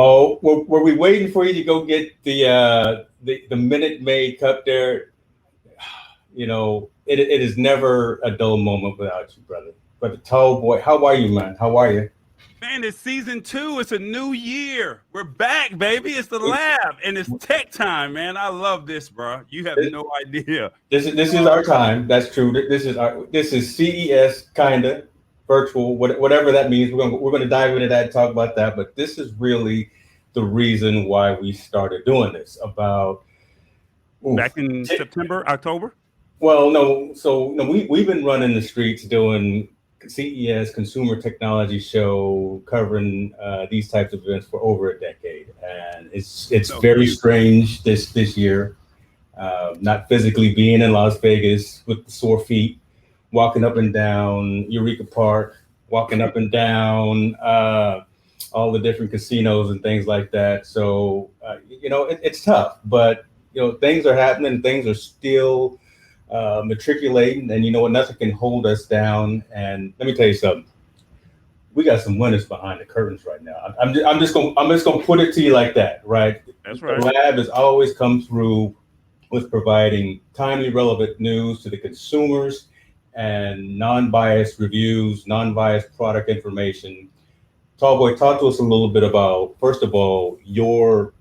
Oh, were we waiting for you to go get the Minute Maid cup there? You know, it is never a dull moment without you, brother. But the tall boy, how are you, man? How are you? Man, it's season 2. It's a new year. We're back, baby. It's the lab, and it's tech time, man. I love this, bro. You have no idea. This is our time. That's true. This is CES kinda virtual, whatever that means. We're gonna dive into that and talk about that. But this is really the reason why we started doing this. Back in September, October. Well, no. So no, we've been running the streets doing CES Consumer Technology Show, covering these types of events for over a decade, and it's very strange this year. Not physically being in Las Vegas with the sore feet, walking up and down Eureka Park, walking up and down all the different casinos and things like that. So, it's tough, but, things are happening. Things are still matriculating, and you know what? Nothing can hold us down. And let me tell you something. We got some winners behind the curtains right now. I'm just gonna put it to you like that, right? That's right. The lab has always come through with providing timely, relevant news to the consumers and non-biased reviews, non-biased product information. Tallboy, talk to us a little bit about, first of all, your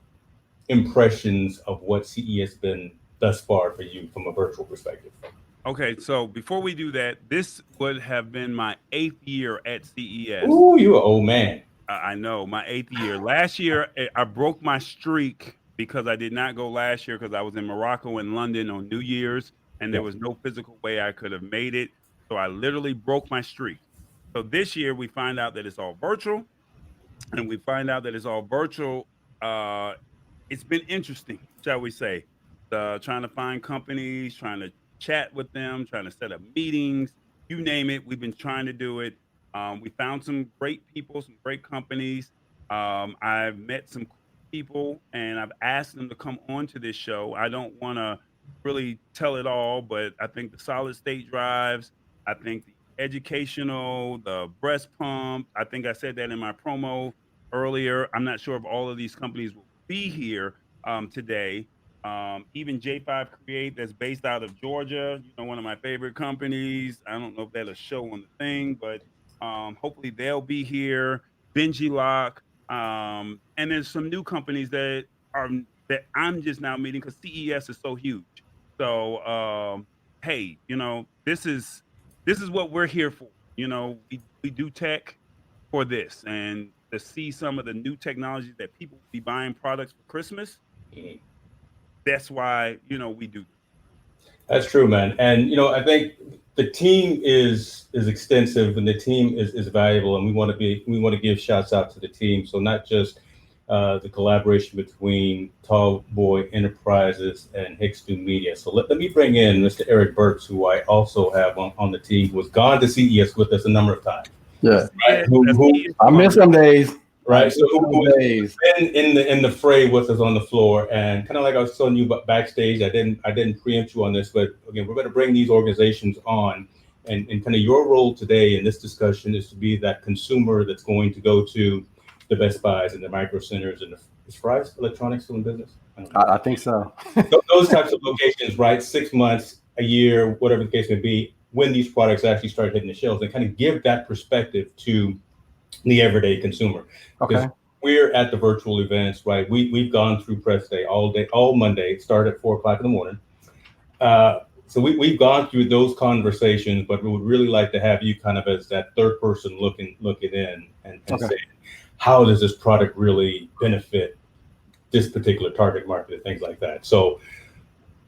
impressions of what CES has been thus far for you from a virtual perspective. Okay, so before we do that, this would have been my 8th year at CES. Ooh, you're an old man. I know, my 8th year. Last year, I broke my streak because I did not go last year because I was in Morocco and London on New Year's, and there was no physical way I could have made it. So I literally broke my streak. So this year, we find out that it's all virtual, and we find out that it's all virtual. It's been interesting, shall we say, trying to find companies, trying to chat with them, trying to set up meetings, you name it. We've been trying to do it. We found some great people, some great companies. I've met some people, and I've asked them to come on to this show. I don't want to really tell it all, but I think the solid state drives, I think the educational, the breast pump, I think I said that in my promo earlier. I'm not sure if all of these companies will be here today. Even J5 Create, that's based out of Georgia, one of my favorite companies. I don't know if that'll show on the thing, but hopefully they'll be here. Benji Lock, and there's some new companies that I'm just now meeting because CES is so huge. So hey, this is what we're here for. We do tech for this, and to see some of the new technologies that people will be buying products for Christmas. That's why we do. That's true, man. And I think the team is extensive, and the team is valuable, and we want to give shouts out to the team. So not just the collaboration between Tall Boy Enterprises and Hicks New Media. So let me bring in Mr. Eric Burks, who I also have on the team, who has gone to CES with us a number of times. Yeah, right? I miss some days. Right, so who's been in the fray with us on the floor, and kind of like I was telling you backstage, I didn't preempt you on this, but again, we're going to bring these organizations on, and kind of your role today in this discussion is to be that consumer that's going to go to the Best Buys and the Micro Centers and is Fry's Electronics still in business? I think so. Those types of locations, right? 6 months, a year, whatever the case may be, when these products actually start hitting the shelves, and kind of give that perspective to the everyday consumer. Okay. We're at the virtual events, right? We've gone through press day, all Monday, started at 4:00 in the morning. So we've gone through those conversations, but we would really like to have you kind of as that third person looking in and say, how does this product really benefit this particular target market and things like that? So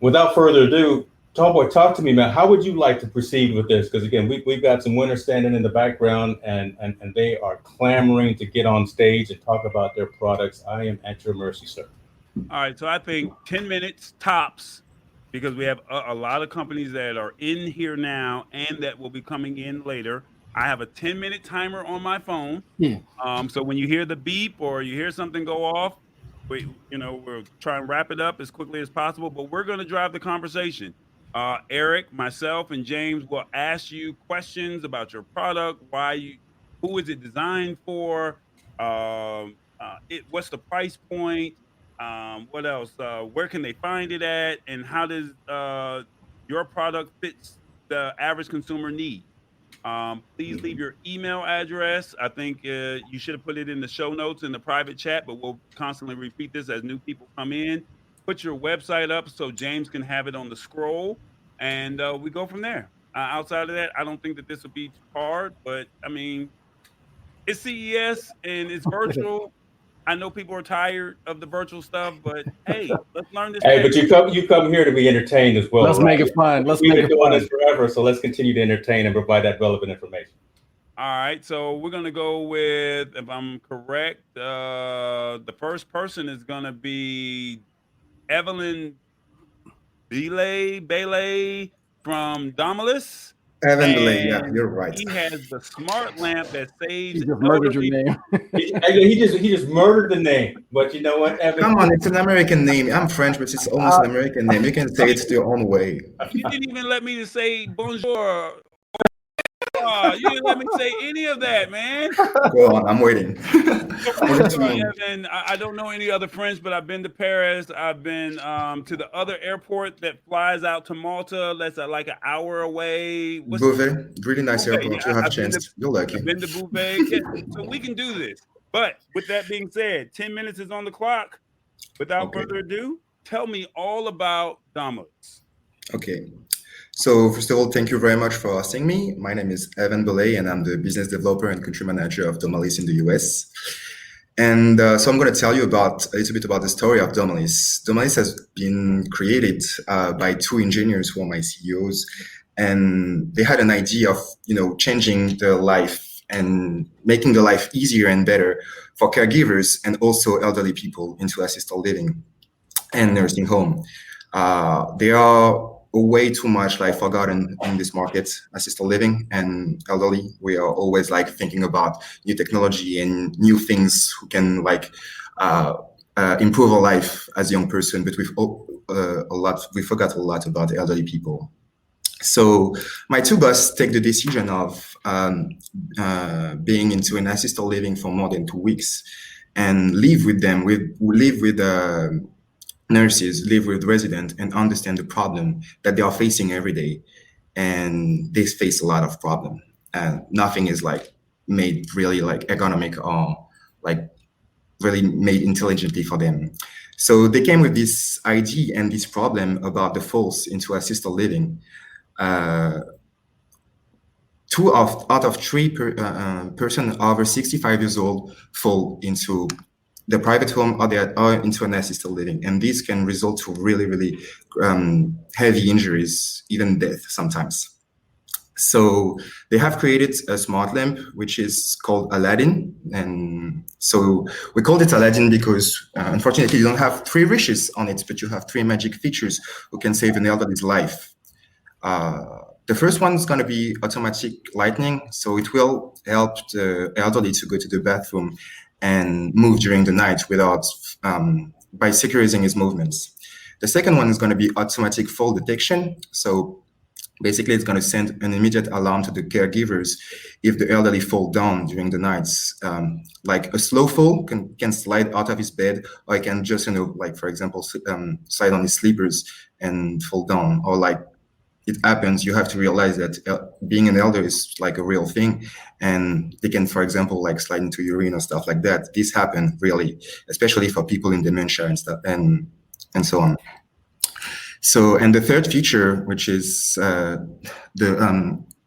without further ado, Tallboy, talk to me, man. How would you like to proceed with this? Because again, we've got some winners standing in the background, and they are clamoring to get on stage and talk about their products. I am at your mercy, sir. All right, so I think 10 minutes tops, because we have a lot of companies that are in here now and that will be coming in later. I have a 10-minute timer on my phone. Yeah. So when you hear the beep or you hear something go off, we'll try and wrap it up as quickly as possible, but we're going to drive the conversation. Eric, myself, and James will ask you questions about your product, who is it designed for, what's the price point? What else? Where can they find it at? And how does your product fits the average consumer need? Please leave your email address. I think you should have put it in the show notes in the private chat, but we'll constantly repeat this as new people come in. Put your website up so James can have it on the scroll, and we go from there. Outside of that, I don't think that this will be too hard, but I mean, it's CES and it's virtual. I know people are tired of the virtual stuff, but hey, let's learn this. Hey, but you come here to be entertained as well. Let's make it fun. We've been doing this forever, so let's continue to entertain and provide that relevant information. All right, so we're gonna go with, if I'm correct, the first person is gonna be Evelyn Belay from Domalys. Evan Belay, yeah, you're right. He has the smart lamp that saves. He just murdered your name. he just murdered the name. But you know what, Evan? Come on, it's an American name. I'm French, but it's almost an American name. You can say it your own way. You didn't even let me to say bonjour. You didn't let me say any of that, man. Go on, I'm waiting. Evan, I don't know any other French, but I've been to Paris. I've been to the other airport that flies out to Malta. That's like an hour away. Beauvais, really nice airport. You have a chance. You're lucky. I've been to Beauvais. Yeah, so we can do this. But with that being said, 10 minutes is on the clock. Without further ado, tell me all about Domalys. Okay. So first of all, thank you very much for hosting me. My name is Evan Belay, and I'm the business developer and country manager of Domalys in the US. And so I'm going to tell you a little bit about the story of Domalys. Domalys has been created by two engineers who are my CEOs, and they had an idea of changing the life and making the life easier and better for caregivers and also elderly people into assisted living and nursing home. They are way too much forgotten in this market, assisted living and elderly. We are always thinking about new technology and new things who can improve our life as a young person, but we forgot a lot about elderly people. So my two bosses take the decision of being into an assisted living for more than 2 weeks and live with them. We live with nurses, live with residents, and understand the problem that they are facing every day. And they face a lot of problem. And nothing is made really ergonomic or really made intelligently for them. So they came with this idea and this problem about the falls into assisted living. 2 out of 3 person over 65 years old fall into the private home or they are into an assisted living, and this can result to really, really heavy injuries, even death sometimes. So they have created a smart lamp, which is called Aladin. And so we called it Aladin because unfortunately you don't have 3 wishes on it, but you have 3 magic features who can save an elderly's life. The first one is going to be automatic lighting. So it will help the elderly to go to the bathroom and move during the night without, by securing his movements. The second one is going to be automatic fall detection. So basically it's going to send an immediate alarm to the caregivers if the elderly fall down during the nights. Like a slow fall can slide out of his bed, or he can just, for example, slide on his sleepers and fall down. Or it happens, you have to realize that being an elder is a real thing, and they can, for example, slide into urine or stuff like that. This happen really, especially for people in dementia and stuff, and so on. So, and the third feature, which is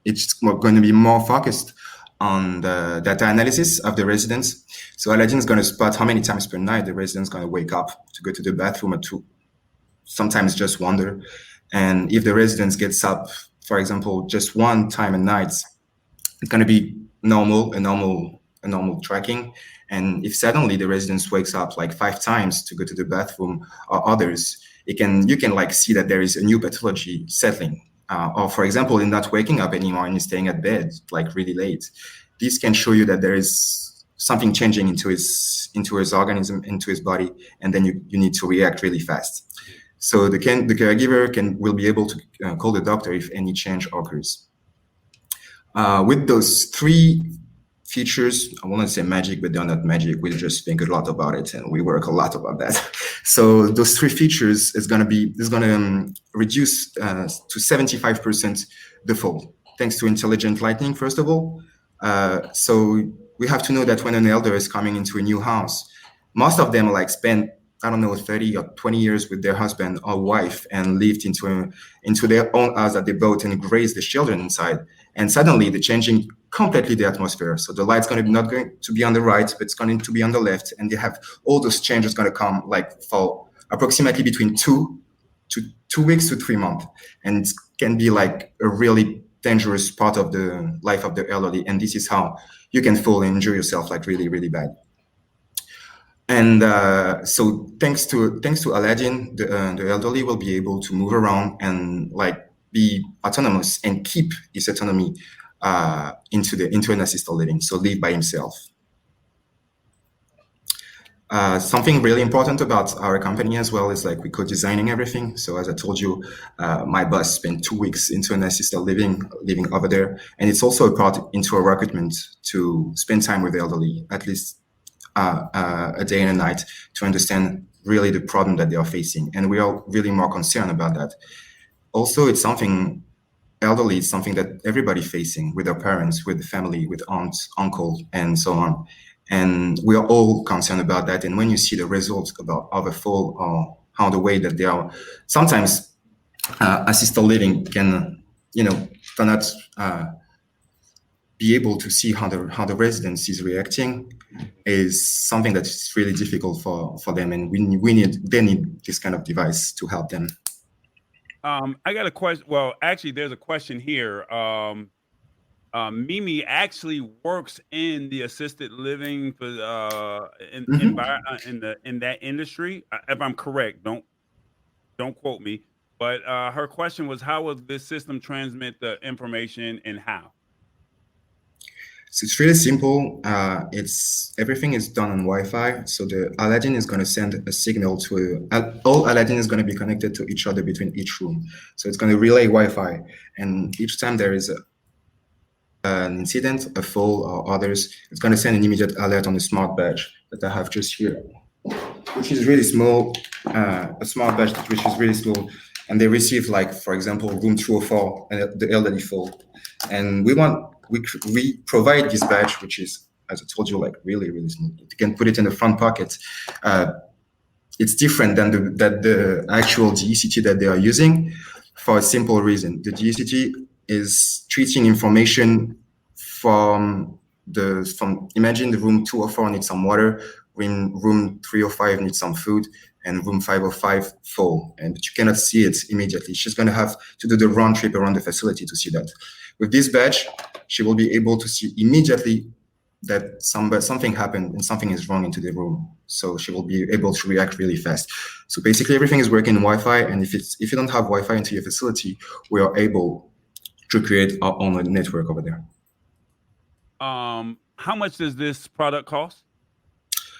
it's going to be more focused on the data analysis of the residents. So Aladin is going to spot how many times per night the resident's going to wake up to go to the bathroom, or to sometimes just wander. And if the residents gets up, for example, just 1 time a night, it's going to be a normal tracking. And if suddenly the residents wakes up 5 times to go to the bathroom or others, you can see that there is a new pathology settling. Or for example, in not waking up anymore and staying at bed really late. This can show you that there is something changing into his organism, into his body, and then you need to react really fast. So the caregiver will be able to call the doctor if any change occurs. With those 3 features. I want to say magic, but they're not magic. We just think a lot about it, and we work a lot about that. So those 3 features is going to reduce to 75% the fall, thanks to intelligent lighting. First of all, so we have to know that when an elder is coming into a new house, most of them like spend, I don't know, 30 or 20 years with their husband or wife and lived into their own house that they bought and raised the children inside. And suddenly they're changing completely the atmosphere. So the light's not going to be on the right, but it's going to be on the left. And they have all those changes going to come like for approximately between 2 weeks to 3 months. And it can be like a really dangerous part of the life of the elderly. And this is how you can fall and injure yourself like really, really bad. And so thanks to Aladin, the elderly will be able to move around and like be autonomous and keep his autonomy into an assisted living, so live by himself. Something really important about our company as well is like we co-designing everything. So as I told you, my boss spent 2 weeks into an assisted living over there, and it's also a part into our recruitment to spend time with the elderly, at least a day and a night, to understand really the problem that they are facing, and we are really more concerned about that. Also, it's something elderly is something that everybody facing with their parents, with the family, with aunts, uncle, and so on. And we are all concerned about that. And when you see the results of a fall or how the way that they are, sometimes assisted living can, cannot be able to see how the residence is reacting, is something that is really difficult for them. And they need this kind of device to help them. I got a question. Well, actually, there's a question here. Mimi actually works in the assisted living for in that industry. If I'm correct, don't quote me. But her question was, how will this system transmit the information and how? So it's really simple. Everything is done on Wi-Fi. So the Aladin is going to send a signal to all Aladin is going to be connected to each other between each room. So it's going to relay Wi-Fi, and each time there is an incident, a fall, or others, it's going to send an immediate alert on the smart badge that I have just here, which is really small. A smart badge which is really small, and they receive, like, for example, room 204, the elderly fall, and we provide this badge, which is, as I told you, like really, really small. You can put it in the front pocket. It's different than the actual DECT that they are using, for a simple reason. The DECT is treating information from imagine the room 204 needs some water, when room 305 needs some food, and room 505 full, and you cannot see it immediately. She's going to have to do the round trip around the facility to see that. With this badge, she will be able to see immediately that something happened and something is wrong into the room. So she will be able to react really fast. So basically everything is working in Wi-Fi, and if you don't have Wi-Fi into your facility, we are able to create our own network over there. How much does this product cost?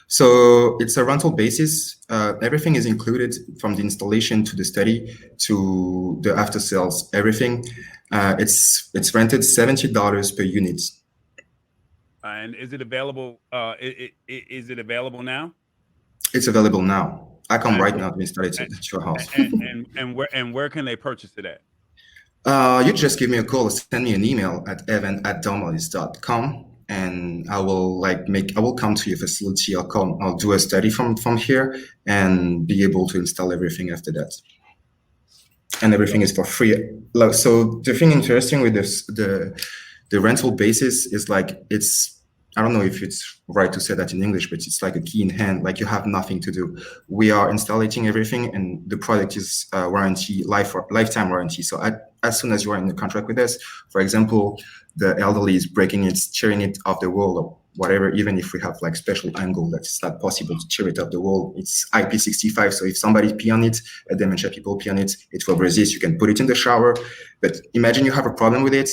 So it's a rental basis. Everything is included, from the installation to the study to the after sales. Everything. It's rented $70 per unit. And is it available? Is it available now? It's available now. I come right now to install it at your house. and where can they purchase it at? You just give me a call, send me an email at evan@domalys.com, and I will come to your facility. I'll do a study from here and be able to install everything after that. And everything is for free. So the thing interesting with this, the rental basis is like, I don't know if it's right to say that in English, but it's like a key in hand, like you have nothing to do. We are installing everything, and the product is lifetime warranty. So as soon as you are in the contract with us, for example, the elderly is breaking it, tearing it off the wall or whatever, even if we have like special angle that's not possible to tear it off the wall, it's IP65. So if somebody pee on it, a dementia people pee on it, it will resist. You can put it in the shower, but imagine you have a problem with it,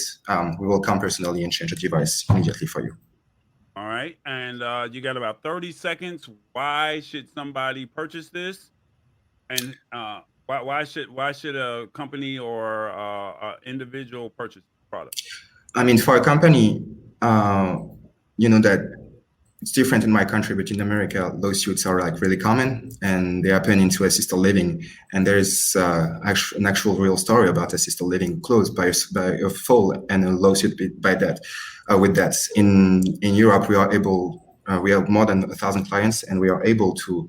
we will come personally and change the device immediately for you. All right, and you got about 30 seconds. Why should somebody purchase this? And why should a company or a individual purchase the product? I mean, for a company, you know that it's different in my country, but in America, lawsuits are like really common, and they happen into assisted living. And there's an actual real story about assisted living closed by a fall and a lawsuit by that. With that, in Europe, we are able. We have more than 1,000 clients, and we are able to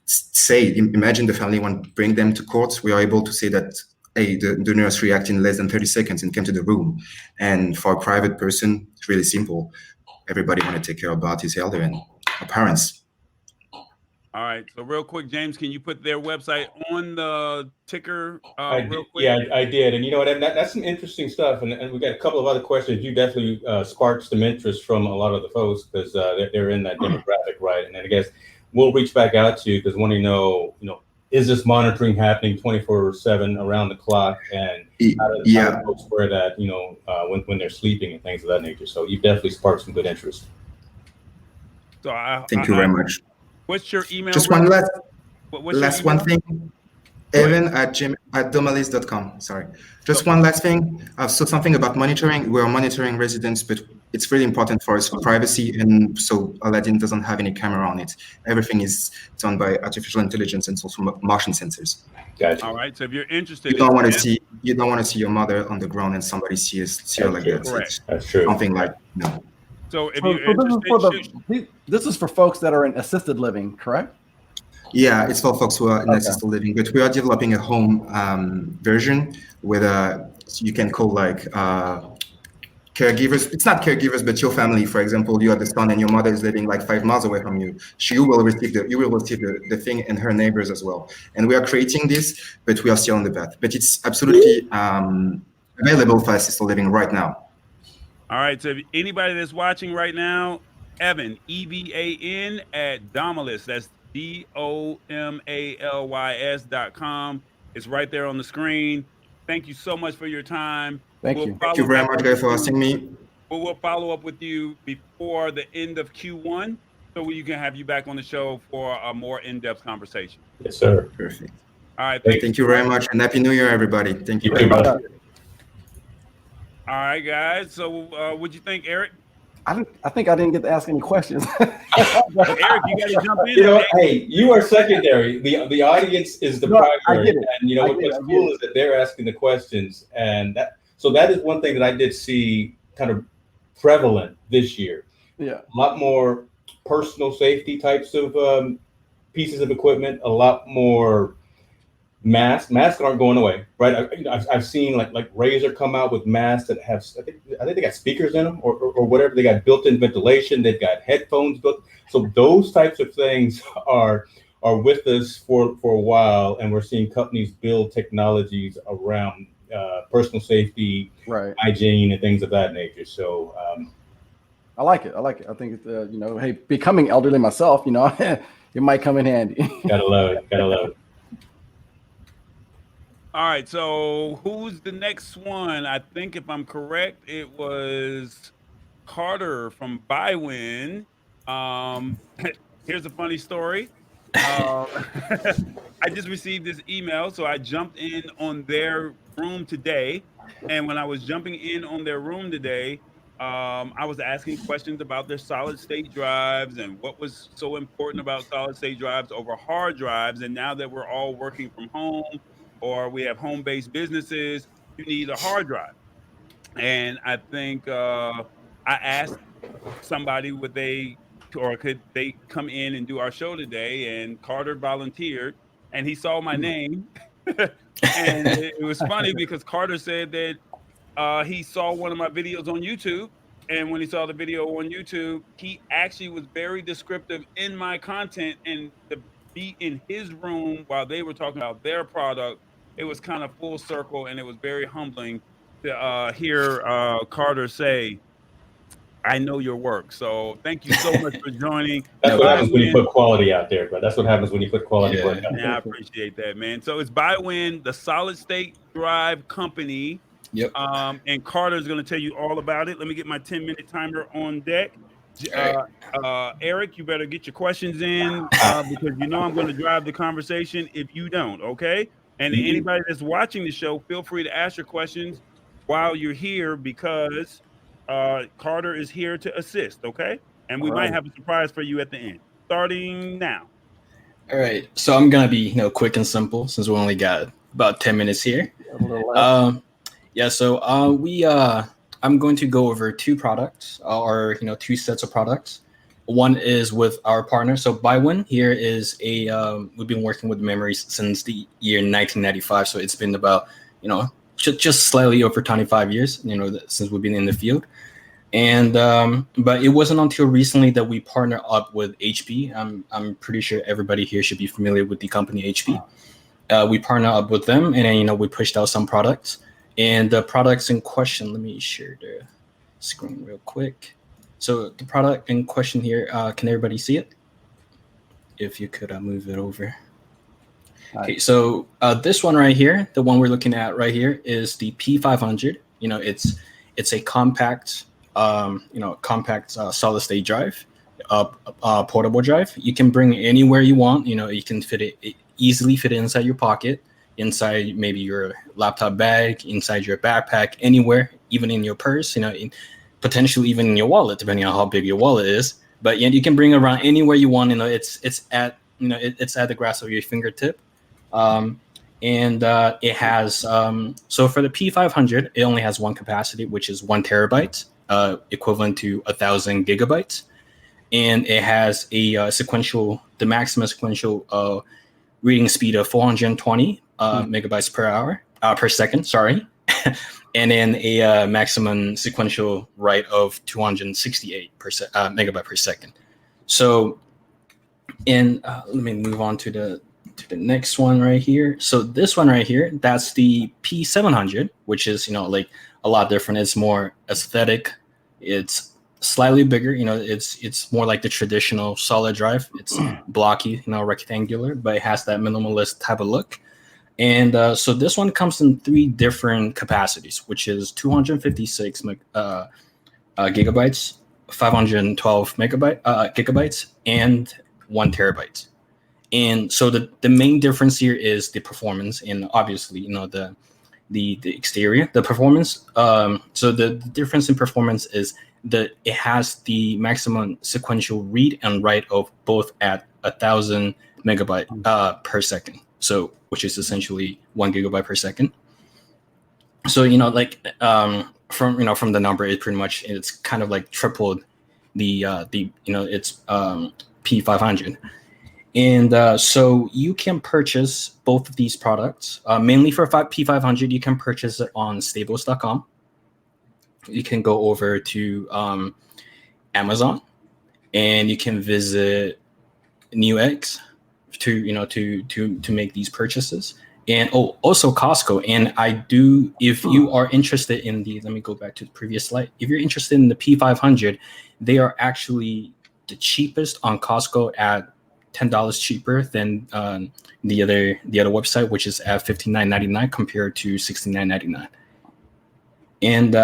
say, imagine the family want to bring them to court. We are able to say that, hey, the nurse reacted in less than 30 seconds and came to the room. And for a private person, it's really simple. Everybody want to take care about his elder and parents. All right. So real quick, James, can you put their website on the ticker real quick? Yeah, I did. And you know what? That's some interesting stuff. And we got a couple of other questions. You definitely sparked some interest from a lot of the folks because they're in that demographic, right? And then I guess we'll reach back out to you because want to know, is this monitoring happening 24/7 around the clock? And how do folks wear that, when they're sleeping and things of that nature? So you've definitely sparked some good interest. So thank you very much. What's your email? Just one last one thing. Evan at domalys.com. Sorry. Just one last thing. So something about monitoring. We are monitoring residents, but it's really important for us for privacy. And so Aladin doesn't have any camera on it. Everything is done by artificial intelligence and also motion sensors. Gotcha. All right. So if you're interested, you don't want to see your mother on the ground and somebody sees her like that. Correct. That's true. Something like no. So if you're interested, this is for folks that are in assisted living, correct? Yeah, it's for folks who are in assisted living, but we are developing a home version with you can call like caregivers. It's not caregivers, but your family. For example, you are the son and your mother is living like 5 miles away from you. You will receive the thing and her neighbors as well. And we are creating this, but we are still on the path. But it's absolutely available for assisted living right now. All right. So if anybody that's watching right now, Evan, EVAN at Domalys. That's DOMALYS.com. It's right there on the screen. Thank you so much for your time. Thank you very much, guys, for asking me. We'll follow up with you before the end of Q1 so we can have you back on the show for a more in-depth conversation. Yes, sir. Perfect. All right. Thank you very much, and Happy New Year, everybody. Thank you. All right, guys. So what'd you think, Eric? I think I didn't get to ask any questions. Eric, you got to jump in. Hey, you are secondary. The audience is the primary. I get it. And what's cool is that they're asking the questions, and that is one thing that I did see kind of prevalent this year. Yeah, a lot more personal safety types of pieces of equipment. A lot more masks. Masks aren't going away, right? I've seen like Razer come out with masks that have I think they got speakers in them or whatever. They got built-in ventilation. They've got headphones built. So those types of things are with us for a while, and we're seeing companies build technologies around personal safety, right, hygiene, and things of that nature. So I like it. I think it's hey, becoming elderly myself, it might come in handy. Gotta love it. All right, so who's the next one? I think if I'm correct, it was Carter from Biwin. Here's a funny story. I just received this email, so I jumped in on their room today. And when I was jumping in on their room today, I was asking questions about their solid state drives and what was so important about solid state drives over hard drives. And now that we're all working from home, or we have home-based businesses, you need a hard drive. And I think I asked somebody could they come in and do our show today, and Carter volunteered, and he saw my name. And it was funny because Carter said that he saw one of my videos on YouTube, and when he saw the video on YouTube, he actually was very descriptive in my content, and to be in his room while they were talking about their product, it was kind of full circle, and it was very humbling to hear Carter say, I know your work. So thank you so much for joining. That's what happens when you put quality out there, but that's what happens when you put quality work out there. Yeah, I appreciate that, man. So it's Biwin, the solid state drive company. Yep. And Carter's going to tell you all about it. Let me get my 10-minute timer on deck. Eric, you better get your questions in because I'm going to drive the conversation if you don't, okay? And anybody that's watching the show, feel free to ask your questions while you're here because Carter is here to assist. Okay, and we All might right. have a surprise for you at the end. Starting now. All right, so I'm gonna be quick and simple since we only got about 10 minutes here. A little left. Yeah, so I'm going to go over two products, or two sets of products. One is with our partner. So Biwin here is we've been working with memories since the year 1995. So it's been about just slightly over 25 years since we've been in the field. And but it wasn't until recently that we partnered up with HP. I'm pretty sure everybody here should be familiar with the company HP. We partnered up with them, and then we pushed out some products. And the products in question, let me share the screen real quick. So the product in question here, can everybody see it? If you could move it over. Okay, so this one right here, the one we're looking at right here, is the P500. It's a compact, solid state drive, portable drive. You can bring it anywhere you want. You can easily fit it inside your pocket, inside maybe your laptop bag, inside your backpack, anywhere, even in your purse. Potentially even in your wallet, depending on how big your wallet is. But you can bring it around anywhere you want. It's at the grasp of your fingertip. And it has so for the P500, it only has one capacity, which is 1 terabyte, equivalent to 1,000 gigabytes, and it has the maximum sequential reading speed of 420 megabytes per second. Sorry. And then a maximum sequential write of 268 megabyte per second. So, let me move on to the next one right here. So this one right here, that's the P700, which is like a lot different. It's more aesthetic. It's slightly bigger. It's more like the traditional solid drive. It's blocky, rectangular, but it has that minimalist type of look. And so this one comes in 3 different capacities, which is 256 gigabytes, 512 gigabytes, and 1 terabyte. And so the main difference here is the performance, and obviously the exterior, the performance. So the difference in performance is that it has the maximum sequential read and write of both at 1,000 megabyte per second. So which is essentially 1 gigabyte per second. So from the number, it's kind of like tripled the it's P500. And so you can purchase both of these products. Mainly for P500, you can purchase it on stables.com. You can go over to Amazon, and you can visit Newegg to make these purchases. And also Costco. And if you are interested in let me go back to the previous slide. If you're interested in the P500, they are actually the cheapest on Costco at $10 cheaper than the other website, which is at $59.99 compared to $69.99. And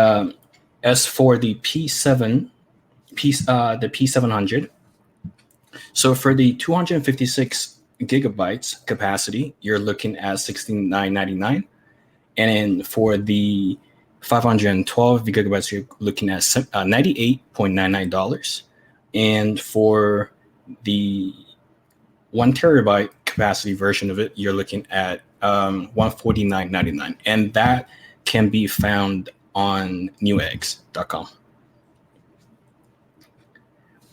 as for the P700, so for the 256 gigabytes capacity, you're looking at $69.99, and then for the 512 gigabytes, you're looking at $98.99, and for the 1 terabyte capacity version of it, you're looking at $149.99, and that can be found on neweggs.com.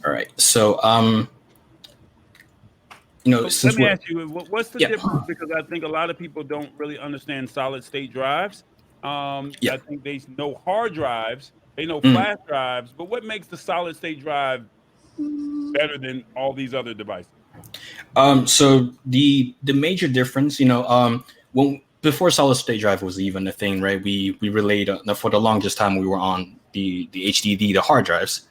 All right, so let me ask you, what's the difference? Because I think a lot of people don't really understand solid state drives. I think they know hard drives, they know flash drives, but what makes the solid state drive better than all these other devices? So the major difference, before solid state drive was even a thing, right? We relayed for the longest time we were on the HDD, the hard drives,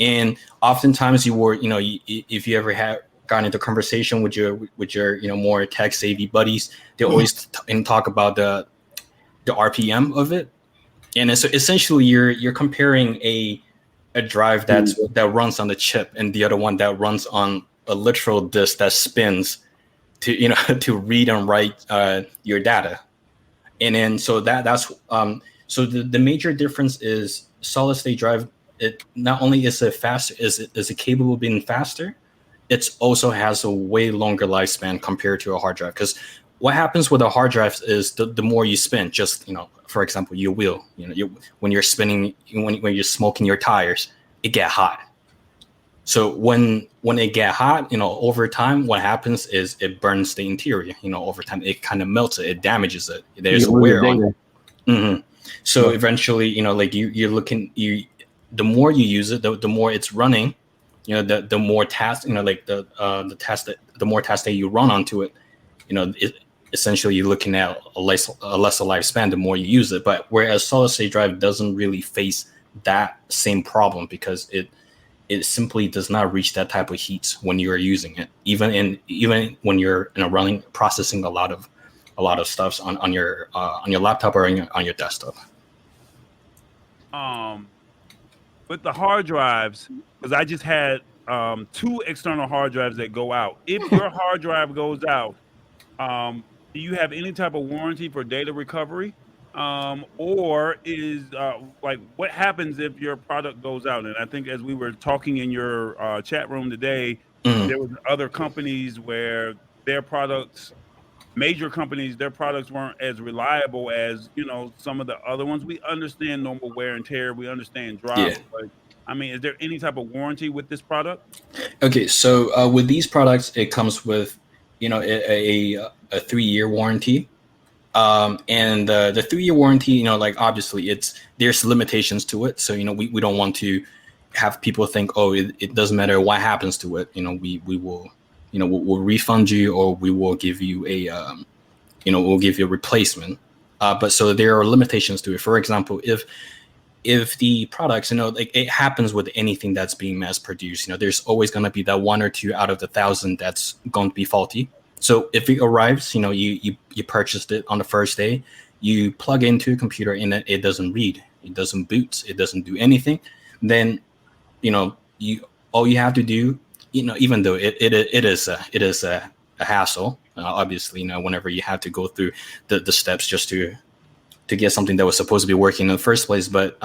and oftentimes you were, if you ever had gotten into conversation with your more tech savvy buddies, they always talk about the RPM of it, and so essentially you're comparing a drive that runs on the chip and the other one that runs on a literal disk that spins to read and write your data. And then so that's so the major difference is solid state drive, it not only is it faster, is it capable of being faster, it also has a way longer lifespan compared to a hard drive. Because what happens with a hard drive is the more you spin, just, for example, your wheel, when you're spinning, when you're smoking your tires, it get hot. So when it get hot, over time, what happens is it burns the interior. Over time, it kind of melts it, it damages it. There's a wear on it. Mm-hmm. So eventually, you're looking, the more you use it, the more it's running, the more tasks, the more tasks that you run onto it, essentially you're looking at a lesser lifespan the more you use it. But whereas solid state drive doesn't really face that same problem, because it simply does not reach that type of heat when you are using it, even when you're processing a lot of stuff on your laptop or on your desktop. With the hard drives, because I just had 2 external hard drives that go out. If your hard drive goes out, do you have any type of warranty for data recovery? Or is what happens if your product goes out? And I think as we were talking in your chat room today, there was other companies where their products, major companies, their products weren't as reliable as, some of the other ones. We understand normal wear and tear. We understand drops. But I mean, is there any type of warranty with this product? Okay, so with these products, it comes with, a 3-year warranty. And the 3-year warranty, obviously there's limitations to it. So, we don't want to have people think, oh, it doesn't matter what happens to it. We will, we'll refund you, or we will give you we'll give you a replacement. But so there are limitations to it. For example, if the products, it happens with anything that's being mass produced, there's always going to be that 1 or 2 out of the 1,000 that's going to be faulty. So if it arrives, you purchased it on the first day, you plug into a computer and it doesn't read, it doesn't boot, it doesn't do anything, then, all you have to do, even though it is a hassle, obviously, whenever you have to go through the steps just to get something that was supposed to be working in the first place, but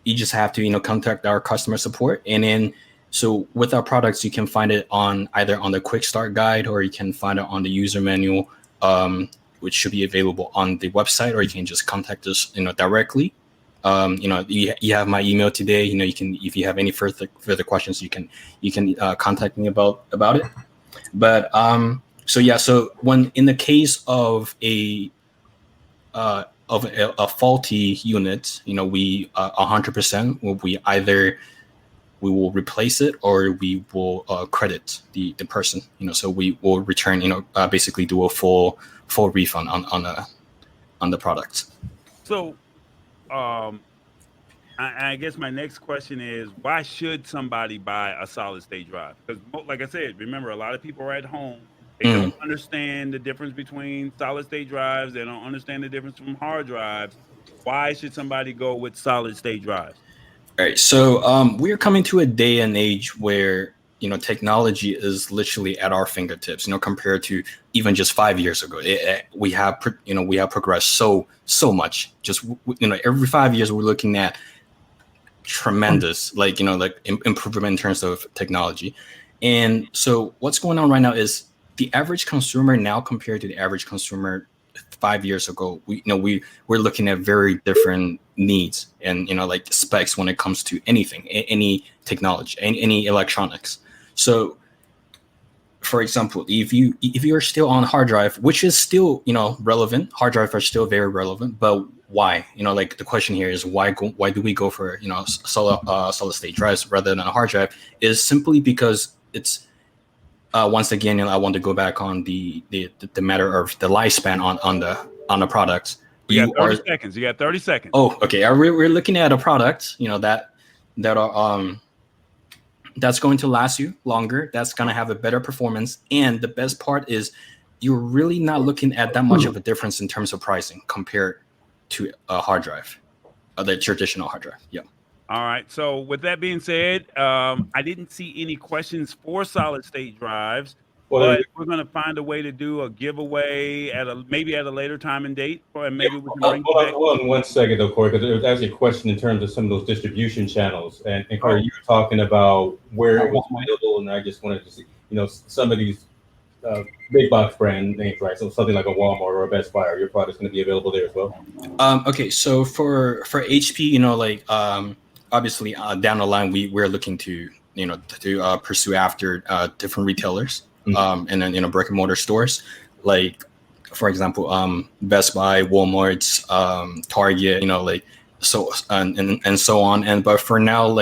you just have to, contact our customer support. And then, so with our products, you can find it either on the quick start guide, or you can find it on the user manual, which should be available on the website, or you can just contact us, directly. You have my email today. You can, if you have any further questions, you can contact me about it. But so when in the case of a faulty unit, we 100% we will replace it, or we will credit the person. So we will return. Basically do a full refund on the product. So, I guess my next question is, why should somebody buy a solid state drive? Because, like I said, remember, a lot of people are at home. They don't understand the difference between solid state drives. They don't understand the difference from hard drives. Why should somebody go with solid state drives? All right, so we're coming to a day and age where technology is literally at our fingertips. Compared to even just 5 years ago, we have progressed so much. Just every 5 years we're looking at tremendous improvement in terms of technology. And so what's going on right now is the average consumer now compared to the average consumer 5 years ago, we're looking at very different needs and specs when it comes to anything, any technology, any electronics. So, for example, if you're still on hard drive, which is still relevant, hard drive are still very relevant, but why? The question here is why do we go for solid state drives rather than a hard drive? Is simply because it's once again, I want to go back on the matter of the lifespan on the products. You got 30 seconds. You got 30 seconds. Oh, okay. We're looking at a product, that are that's going to last you longer. That's going to have a better performance, and the best part is you're really not looking at that much of a difference in terms of pricing compared to a hard drive, the traditional hard drive. Yeah. All right. So with that being said, I didn't see any questions for solid state drives. Well, but we're gonna find a way to do a giveaway maybe at a later time and date, or maybe we can bring you back. Hold on 1 second, though, Corey, because there was actually a question in terms of some of those distribution channels. And Corey, you were talking about where it was available, and I just wanted to see, some of these big box brand names, right? So something like a Walmart or a Best Buy, are your products going to be available there as well? Okay, so for HP, obviously down the line we're looking to pursue after different retailers, and then brick and mortar stores, like for example Best Buy, Walmart's, Target, so and so on. But for now,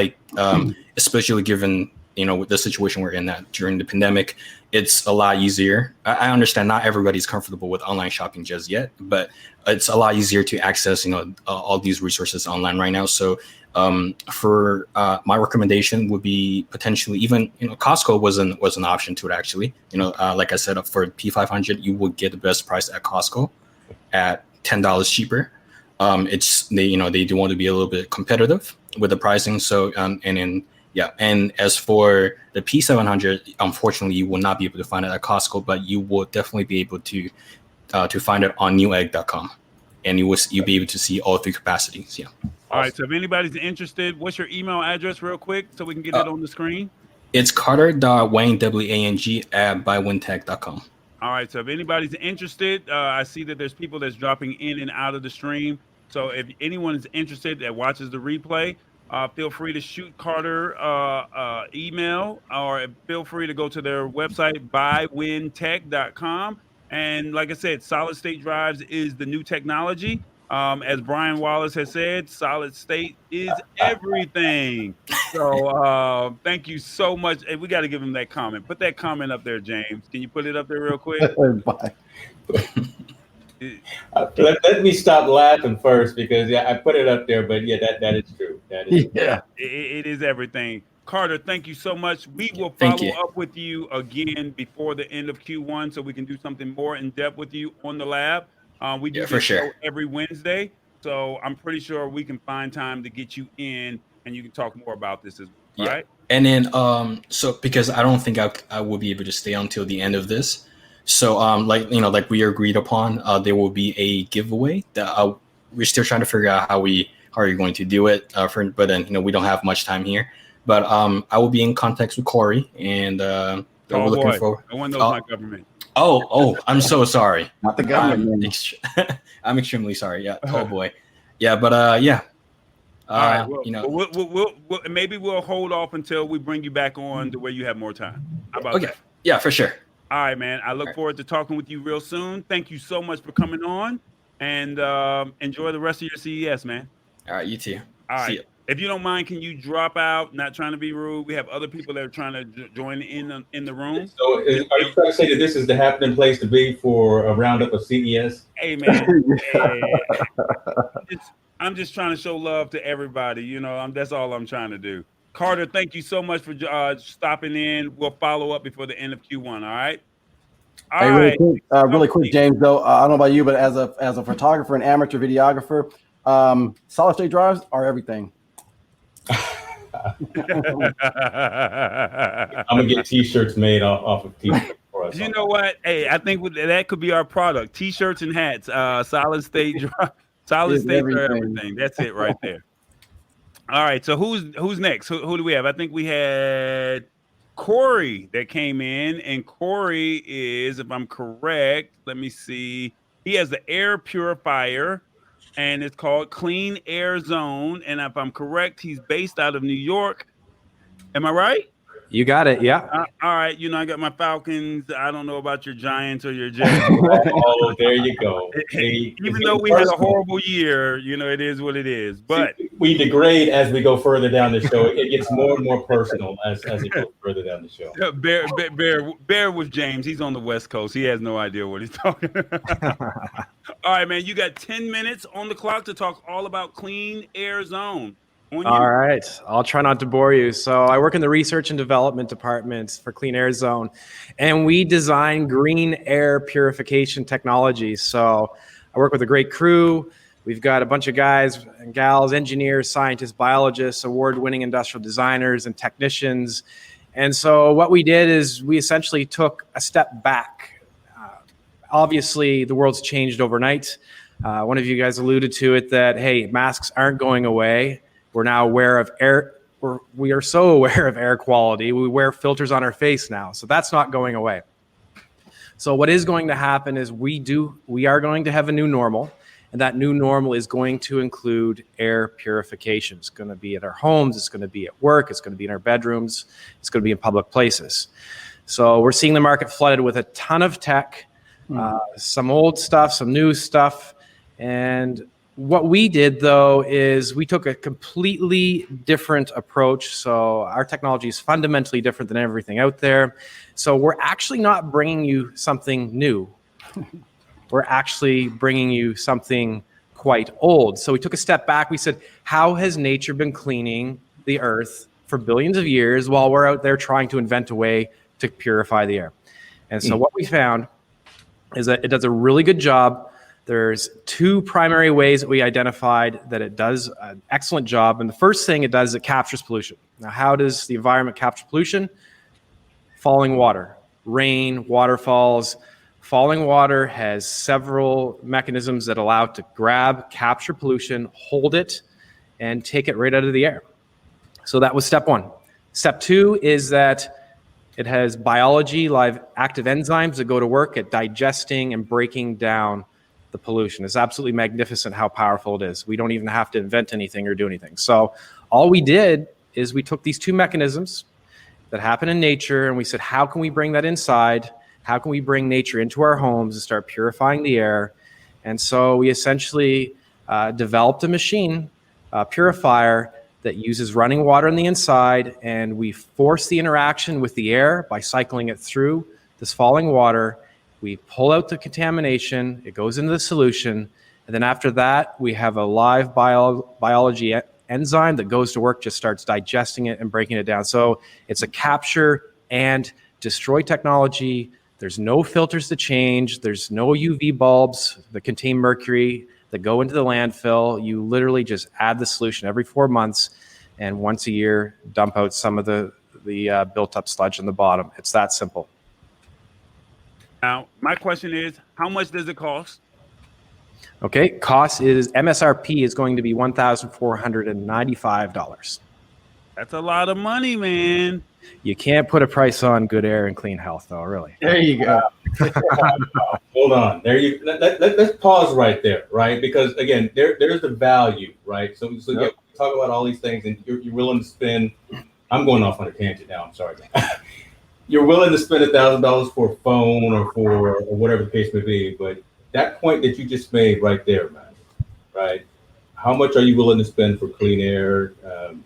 especially given with the situation we're in that during the pandemic, it's a lot easier. I understand not everybody's comfortable with online shopping just yet, but it's a lot easier to access all these resources online right now. So for my recommendation would be potentially even Costco was an option to it, actually. Like I said, for P500 you would get the best price at Costco at $10 cheaper. It's they do want to be a little bit competitive with the pricing. So and as for the P700, unfortunately you will not be able to find it at Costco, but you will definitely be able to find it on newegg.com, and you'll be able to see all three capacities. Yeah. All right, so if anybody's interested, what's your email address real quick so we can get it on the screen? It's carter.wang, W-A-N-G, at biwintech.com. All right, so if anybody's interested, I see that there's people that's dropping in and out of the stream. So if anyone is interested that watches the replay, feel free to shoot Carter email, or feel free to go to their website, biwintech.com. And like I said, solid state drives is the new technology. As Brian Wallace has said, solid state is everything. So thank you so much. Hey, we got to give him that comment. Put that comment up there, James. Can you put it up there real quick? Let me stop laughing first, because I put it up there, but that is true. That is it is everything. Carter, thank you so much. We will follow up with you again before the end of Q1 so we can do something more in depth with you on the lab. We do this show every Wednesday, so I'm pretty sure we can find time to get you in and you can talk more about this as well. Right? And then so because I don't think I will be able to stay until the end of this. So like we agreed upon, there will be a giveaway that we're still trying to figure out how are going to do it. But then we don't have much time here. But I will be in contact with Corey, and we're looking forward. No one knows my government. Oh, I'm so sorry. Not the government. I'm extremely sorry. Yeah. Oh boy. Yeah, but yeah. All right. Well, we'll maybe we'll hold off until we bring you back on to where you have more time. How about that? Yeah, for sure. All right, man. I look forward to talking with you real soon. Thank you so much for coming on, and enjoy the rest of your CES, man. All right, you too. All right. See ya. If you don't mind, can you drop out? Not trying to be rude. We have other people that are trying to join in the room. So are you trying to say that this is the happening place to be for a roundup of CES? Hey, man. I'm just trying to show love to everybody. That's all I'm trying to do. Carter, thank you so much for stopping in. We'll follow up before the end of Q1. All right. Really quick, James. Though I don't know about you, but as a photographer and amateur videographer, solid state drives are everything. I'm gonna get T-shirts made off of T-shirts for us. You know what? Hey, I think that could be our product: T-shirts and hats. Solid state drive. Solid state for everything. That's it right there. All right. So who's next? Who do we have? I think we had Corey that came in, and Corey is, if I'm correct, let me see. He has the air purifier, and it's called Clean Air Zone. And if I'm correct, he's based out of New York. Am I right? You got it. Yeah. All right. I got my Falcons. I don't know about your Giants or your Jets. Oh, there you go. Even though we had a horrible year, it is what it is. But we degrade as we go further down the show. It gets more and more personal as it goes further down the show. Bear with James. He's on the West Coast. He has no idea what he's talking about. All right, man. You got 10 minutes on the clock to talk all about Clean Air Zone. All right. I'll try not to bore you. So I work in the research and development department for Clean Air Zone, and we design green air purification technologies. So I work with a great crew. We've got a bunch of guys and gals, engineers, scientists, biologists, award-winning industrial designers and technicians. And so what we did is we essentially took a step back. Obviously, the world's changed overnight. One of you guys alluded to it that, hey, masks aren't going away. We're now aware of air. We are so aware of air quality. We wear filters on our face now. So that's not going away. So what is going to happen is we are going to have a new normal. And that new normal is going to include air purification. It's going to be at our homes. It's going to be at work. It's going to be in our bedrooms. It's going to be in public places. So we're seeing the market flooded with a ton of tech, some old stuff, some new stuff. And what we did, though, is we took a completely different approach. So our technology is fundamentally different than everything out there. So we're actually not bringing you something new. We're actually bringing you something quite old. So we took a step back. We said, how has nature been cleaning the earth for billions of years while we're out there trying to invent a way to purify the air? And so what we found is that it does a really good job. There's two primary ways that we identified that it does an excellent job. And the first thing it does is it captures pollution. Now, how does the environment capture pollution? Falling water, rain, waterfalls. Falling water has several mechanisms that allow it to grab, capture pollution, hold it, and take it right out of the air. So that was step one. Step two is that it has biology, live active enzymes that go to work at digesting and breaking down the pollution. It's absolutely magnificent how powerful it is. We don't even have to invent anything or do anything. So all we did is we took these two mechanisms that happen in nature and we said, how can we bring that inside? How can we bring nature into our homes and start purifying the air? And so we essentially developed a machine, a purifier, that uses running water on the inside, and we force the interaction with the air by cycling it through this falling water. We pull out the contamination, it goes into the solution, and then after that, we have a live biology enzyme that goes to work, just starts digesting it and breaking it down. So it's a capture and destroy technology. There's no filters to change. There's no UV bulbs that contain mercury that go into the landfill. You literally just add the solution every 4 months, and once a year, dump out some of the built-up sludge in the bottom. It's that simple. Now, my question is, how much does it cost? Okay, cost is MSRP is going to be $1,495. That's a lot of money, man. You can't put a price on good air and clean health, though, really. There you go. Hold on. Let's pause right there, right? Because again, there's the value, right? So yep. Yeah, we talk about all these things, and you're willing to spend. I'm going off on a tangent now. I'm sorry. You're willing to spend $1,000 for a phone or whatever the case may be, but that point that you just made right there, man, right? How much are you willing to spend for clean air and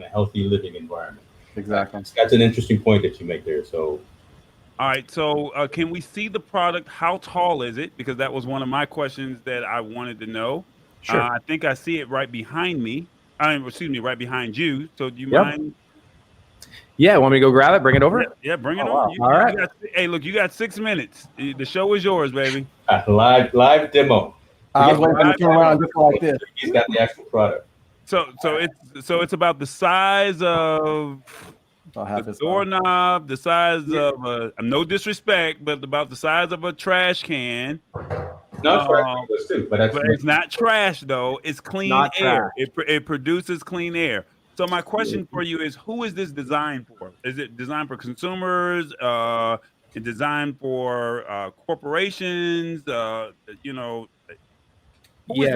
a healthy living environment? Exactly. That's an interesting point that you make there. So, all right. So, can we see the product? How tall is it? Because that was one of my questions that I wanted to know. Sure. I think I see it right behind me. Right behind you. So, do you mind? Yeah, want me to go grab it? Bring it over? Yeah, bring it wow. on. All right. Hey, look, you got 6 minutes. The show is yours, baby. Live demo. I was waiting for him to turn around just like this. He's got the actual product. So it's about the size of the doorknob, the size of no disrespect, but about the size of a trash can. No, too, but it's not trash though. It's clean air. It produces clean air. So my question for you is, who is this designed for? Is it designed for consumers? Is it designed for corporations? Who is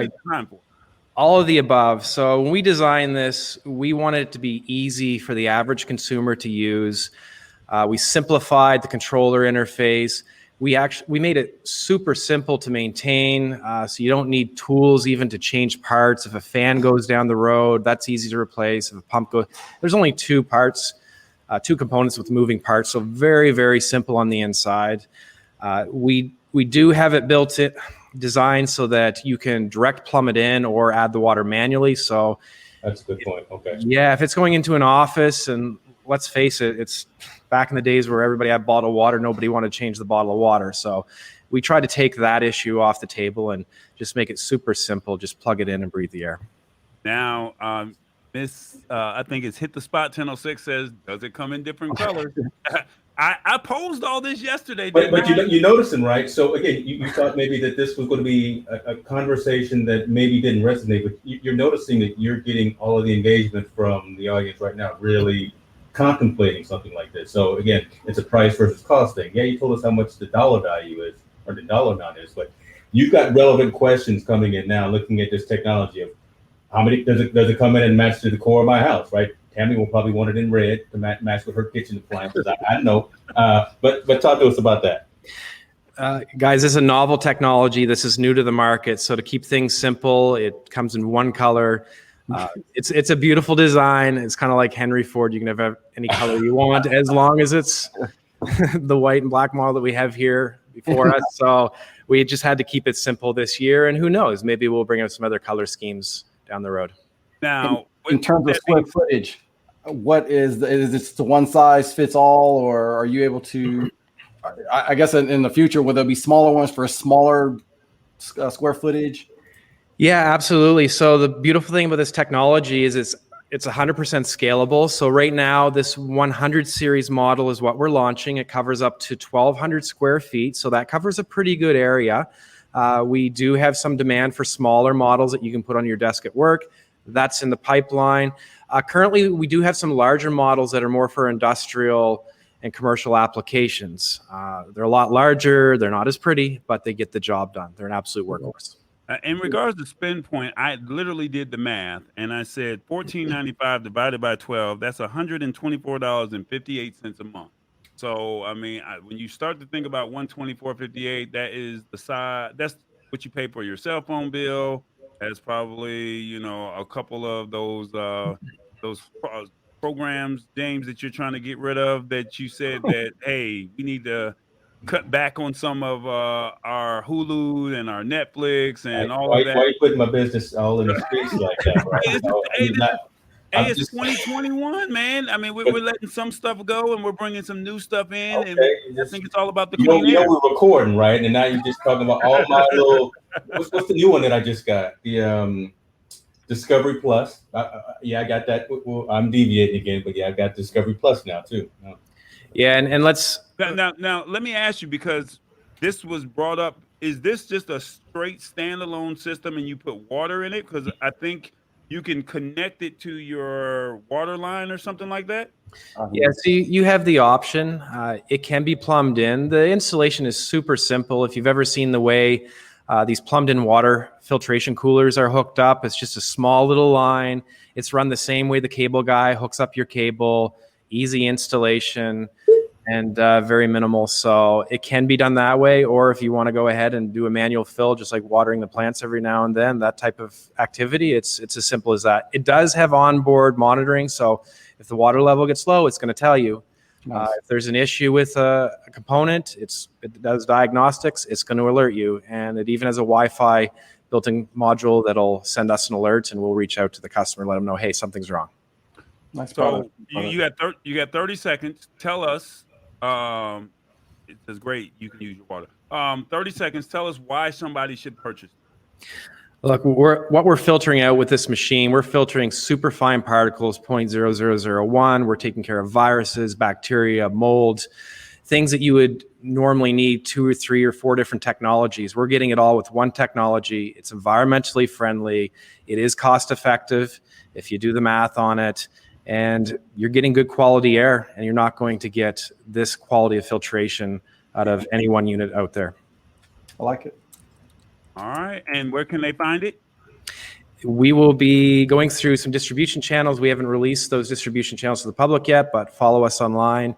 it designed for? All of the above. So when we designed this, we wanted it to be easy for the average consumer to use. We simplified the controller interface. We made it super simple to maintain, so you don't need tools even to change parts. If a fan goes down the road, that's easy to replace. If a pump goes, there's only two components with moving parts, so very, very simple on the inside. We do have it designed so that you can direct plumb it in or add the water manually. So that's a good point. Okay. Yeah, if it's going into an office, and let's face it, it's back in the days where everybody had bottled water, nobody wanted to change the bottle of water. So we try to take that issue off the table and just make it super simple. Just plug it in and breathe the air. Now, I think it's Hit the Spot 1006 says, does it come in different colors? I posed all this yesterday. But you're noticing, right? So again, you thought maybe that this was going to be a conversation that maybe didn't resonate, but you're noticing that you're getting all of the engagement from the audience right now, really contemplating something like this. So again, it's a price versus cost thing. Yeah, you told us how much the dollar value is or the dollar amount is, but you've got relevant questions coming in now, looking at this technology of how many does it come in and match to the core of my house, right? Tammy will probably want it in red to match with her kitchen appliances. I know, but talk to us about that. Guys, this is a novel technology. This is new to the market. So to keep things simple, it comes in one color. It's a beautiful design. It's kind of like Henry Ford. You can have any color you want as long as it's the white and black model that we have here before us. So we just had to keep it simple this year. And who knows, maybe we'll bring out some other color schemes down the road. Now, in terms of square footage, what is it the one size fits all, or are you able to, I guess in the future, will there be smaller ones for a smaller square footage? Yeah, absolutely. So the beautiful thing about this technology is it's 100% scalable. So right now, this 100 series model is what we're launching. It covers up to 1,200 square feet. So that covers a pretty good area. We do have some demand for smaller models that you can put on your desk at work. That's in the pipeline. Currently, we do have some larger models that are more for industrial and commercial applications. They're a lot larger. They're not as pretty, but they get the job done. They're an absolute workhorse. In regards to spend point, I literally did the math, and I said $14.95 divided by 12. That's $124.58 a month. So, I mean, when you start to think about $124.58, that is the size. That's what you pay for your cell phone bill. That's probably, a couple of those programs, James, that you're trying to get rid of. That you said that, hey, we need to cut back on some of our Hulu and our Netflix and all of that. Why are you putting my business all in the streets like that, right? It's 2021, man. I mean, we're letting some stuff go and we're bringing some new stuff in. Okay. And I think it's all about the clean air. We're recording, right? And now you're just talking about all my little. What's the new one that I just got? The Discovery Plus. Yeah, I got that. Well, I'm deviating again, but yeah, I got Discovery Plus now too. Yeah, and let's now let me ask you, because this was brought up. Is this just a straight standalone system and you put water in it? Because I think you can connect it to your water line or something like that. Yeah, so you have the option. It can be plumbed in. The installation is super simple. If you've ever seen the way these plumbed in water filtration coolers are hooked up, it's just a small little line. It's run the same way the cable guy hooks up your cable. Easy installation and very minimal. So it can be done that way. Or if you want to go ahead and do a manual fill, just like watering the plants every now and then, that type of activity, it's as simple as that. It does have onboard monitoring. So if the water level gets low, it's going to tell you. Nice. If there's an issue with a component, it does diagnostics. It's going to alert you. And it even has a Wi-Fi built-in module that'll send us an alert, and we'll reach out to the customer and let them know, hey, something's wrong. Nice. So you got 30 seconds. Tell us. It says great. You can use your water. 30 seconds. Tell us why somebody should purchase. Look, what we're filtering out with this machine, we're filtering superfine particles, 0.0001. We're taking care of viruses, bacteria, molds, things that you would normally need 2 or 3 or 4 different technologies. We're getting it all with one technology. It's environmentally friendly. It is cost effective if you do the math on it. And you're getting good quality air, and you're not going to get this quality of filtration out of any one unit out there. I like it. All right. And where can they find it? We will be going through some distribution channels. We haven't released those distribution channels to the public yet, but follow us online.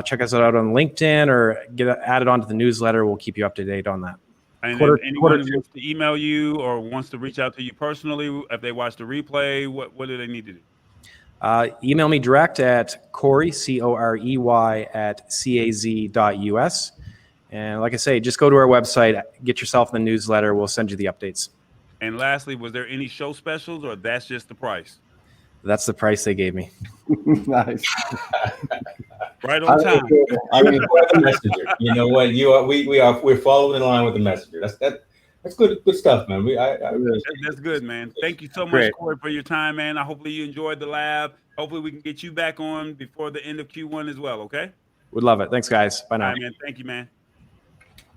Check us out on LinkedIn or get added onto the newsletter. We'll keep you up to date on that. And if anyone wants to email you or wants to reach out to you personally, if they watch the replay, what do they need to do? Email me direct at Corey, Corey, @caz.us. And like I say, just go to our website, get yourself in the newsletter. We'll send you the updates. And lastly, was there any show specials, or that's just the price? That's the price they gave me. Nice. Right on time. I mean, the messenger. You know what? We're following in line with the messenger. That's good stuff, man. That's good, man. Thank you so much, Great. Corey, for your time, man. Hopefully you enjoyed the lab. Hopefully we can get you back on before the end of Q1 as well, okay? Would love it. Thanks, guys. Bye now. All right, man. Thank you, man.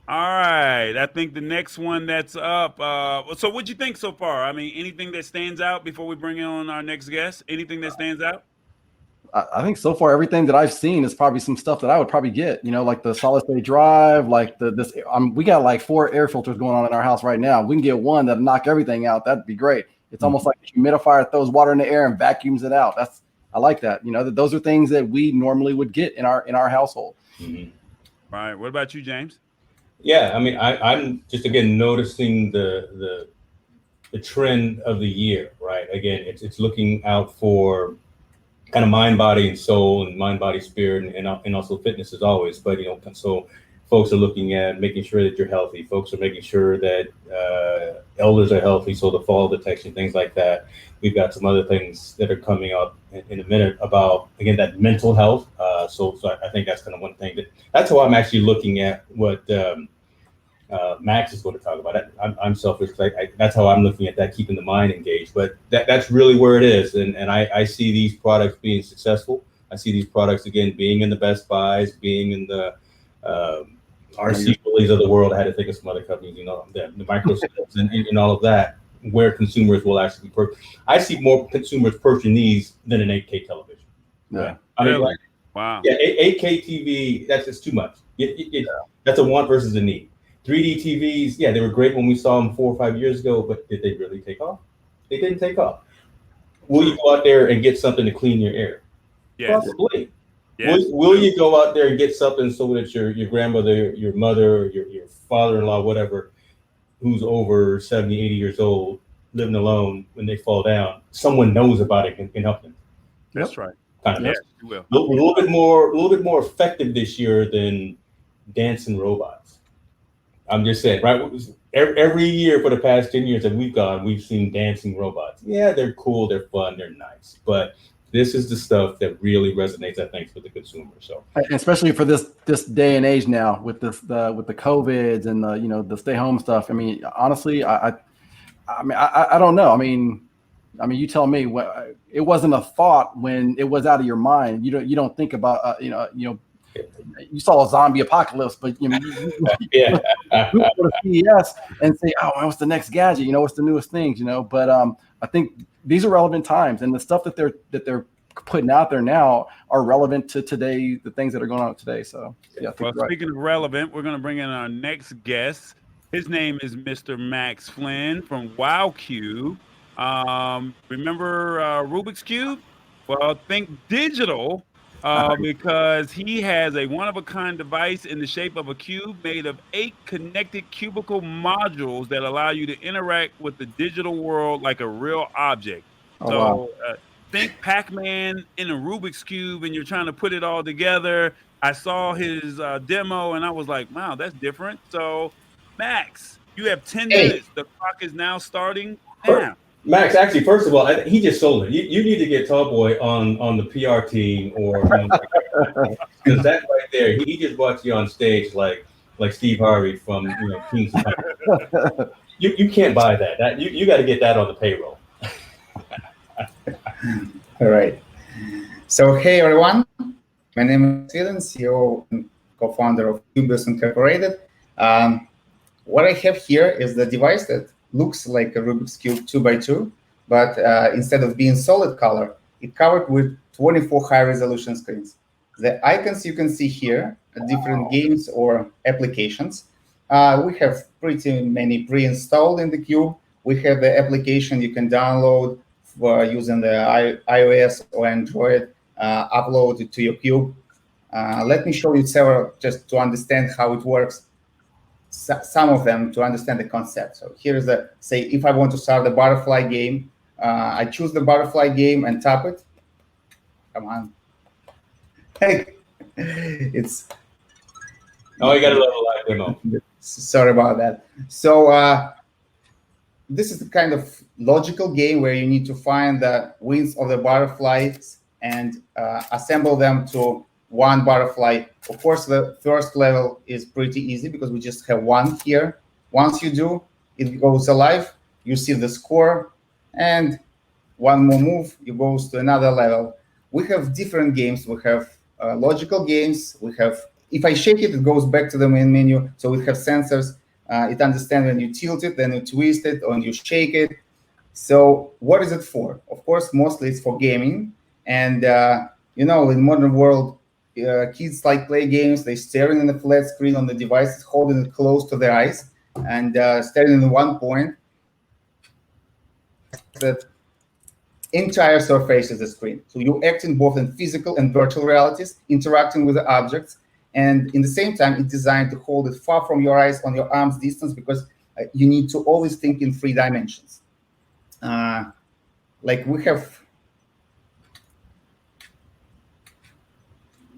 All right. I think the next one that's up. So what'd you think so far? I mean, anything that stands out before we bring in our next guest? Anything that stands out? I think so far everything that I've seen is probably some stuff that I would probably get. You know, like the solid state drive, like we got like 4 air filters going on in our house right now. We can get one that'll knock everything out. That'd be great. It's almost like a humidifier throws water in the air and vacuums it out. I like that. You know, those are things that we normally would get in our household. All right. What about you, James? Yeah, I mean, I'm just again noticing the trend of the year, right? Again, it's looking out for kind of mind, body, and soul, and mind, body, spirit, and also fitness as always. But so folks are looking at making sure that you're healthy. Folks are making sure that elders are healthy, so the fall detection, things like that. We've got some other things that are coming up in a minute about, again, that mental health. So I think that's kind of one thing that's how I'm actually looking at what Max is going to talk about. I'm selfish. That's how I'm looking at that, keeping the mind engaged. But that's really where it is. And I see these products being successful. I see these products, again, being in the Best Buys, being in the RC Bullies of the world. I had to think of some other companies, the Microsofts and all of that, where consumers will actually purchase. I see more consumers purchasing these than an 8K television. Yeah. I mean, wow. Yeah, 8K TV, that's just too much. That's a want versus a need. 3D TVs, yeah, they were great when we saw them 4 or 5 years ago, but did they really take off? They didn't take off. Will you go out there and get something to clean your air? Yes. Probably. Yes. Will you go out there and get something so that your grandmother, your mother, your father-in-law, whatever, who's over 70, 80 years old, living alone, when they fall down, someone knows about it and can help them? That's right. Kind of. Yes, you will. A little bit more effective this year than dancing robots. I'm just saying, right? Every year for the past 10 years that we've gone, we've seen dancing robots. Yeah, they're cool, they're fun, they're nice, but this is the stuff that really resonates, I think, with the consumer. So, especially for this day and age now, with the COVIDs and the stay home stuff. I mean, honestly, I don't know. I mean, you tell me. It wasn't a thought when it was out of your mind. You don't think about you saw a zombie apocalypse, but you yeah, go to CES and say, oh, what's the next gadget? What's the newest things? But I think these are relevant times, and the stuff that they're putting out there now are relevant to today, the things that are going on today. So yeah. Well, speaking of relevant, we're going to bring in our next guest. His name is Mr. Max Flynn from WOWCube. Remember Rubik's Cube? Well, think digital. Because he has a one-of-a-kind device in the shape of a cube made of 8 connected cubicle modules that allow you to interact with the digital world like a real object. Think Pac-Man in a Rubik's Cube, and you're trying to put it all together. I saw his demo, and I was like, wow, that's different. So, Max, you have 10 minutes. The clock is now starting now. Max, actually, first of all, he just sold it. You need to get Tallboy on the PR team, or because that right there, he just brought you on stage like Steve Harvey from Kings of Comedy. You can't buy that. You got to get that on the payroll. All right. So hey everyone, my name is Filin, CEO and co-founder of Cubus Incorporated. What I have here is the device that looks like a Rubik's Cube 2x2, but instead of being solid color, it covered with 24 high-resolution screens. The icons you can see here are different games or applications. We have pretty many pre-installed in the Cube. We have the application you can download for using the iOS or Android, upload it to your Cube. Let me show you several just to understand how it works. Some of them to understand the concept. So here's say if I want to start the butterfly game, I choose the butterfly game and tap it. Come on. Hey, it's. Oh, you got a little live demo. Sorry about that. So this is the kind of logical game where you need to find the wings of the butterflies and assemble them to one butterfly. Of course, the first level is pretty easy because we just have one here. Once you do, it goes alive. You see the score, and one more move, you goes to another level. We have different games. We have logical games. We have, if I shake it, it goes back to the main menu. So we have sensors. It understands when you tilt it, then you twist it, or you shake it. So what is it for? Of course, mostly it's for gaming. And in modern world, kids like play games. They're staring in the flat screen on the device, holding it close to their eyes, and staring in one point. That entire surface is a screen. So you're acting both in physical and virtual realities, interacting with the objects. And in the same time, it's designed to hold it far from your eyes, on your arm's distance, because you need to always think in 3 dimensions. Like we have,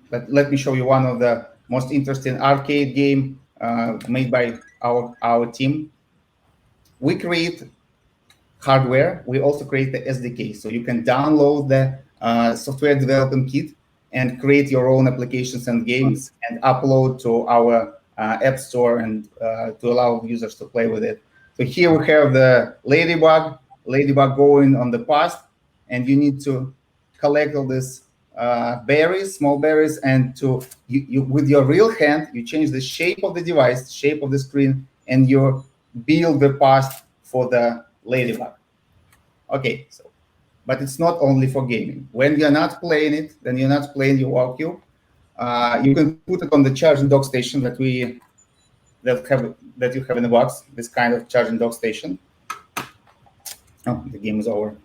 let me show you one of the most interesting arcade game made by our team. We create hardware. We also create the SDK, so you can download the software development kit and create your own applications and games and upload to our app store and to allow users to play with it. So here we have the ladybug going on the past, and you need to collect all these berries, small berries, and you with your real hand, you change the shape of the device, shape of the screen, and you build the path for the ladybug. Okay, so, but it's not only for gaming. When you're not playing it, then you're not playing your WOWCube. You can put it on the charging dock station that you have in the box. This kind of charging dock station. Oh, the game is over.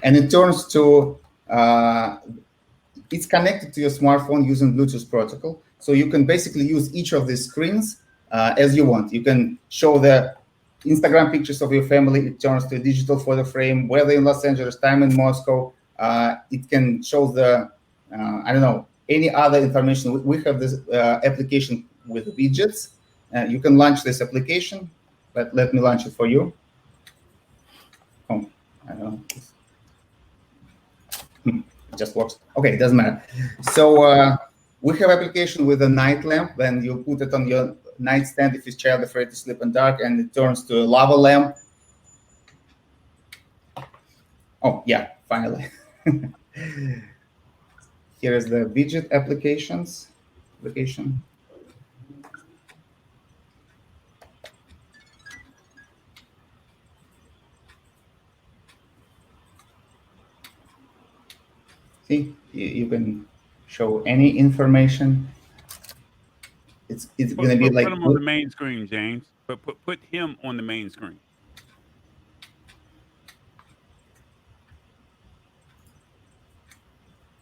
And it turns to it's connected to your smartphone using Bluetooth protocol. So you can basically use each of these screens as you want. You can show the Instagram pictures of your family. It turns to a digital photo frame. Weather in Los Angeles, time in Moscow. It can show the I don't know, any other information. We have this application with widgets. You can launch this application. Let me launch it for you. Oh, I don't know. It just works. Okay, it doesn't matter. So we have application with a night lamp. Then you put it on your nightstand if your child afraid to sleep in dark, and it turns to a lava lamp. Oh yeah, finally. Here is the widget application. See, you can show any information. It's going to be like put him on the main screen, James. Put him on the main screen.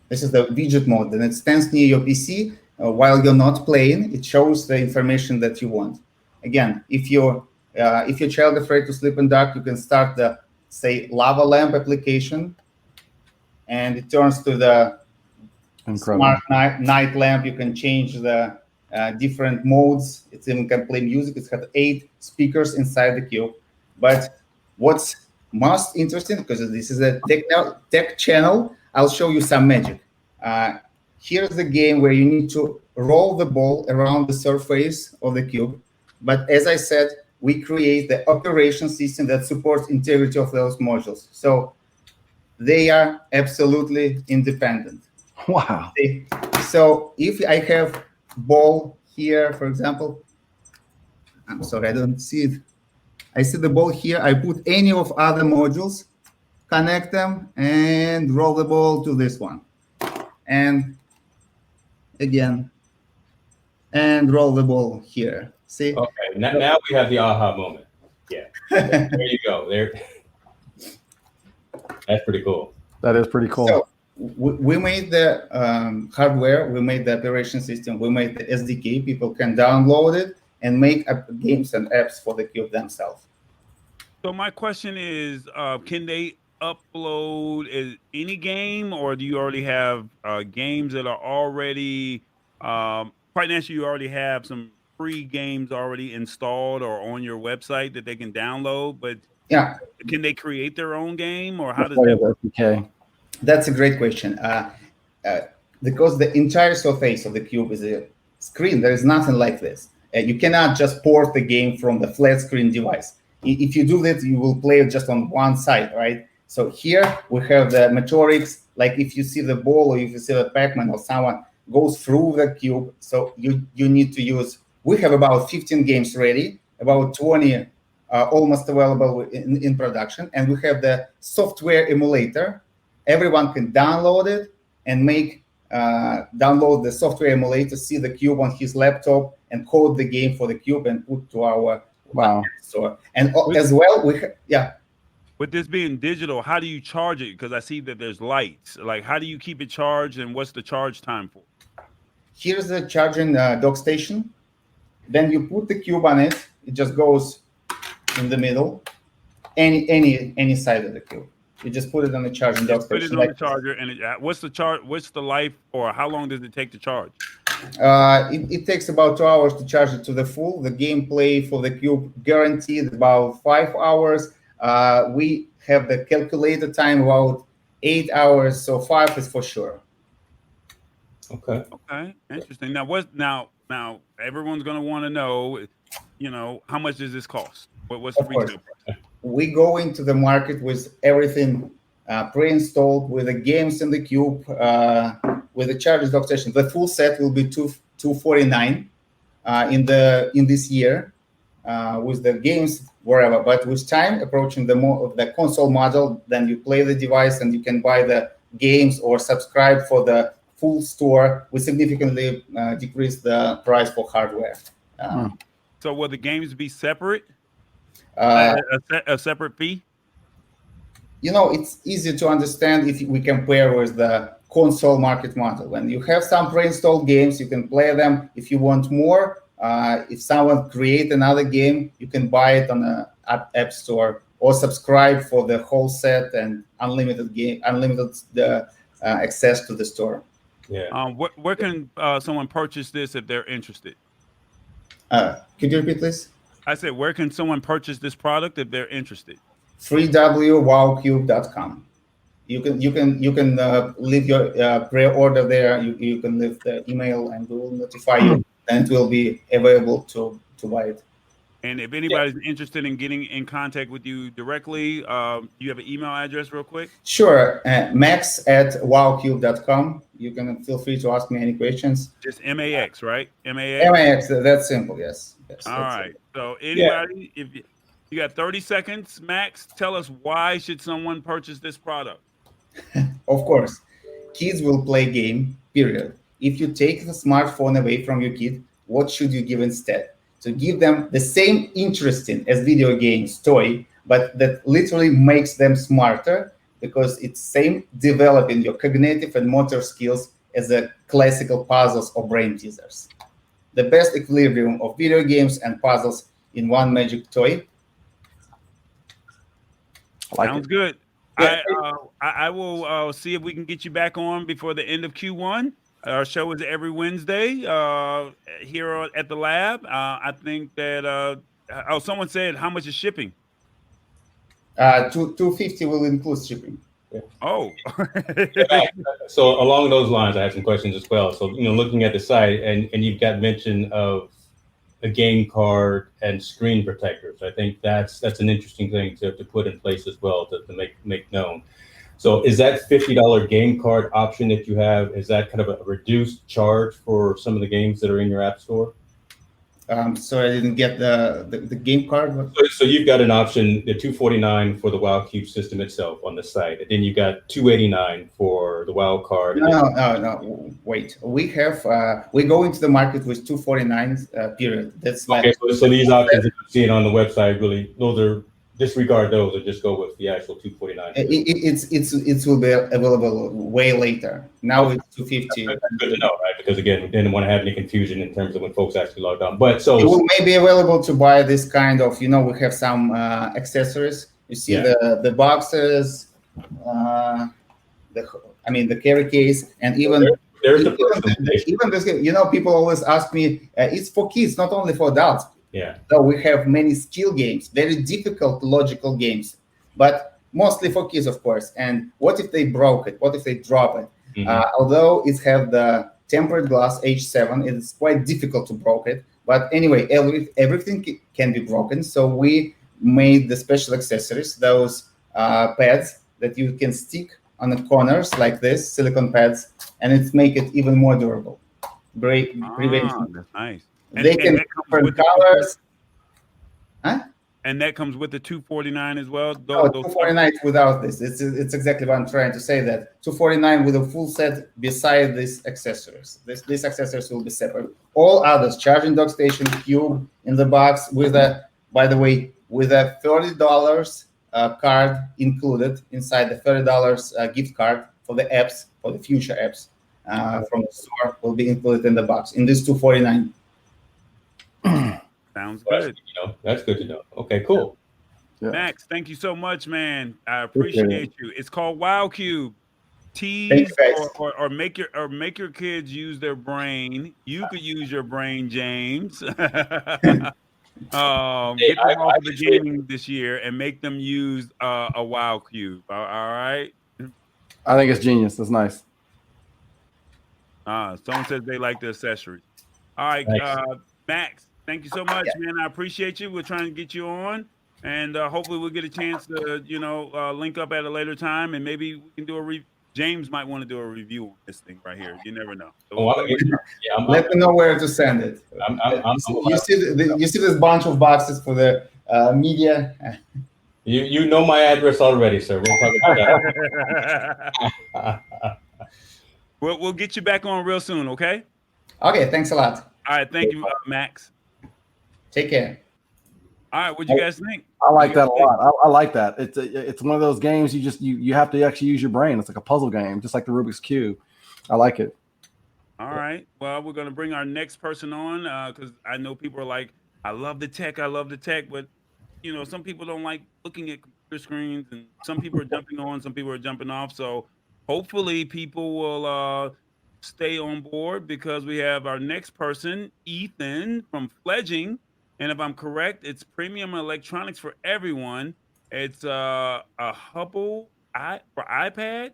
This is the widget mode, and it stands near your PC while you're not playing. It shows the information that you want. Again, if your child afraid to sleep in dark, you can start the, say, lava lamp application, and it turns to the smart night lamp. You can change the different modes. It even can play music. It's got 8 speakers inside the cube. But what's most interesting, because this is a tech channel, I'll show you some magic. Here's the game where you need to roll the ball around the surface of the cube. But as I said, we create the operation system that supports integrity of those modules. So they are absolutely independent. Wow. So if I have ball here, for example, I'm sorry, I don't see it. I see the ball here. I put any of other modules, connect them, and roll the ball to this one. And again, and roll the ball here. See? Okay, now we have the aha moment. Yeah, there you go. There. That's pretty cool. That is pretty cool. So we made the hardware, we made the operation system, we made the SDK. People can download it and make games and apps for the cube themselves. So my question is, can they upload any game, or do you already have games that are already financially? You already have some free games already installed or on your website that they can download, but yeah, can they create their own game, or how does that work? Okay. That's a great question. Because the entire surface of the cube is a screen, there is nothing like this. you cannot just port the game from the flat screen device. If you do that, you will play it just on one side, right? So here we have the metrics, like if you see the ball or if you see the Pac-Man or someone goes through the cube, so you need to use, we have about 15 games ready, about 20 almost available in production, and we have the software emulator. Everyone can download it and download the software emulator, see the cube on his laptop, and code the game for the cube and put to our store. And as well, With this being digital, how do you charge it? Because I see that there's lights. Like, how do you keep it charged, and what's the charge time for? Here's the charging dock station. Then you put the cube on it. It just goes in the middle, any side of the cube. You just put it on the charging dock station. Put it on the charger, and what's the charge? What's the life, or how long does it take to charge? It takes about 2 hours to charge it to the full. The gameplay for the cube guaranteed about 5 hours. We have the calculated time about 8 hours, so 5 is for sure. Okay, interesting. Now everyone's gonna want to know, how much does this cost? What's the retail price? We go into the market with everything pre-installed, with the games in the cube, with the charging dock station. The full set will be $249 in this year, with the games wherever. But with time approaching the console model, then you play the device and you can buy the games or subscribe for the full store. We significantly decrease the price for hardware. So will the games be separate? A separate fee? It's easy to understand if we compare with the console market model. When you have some pre-installed games, you can play them. If you want more, if someone create another game, you can buy it on an app store or subscribe for the whole set and unlimited access to the store. Yeah. Where can someone purchase this if they're interested? Could you repeat, please? I said, where can someone purchase this product if they're interested? www.WOWCube.com. You can leave your pre-order there. You can leave the email, and we will notify you, and it will be available to buy it. And if anybody's interested in getting in contact with you directly, you have an email address real quick? Sure. max@WOWCube.com. You can feel free to ask me any questions. Just MAX, right? MAX? MAX, that's simple, yes. All right. So anybody, if you got 30 seconds, Max, tell us why should someone purchase this product? Of course. Kids will play game, period. If you take the smartphone away from your kid, what should you give instead? So give them the same interesting as video games toy, but that literally makes them smarter, because it's same developing your cognitive and motor skills as the classical puzzles or brain teasers. The best equilibrium of video games and puzzles in one magic toy. Sounds good. I will see if we can get you back on before the end of Q1. Our show is every Wednesday here at the lab. I think that someone said, how much is shipping? $250 will include shipping. Yeah. Oh. So along those lines, I have some questions as well. So, looking at the site, and you've got mention of a game card and screen protectors. I think that's an interesting thing to put in place as well, to make known. So is that $50 game card option that you have, is that kind of a reduced charge for some of the games that are in your app store? So I didn't get the game card. So you've got an option, the $249 for the WOWCube system itself on the site, and then you got $289 for the WOW card. No. Wait, we go into the market with $249 period. That's okay. So these options that you're seeing on the website, really, those are, disregard those and just go with the actual $249. It will be available way later. Now it's $250. That's good to know, right? Because again, we didn't want to have any confusion in terms of when folks actually logged on. But so it will maybe available to buy this kind of, we have some accessories. You see the boxes, the carry case, and even there's even this. People always ask me, it's for kids, not only for adults. Yeah. So we have many skill games, very difficult logical games, but mostly for kids, of course. And what if they broke it? What if they drop it? Mm-hmm. Although it have the tempered glass H7, it's quite difficult to break it. But anyway, everything can be broken. So we made the special accessories, those pads that you can stick on the corners like this, silicone pads, and it's make it even more durable. Prevention. That's nice. They can different colors. Huh? And that comes with the 249 as well. No, 249 without this. It's exactly what I'm trying to say. That 249 with a full set beside these accessories. These accessories will be separate. All others, charging dock station, cube in the box with a, by the way, with a $30 card included inside the $30 gift card for the apps, for the future apps from the store will be included in the box in this 249. Sounds good. That's good to know. Okay, cool. Yeah. Max, thank you so much, man. I appreciate you. It's called WOWCube. Tease or make your kids use their brain. You could use your brain, James. Get them off of the gaming this year and make them use a WOWCube. All right. I think it's genius. That's nice. Someone says they like the accessories. All right, Max. Thank you so much, man. I appreciate you. We're trying to get you on, and hopefully we'll get a chance to, link up at a later time, and maybe we can do a James might want to do a review on this thing right here. You never know. So let me know where to send it. You see this bunch of boxes for the media. You know my address already, sir. We'll talk about that. We'll get you back on real soon. Okay. Okay. Thanks a lot. All right. Thank you, Max. Take care. All right, what do you guys think? I like that a lot. I like that. It's one of those games you have to actually use your brain. It's like a puzzle game, just like the Rubik's Cube. I like it. All right. Well, we're going to bring our next person on because I know people are like, I love the tech, but some people don't like looking at computer screens, and some people are jumping on, some people are jumping off. So hopefully people will stay on board because we have our next person, Ethan from Fledging. And if I'm correct, it's premium electronics for everyone. It's a Hubble for iPad.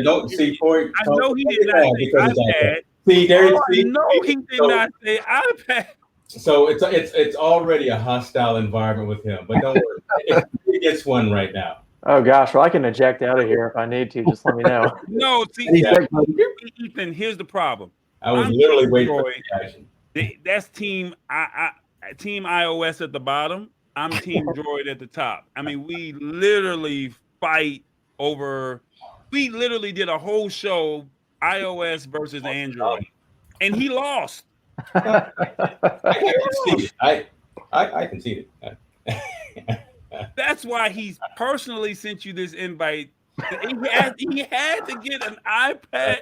Don't see Corey. I know he did not say iPad. See, I know he did not say iPad. So it's already a hostile environment with him. But don't worry, he gets one right now. Oh gosh, well I can eject out of here if I need to. Just let me know. No, see, Ethan, here's the problem. I was literally waiting for the action. That's team iOS at the bottom. I'm team Droid at the top. I mean, we literally fight over. We literally did a whole show, iOS versus Android, and he lost. I can see it. That's why he's personally sent you this invite. He had to get an iPad.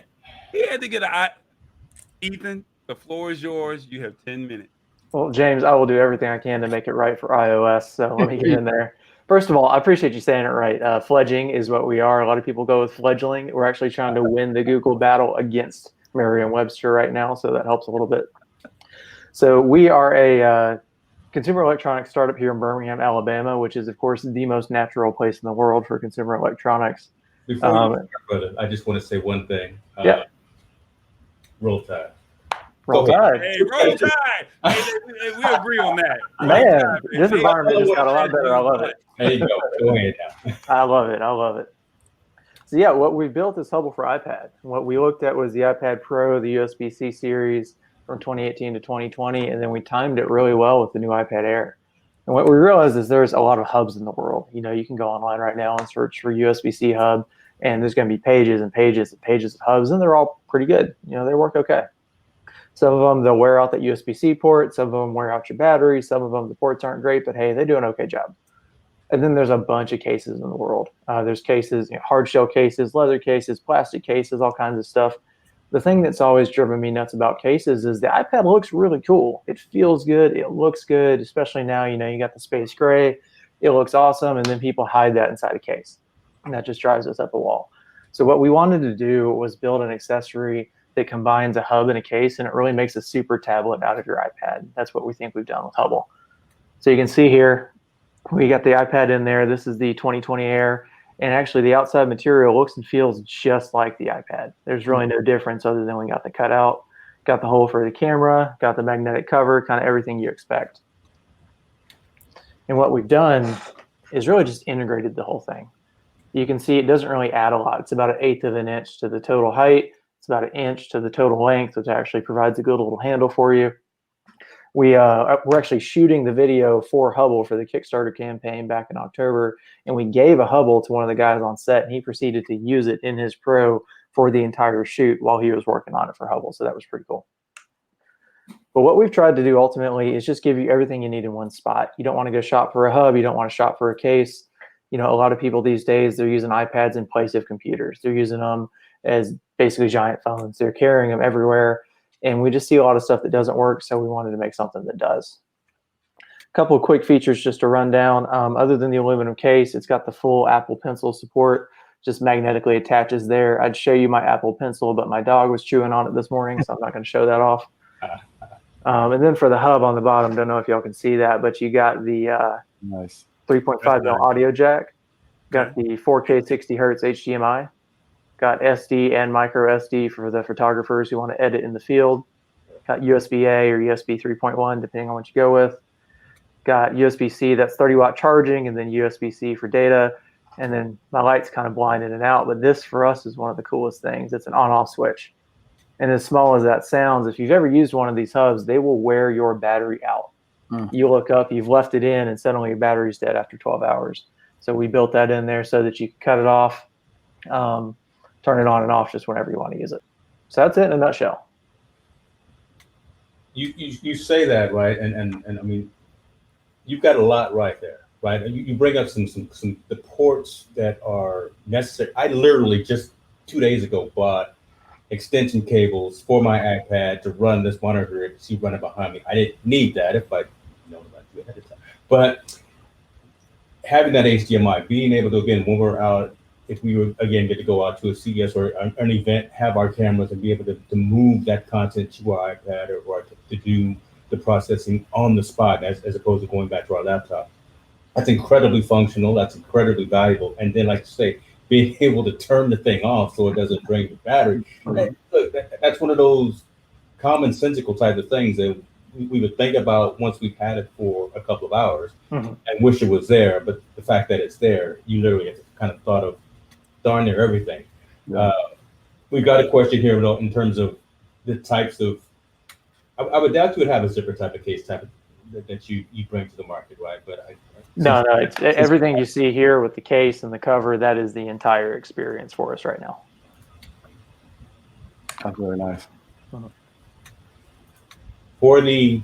He had to get Ethan, the floor is yours. You have 10 minutes. Well, James, I will do everything I can to make it right for iOS. So let me get in there. First of all, I appreciate you saying it right. Fledging is what we are. A lot of people go with fledgling. We're actually trying to win the Google battle against Merriam-Webster right now, so that helps a little bit. So we are a consumer electronics startup here in Birmingham, Alabama, which is, of course, the most natural place in the world for consumer electronics. Before I just want to say one thing. Roll Tide. Roll Tide. Hey, Roll Tide. We agree on that. Man, this environment just got a lot better. I love it. There you go. Go ahead now. I love it. I love it. So yeah, what we built is Hubble for iPad. What we looked at was the iPad Pro, the USB-C series from 2018 to 2020, and then we timed it really well with the new iPad Air. And what we realized is there's a lot of hubs in the world. You can go online right now and search for USB-C hub, and there's going to be pages and pages and pages of hubs, and they're all pretty good. They work okay. Some of them, they'll wear out that USB-C port. Some of them wear out your battery. Some of them, the ports aren't great, but hey, they do an okay job. And then there's a bunch of cases in the world. There's cases, hard shell cases, leather cases, plastic cases, all kinds of stuff. The thing that's always driven me nuts about cases is the iPad looks really cool. It feels good. It looks good, especially now, you got the space gray. It looks awesome. And then people hide that inside a case. And that just drives us up the wall. So what we wanted to do was build an accessory that combines a hub and a case, and it really makes a super tablet out of your iPad. That's what we think we've done with Hubble. So you can see here, we got the iPad in there. This is the 2020 Air. And actually the outside material looks and feels just like the iPad. There's really no difference other than we got the cutout. got the hole for the camera, got the magnetic cover, kind of everything you expect. And what we've done is really just integrated the whole thing. You can see it doesn't really add a lot. It's about 1/8 of an inch to the total height. It's about 1 inch to the total length, which actually provides a good little handle for you. We're actually shooting the video for Hubble for the Kickstarter campaign back in October, and we gave a Hubble to one of the guys on set, and he proceeded to use it in his Pro for the entire shoot while he was working on it for Hubble. So that was pretty cool. But what we've tried to do ultimately is just give you everything you need in one spot. You don't want to go shop for a hub. You don't want to shop for a case. You know, a lot of people these days, they're using iPads in place of computers. They're using them as basically giant phones. They're carrying them everywhere. And we just see a lot of stuff that doesn't work, so we wanted to make something that does. A couple of quick features just to run down. Other than the aluminum case, it's got the full Apple Pencil support, just magnetically attaches there. I'd show you my Apple Pencil, but my dog was chewing on it this morning, so I'm not going to show that off. And then for the hub on the bottom, don't know if y'all can see that, but you got the Nice. 3.5 mil audio jack, got the 4K 60 hertz HDMI, got SD and micro SD for the photographers who want to edit in the field, got USB-A or USB 3.1, depending on what you go with, got USB-C, that's 30-watt charging, and then USB-C for data. And then my light's kind of blind in and out, but this for us is one of the coolest things. It's an on-off switch. And as small as that sounds, if you've ever used one of these hubs, they will wear your battery out. You look up, you've left it in, and suddenly your battery's dead after 12 hours. So we built that in there so that you can cut it off, turn it on and off just whenever you want to use it. So that's it in a nutshell. You say that, right? And I mean, you've got a lot right there, right? You bring up some the ports that are necessary. I literally just 2 days ago bought extension cables for my iPad to run this monitor. You see running behind me. I didn't need that if I known about it ahead of time. But having that HDMI, being able to, again, when we're out, if we were again get to go out to a CES or an event, have our cameras and be able to move that content to our iPad or to do the processing on the spot as opposed to going back to our laptop. That's incredibly functional. That's incredibly valuable. And then, like you say, being able to turn the thing off so it doesn't drain the battery. Look, that's one of those commonsensical type of things that we would think about once we've had it for a couple of hours and wish it was there. But the fact that it's there, you literally have kind of thought of darn near everything. Yeah. We've got a question here in terms of the types of, I would doubt you would have a zipper type of case that you bring to the market, right? But no, it's everything you see here with the case and the cover. That is the entire experience for us right now. That's really nice. For the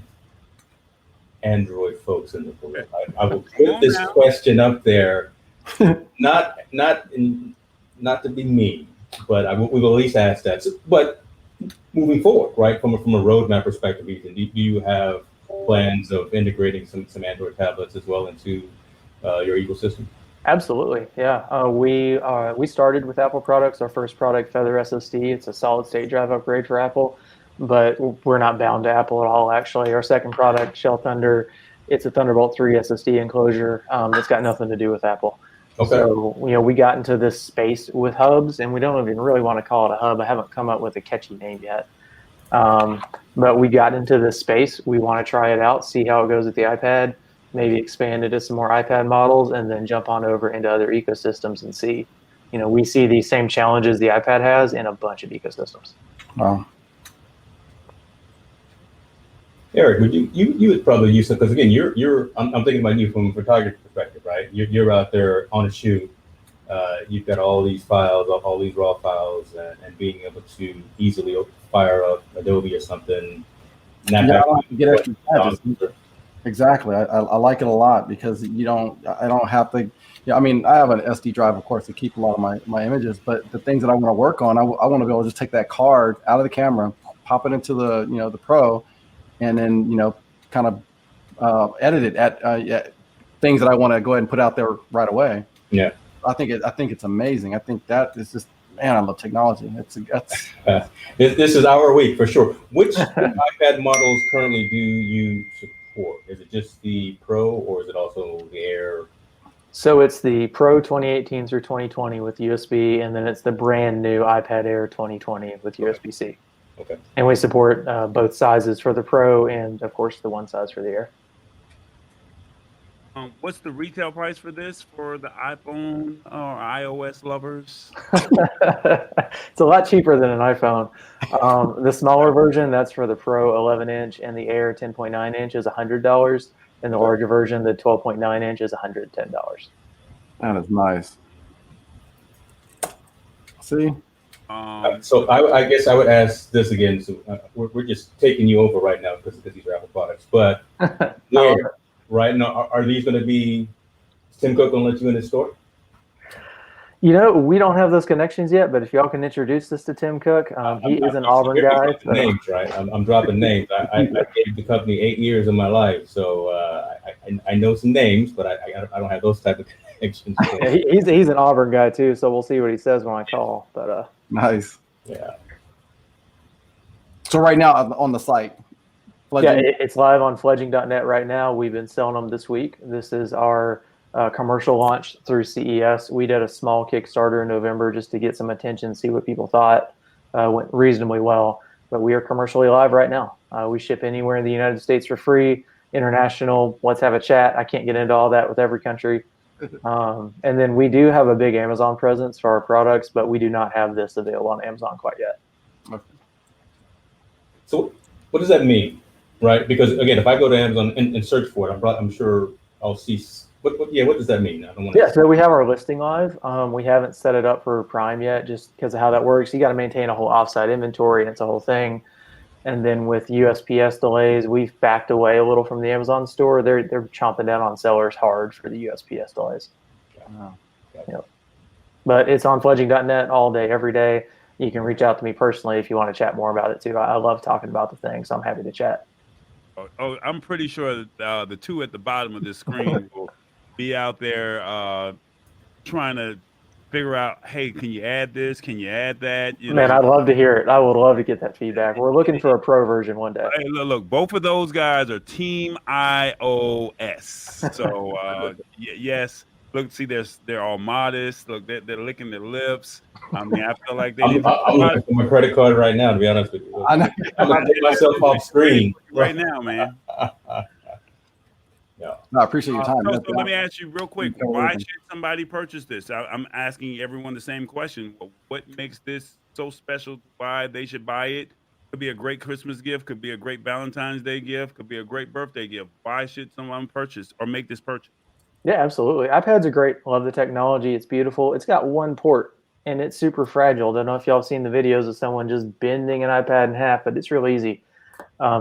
Android folks in the room, I will put this question up there, not to be mean, but we will at least ask that. So, but moving forward, right, from a roadmap perspective, Ethan, do you have plans of integrating some Android tablets as well into your ecosystem? Absolutely, yeah. We started with Apple products. Our first product, Feather SSD, it's a solid state drive upgrade for Apple, but we're not bound to Apple at all. Actually, our second product, Shell Thunder, it's a Thunderbolt 3 SSD enclosure. It's got nothing to do with Apple. Okay. So we got into this space with hubs, and we don't even really want to call it a hub. I haven't come up with a catchy name yet. But we got into this space. We want to try it out, see how it goes with the iPad, maybe expand it to some more iPad models, and then jump on over into other ecosystems and see. We see these same challenges the iPad has in a bunch of ecosystems. Wow. Eric, would you would probably use it because again, I'm thinking about you from a photography perspective, right? You're out there on a shoot. You've got all these files, all these raw files, and being able to easily fire up Adobe or something. Get extra badges. Exactly. I like it a lot because I don't have to. Yeah, I mean, I have an SD drive, of course, to keep a lot of my images, but the things that I want to work on, I want to be able to just take that card out of the camera, pop it into the the Pro, and then kind of edit it at things that I want to go ahead and put out there right away. Yeah. I think it's amazing. I think that is just, man, I love technology. This is our week for sure. Which iPad models currently do you support? Is it just the Pro or is it also the Air? So it's the Pro 2018 through 2020 with USB, and then it's the brand new iPad Air 2020 with USB-C. Okay. And we support both sizes for the Pro and, of course, the one size for the Air. What's the retail price for this for the iPhone or iOS lovers? It's a lot cheaper than an iPhone. The smaller version, that's for the Pro 11-inch, and the Air 10.9-inch is $100, and the larger version, the 12.9-inch, is $110. That is nice. See? So I guess I would ask this again. So we're just taking you over right now because these are Apple products. But where right now are these going to be? Tim Cook going to let you in his store? You know, we don't have those connections yet, but if y'all can introduce this to Tim Cook, he is an Auburn guy. So. Names, right? I'm dropping names. I gave the company 8 years of my life, so I know some names, but I don't have those type of connections. Yeah, he's an Auburn guy too, so we'll see what he says when I call. But nice. Yeah. So right now on the site, Fledging. Yeah, it's live on fledging.net right now. We've been selling them this week. This is our commercial launch through CES. We did a small Kickstarter in November just to get some attention, see what people thought. Went reasonably well, but we are commercially live right now. We ship anywhere in the United States for free. International, let's have a chat. I can't get into all that with every country. And then we do have a big Amazon presence for our products, but we do not have this available on Amazon quite yet. Okay. So what does that mean, right? Because again, if I go to Amazon and search for it, I'm sure I'll see. What does that mean? I don't want to. Yeah, so we have our listing live. We haven't set it up for Prime yet, just because of how that works. You got to maintain a whole offsite inventory, and it's a whole thing. And then with USPS delays, we've backed away a little from the Amazon store. They're chomping down on sellers hard for the USPS delays. Wow. Yep. But it's on fledging.net all day, every day. You can reach out to me personally if you want to chat more about it too. I love talking about the thing, so I'm happy to chat. Oh, I'm pretty sure that, the two at the bottom of this screen will be out there trying to figure out, hey, can you add this? Can you add that? Man, I'd love to hear it. I would love to get that feedback. We're looking for a pro version one day. Hey, look, both of those guys are Team iOS. So, yes. Look, see, they're all modest. Look, they're licking their lips. I mean, I feel like I'm looking for my credit card right now, to be honest with you. I'm going to take myself off screen. Right now, man. No, I appreciate your time. So let me ask you real quick. Why should somebody purchase this? I'm asking everyone the same question. What makes this so special? Why they should buy it? Could be a great Christmas gift. Could be a great Valentine's Day gift. Could be a great birthday gift. Why should someone purchase or make this purchase? Yeah, absolutely. iPads are great. Love the technology. It's beautiful. It's got one port, and it's super fragile. Don't know if y'all have seen the videos of someone just bending an iPad in half, but it's real easy.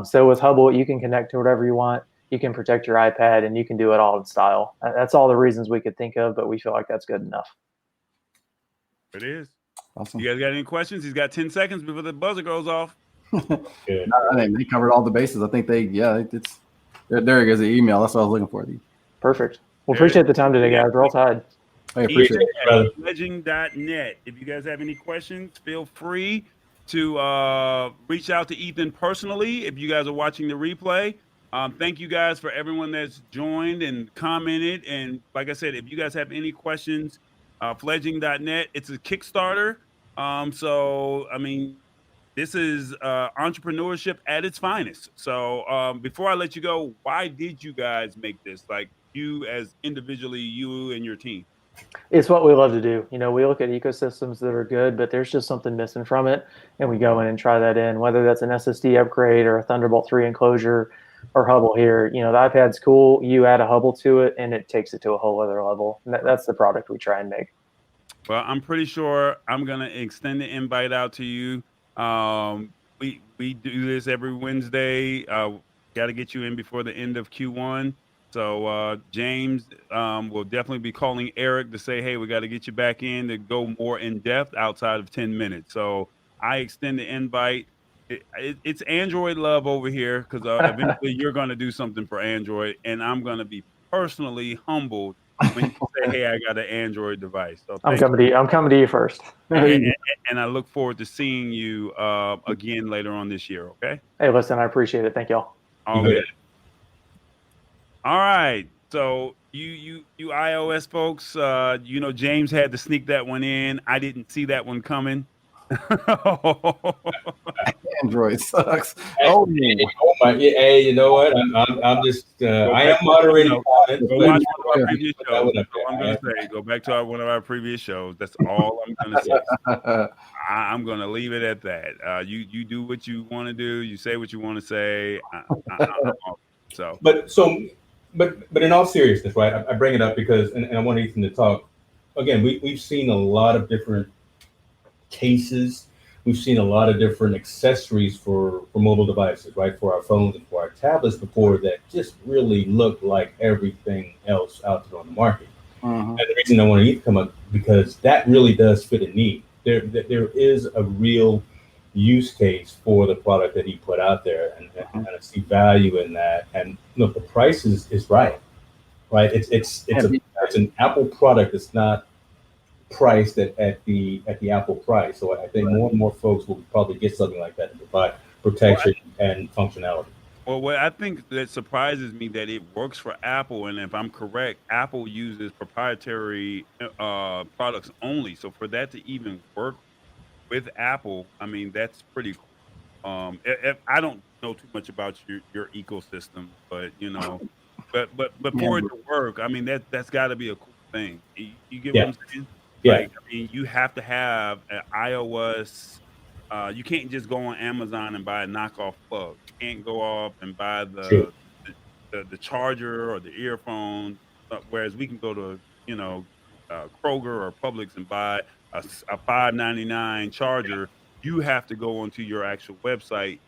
So with Hubble, you can connect to whatever you want. You can protect your iPad, and you can do it all in style. That's all the reasons we could think of, but we feel like that's good enough. It is. Awesome. You guys got any questions? He's got 10 seconds before the buzzer goes off. Good. I think they covered all the bases. I think there it is, the email. That's what I was looking for. Perfect. Well, appreciate the time today, guys. We're all tied. I appreciate it, brother. Fledging.net. If you guys have any questions, feel free to reach out to Ethan personally if you guys are watching the replay. Thank you guys for everyone that's joined and commented. And like I said, if you guys have any questions, fledging.net, it's a Kickstarter. So, I mean, this is entrepreneurship at its finest. So before I let you go, why did you guys make this? Like you as individually, you and your team? It's what we love to do. You know, we look at ecosystems that are good, but there's just something missing from it. And we go in and try that in, whether that's an SSD upgrade or a Thunderbolt 3 enclosure or Hubble here. You know, the iPad's cool. You add a Hubble to it, and it takes it to a whole other level. And that's the product we try and make. Well, I'm pretty sure I'm going to extend the invite out to you. We do this every Wednesday. Got to get you in before the end of Q1. So James will definitely be calling Eric to say, hey, we got to get you back in to go more in depth outside of 10 minutes. So I extend the invite. It's Android love over here because eventually you're going to do something for Android, and I'm going to be personally humbled when you say, hey, I got an Android device. So I'm coming to you first. And I look forward to seeing you again later on this year, okay? Hey, listen, I appreciate it. Thank y'all. All good. All right. So you iOS folks, James had to sneak that one in. I didn't see that one coming. Android sucks. Oh my! Hey, you know what? I'm just I am moderating comments. Go but- watch one of our previous but shows. that That's all I'm gonna say. Go back to one of our previous shows. That's all I'm gonna say. I'm gonna leave it at that. You do what you want to do. You say what you want to say. But in all seriousness, right? I bring it up because, and I want Ethan to talk. Again, we've seen a lot of different cases. We've seen a lot of different accessories for mobile devices, right? For our phones and for our tablets before that just really looked like everything else out there on the market. And the reason I want to come up because that really does fit a need. There is a real use case for the product that he put out there, and I see value in that. And look, the price is right? It's an Apple product. It's not priced at the Apple price. So I think more and more folks will probably get something like that to provide protection and functionality. Well, what I think that surprises me that it works for Apple, and if I'm correct, Apple uses proprietary products only. So for that to even work with Apple, I mean, that's pretty cool. I don't know too much about your ecosystem, but but for it to work, I mean, that's got to be a cool thing. You get what I'm saying? Yeah. Like, I mean, you have to have an iOS. You can't just go on Amazon and buy a knockoff plug. You can't go off and buy the charger or the earphone. Whereas we can go to Kroger or Publix and buy a $5.99 charger. You have to go onto your actual website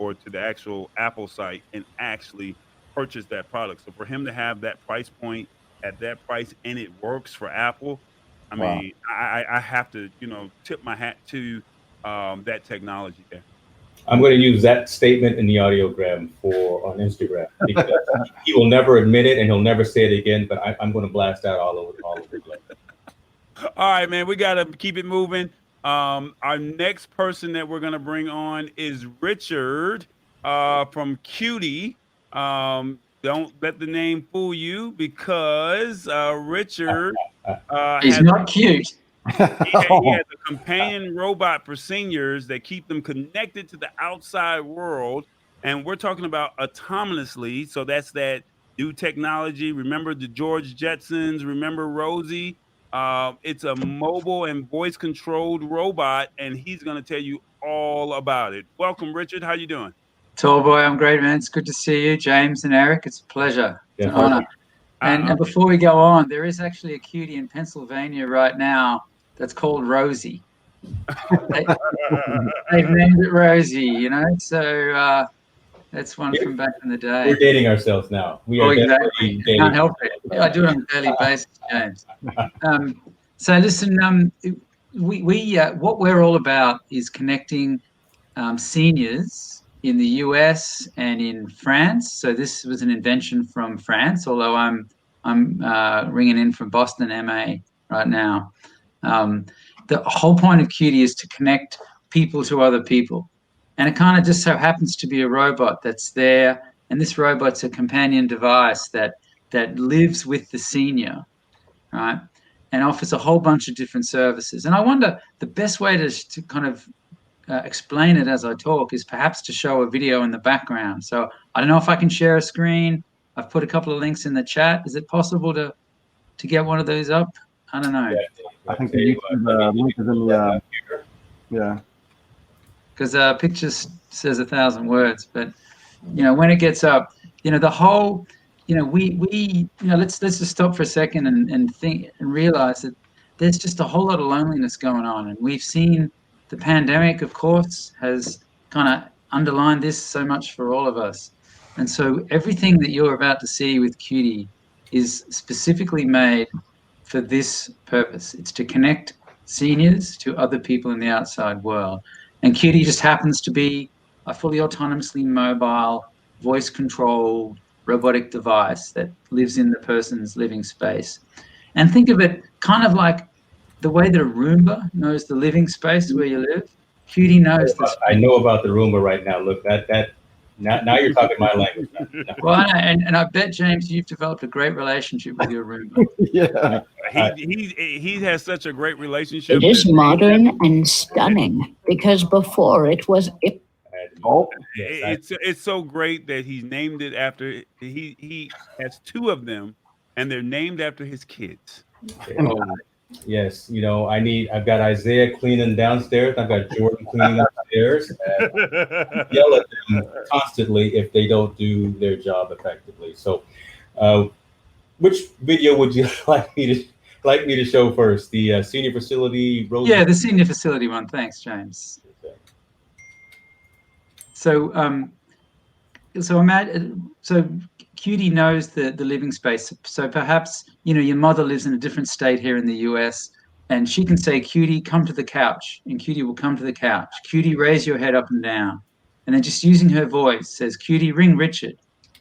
or to the actual Apple site and actually purchase that product. So for him to have that price point at that price and it works for Apple, I mean, I have to tip my hat to that technology there. I'm going to use that statement in the audiogram on Instagram because he will never admit it and he'll never say it again. But I'm going to blast out all over the place. All right, man, we got to keep it moving. Our next person that we're going to bring on is Richard from Cutii. Don't let the name fool you because Richard he's not cute. He has a companion robot for seniors that keep them connected to the outside world. And we're talking about autonomously. So that's that new technology. Remember the George Jetsons? Remember Rosie? It's a mobile and voice controlled robot, and he's going to tell you all about it. Welcome, Richard. How you doing? Tall boy, I'm great, man. It's good to see you, James and Eric. It's a pleasure. It's an honor. And before we go on, there is actually a cutie in Pennsylvania right now that's called Rosie. They've named it Rosie, so that's one from back in the day. We're dating ourselves now. We are exactly. Can't help it. I do it on a daily basis, James. So listen, what we're all about is connecting seniors in the US and in France. So this was an invention from France, although I'm ringing in from Boston, MA right now. The whole point of Cutii is to connect people to other people. And it kind of just so happens to be a robot that's there. And this robot's a companion device that lives with the senior, right? And offers a whole bunch of different services. And I wonder, the best way to kind of explain it as I talk is perhaps to show a video in the background. So I don't know if I can share a screen. I've put a couple of links in the chat. Is it possible to get one of those up? I don't know. I think the YouTube link is in the yeah. Because pictures says 1,000 words, but when it gets up, the whole, let's just stop for a second and think and realize that there's just a whole lot of loneliness going on, and we've seen the pandemic, of course, has kind of underlined this so much for all of us. And so everything that you're about to see with Cutii is specifically made for this purpose. It's to connect seniors to other people in the outside world. And Cutii just happens to be a fully autonomously mobile, voice-controlled robotic device that lives in the person's living space. And think of it kind of like the way that a Roomba knows the living space where you live. Cutii knows this. I know about the Roomba right now. Look, that Now you're talking my language. No. Well, and I bet, James, you've developed a great relationship with your Roomba. Yeah. He has such a great relationship. It is modern and stunning because before it was. Oh, It's so great that he's named it after. He has two of them, and they're named after his kids. Yes, I've got Isaiah cleaning downstairs. I've got Jordan cleaning upstairs. And yell at them constantly if they don't do their job effectively. So, which video would you like me to show first? The senior facility road? Yeah, the senior facility one. Thanks, James. Okay. So Cutii knows the living space. So perhaps, your mother lives in a different state here in the US, and she can say, Cutii, come to the couch, and Cutii will come to the couch. Cutii, raise your head up and down. And then just using her voice says, Cutii, ring Richard.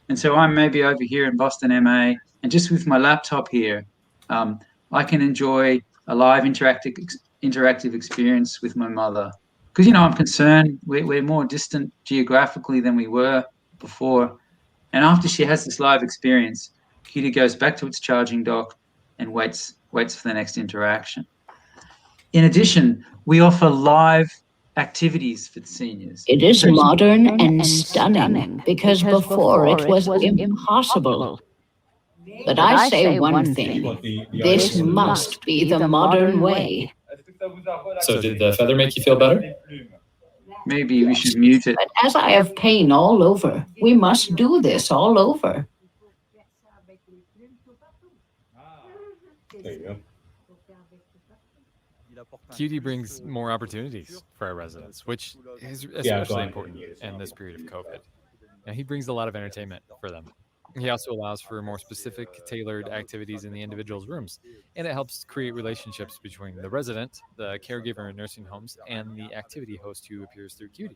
And so I'm maybe over here in Boston, MA, and just with my laptop here, I can enjoy a live interactive experience with my mother. Because, I'm concerned we're more distant geographically than we were before. And after she has this live experience, Cutii goes back to its charging dock and waits for the next interaction. In addition, we offer live activities for the seniors. It is modern and stunning because before it was impossible. But I say one thing, this must be the modern way. So did the feather make you feel better? Maybe we should mute it. But as I have pain all over, we must do this all over. There you go. Cutii brings more opportunities for our residents, which is especially important in this period of COVID. And he brings a lot of entertainment for them. He also allows for more specific, tailored activities in the individual's rooms, and it helps create relationships between the resident, the caregiver in nursing homes, and the activity host who appears through Cutii.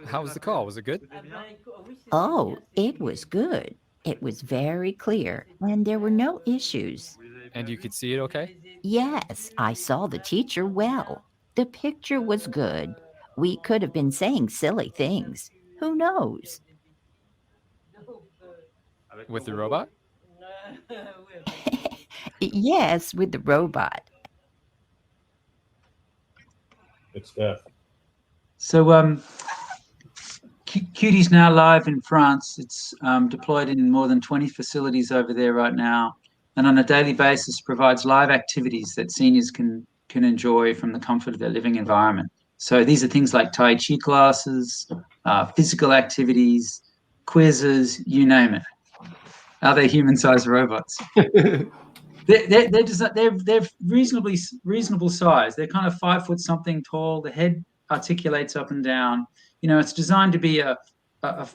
How was the call? Was it good? Oh, it was good. It was very clear, and there were no issues. And you could see it okay? Yes, I saw the teacher well. The picture was good. We could have been saying silly things. Who knows? With the robot? Yes, with the robot. Good stuff. So Cutie's now live in France. It's deployed in more than 20 facilities over there right now, and on a daily basis provides live activities that seniors can enjoy from the comfort of their living environment. So these are things like Tai Chi classes, physical activities, quizzes, you name it. Are they human-sized robots? They're reasonable size. They're kind of 5 foot something tall. The head articulates up and down. It's designed to be a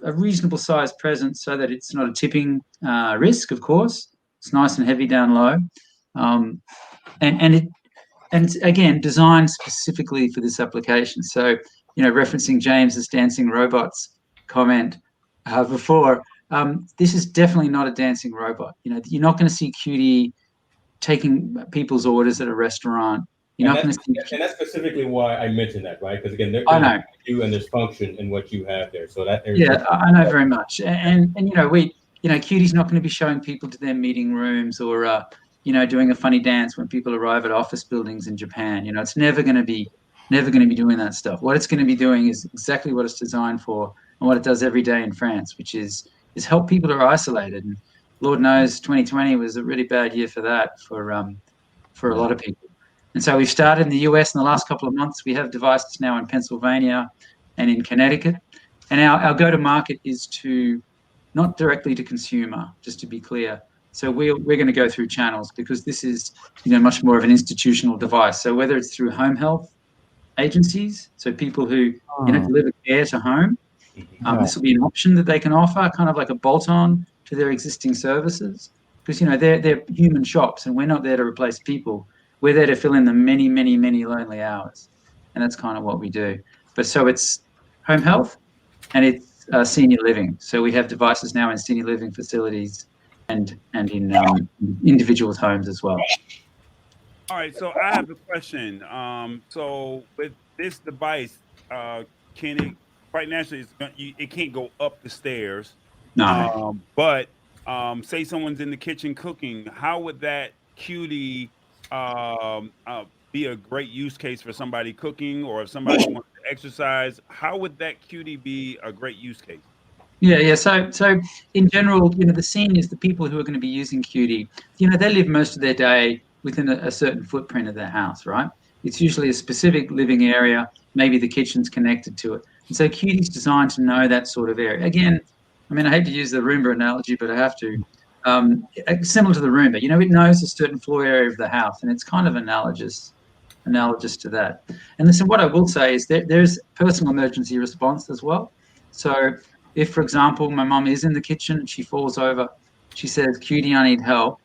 reasonable size presence so that it's not a tipping risk. Of course, it's nice and heavy down low, and it's, again, designed specifically for this application. So, referencing James's dancing robots comment before, this is definitely not a dancing robot. You're not going to see Cutii taking people's orders at a restaurant. You're not going to see. And that's specifically why I mentioned that, right? Because again, there's value and there's function in what you have there. So that I know very much. And Cutie's not going to be showing people to their meeting rooms or doing a funny dance when people arrive at office buildings in Japan. It's never going to be doing that stuff. What it's going to be doing is exactly what it's designed for and what it does every day in France, which is help people who are isolated. And Lord knows 2020 was a really bad year for that for a lot of people. And so we've started in the US in the last couple of months. We have devices now in Pennsylvania and in Connecticut. And our go-to-market is not directly to consumer, just to be clear. So we're going to go through channels because this is much more of an institutional device. So whether it's through home health agencies, so people who deliver care to home, this will be an option that they can offer, kind of like a bolt-on to their existing services, because they're human shops and we're not there to replace people. We're there to fill in the many, many, many lonely hours, and that's kind of what we do. But so it's home health and it's senior living. So we have devices now in senior living facilities and in individuals' homes as well. All right, so I have a question. So with this device, can it quite naturally? It can't go up the stairs. No. But say someone's in the kitchen cooking, how would that Cutii be a great use case for somebody cooking, or if somebody wants to exercise? How would that Cutii be a great use case? Yeah. So in general, the seniors, the people who are going to be using Cutii, they live most of their day within a certain footprint of their house, right? It's usually a specific living area. Maybe the kitchen's connected to it. And so Cutie's designed to know that sort of area. Again, I mean, I hate to use the Roomba analogy, but I have to. Similar to the Roomba, it knows a certain floor area of the house, and it's kind of analogous to that. And listen, what I will say is that there's personal emergency response as well. So if, for example, my mum is in the kitchen and she falls over, she says, "Cutii, I need help,"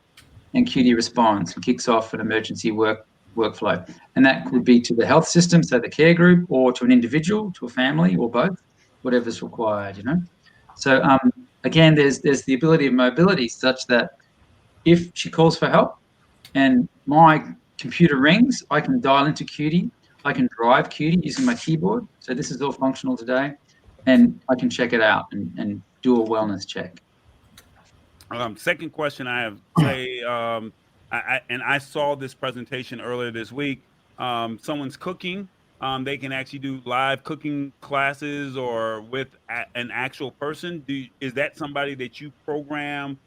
and Cutii responds and kicks off an emergency workflow. And that could be to the health system, so the care group, or to an individual, to a family, or both, whatever's required, So again, there's the ability of mobility such that if she calls for help and my computer rings, I can dial into Cutii. I can drive Cutii using my keyboard. So this is all functional today. And I can check it out and do a wellness check. Second question I have, say, I saw this presentation earlier this week. Someone's cooking. They can actually do live cooking classes or with an actual person. Is that somebody that you program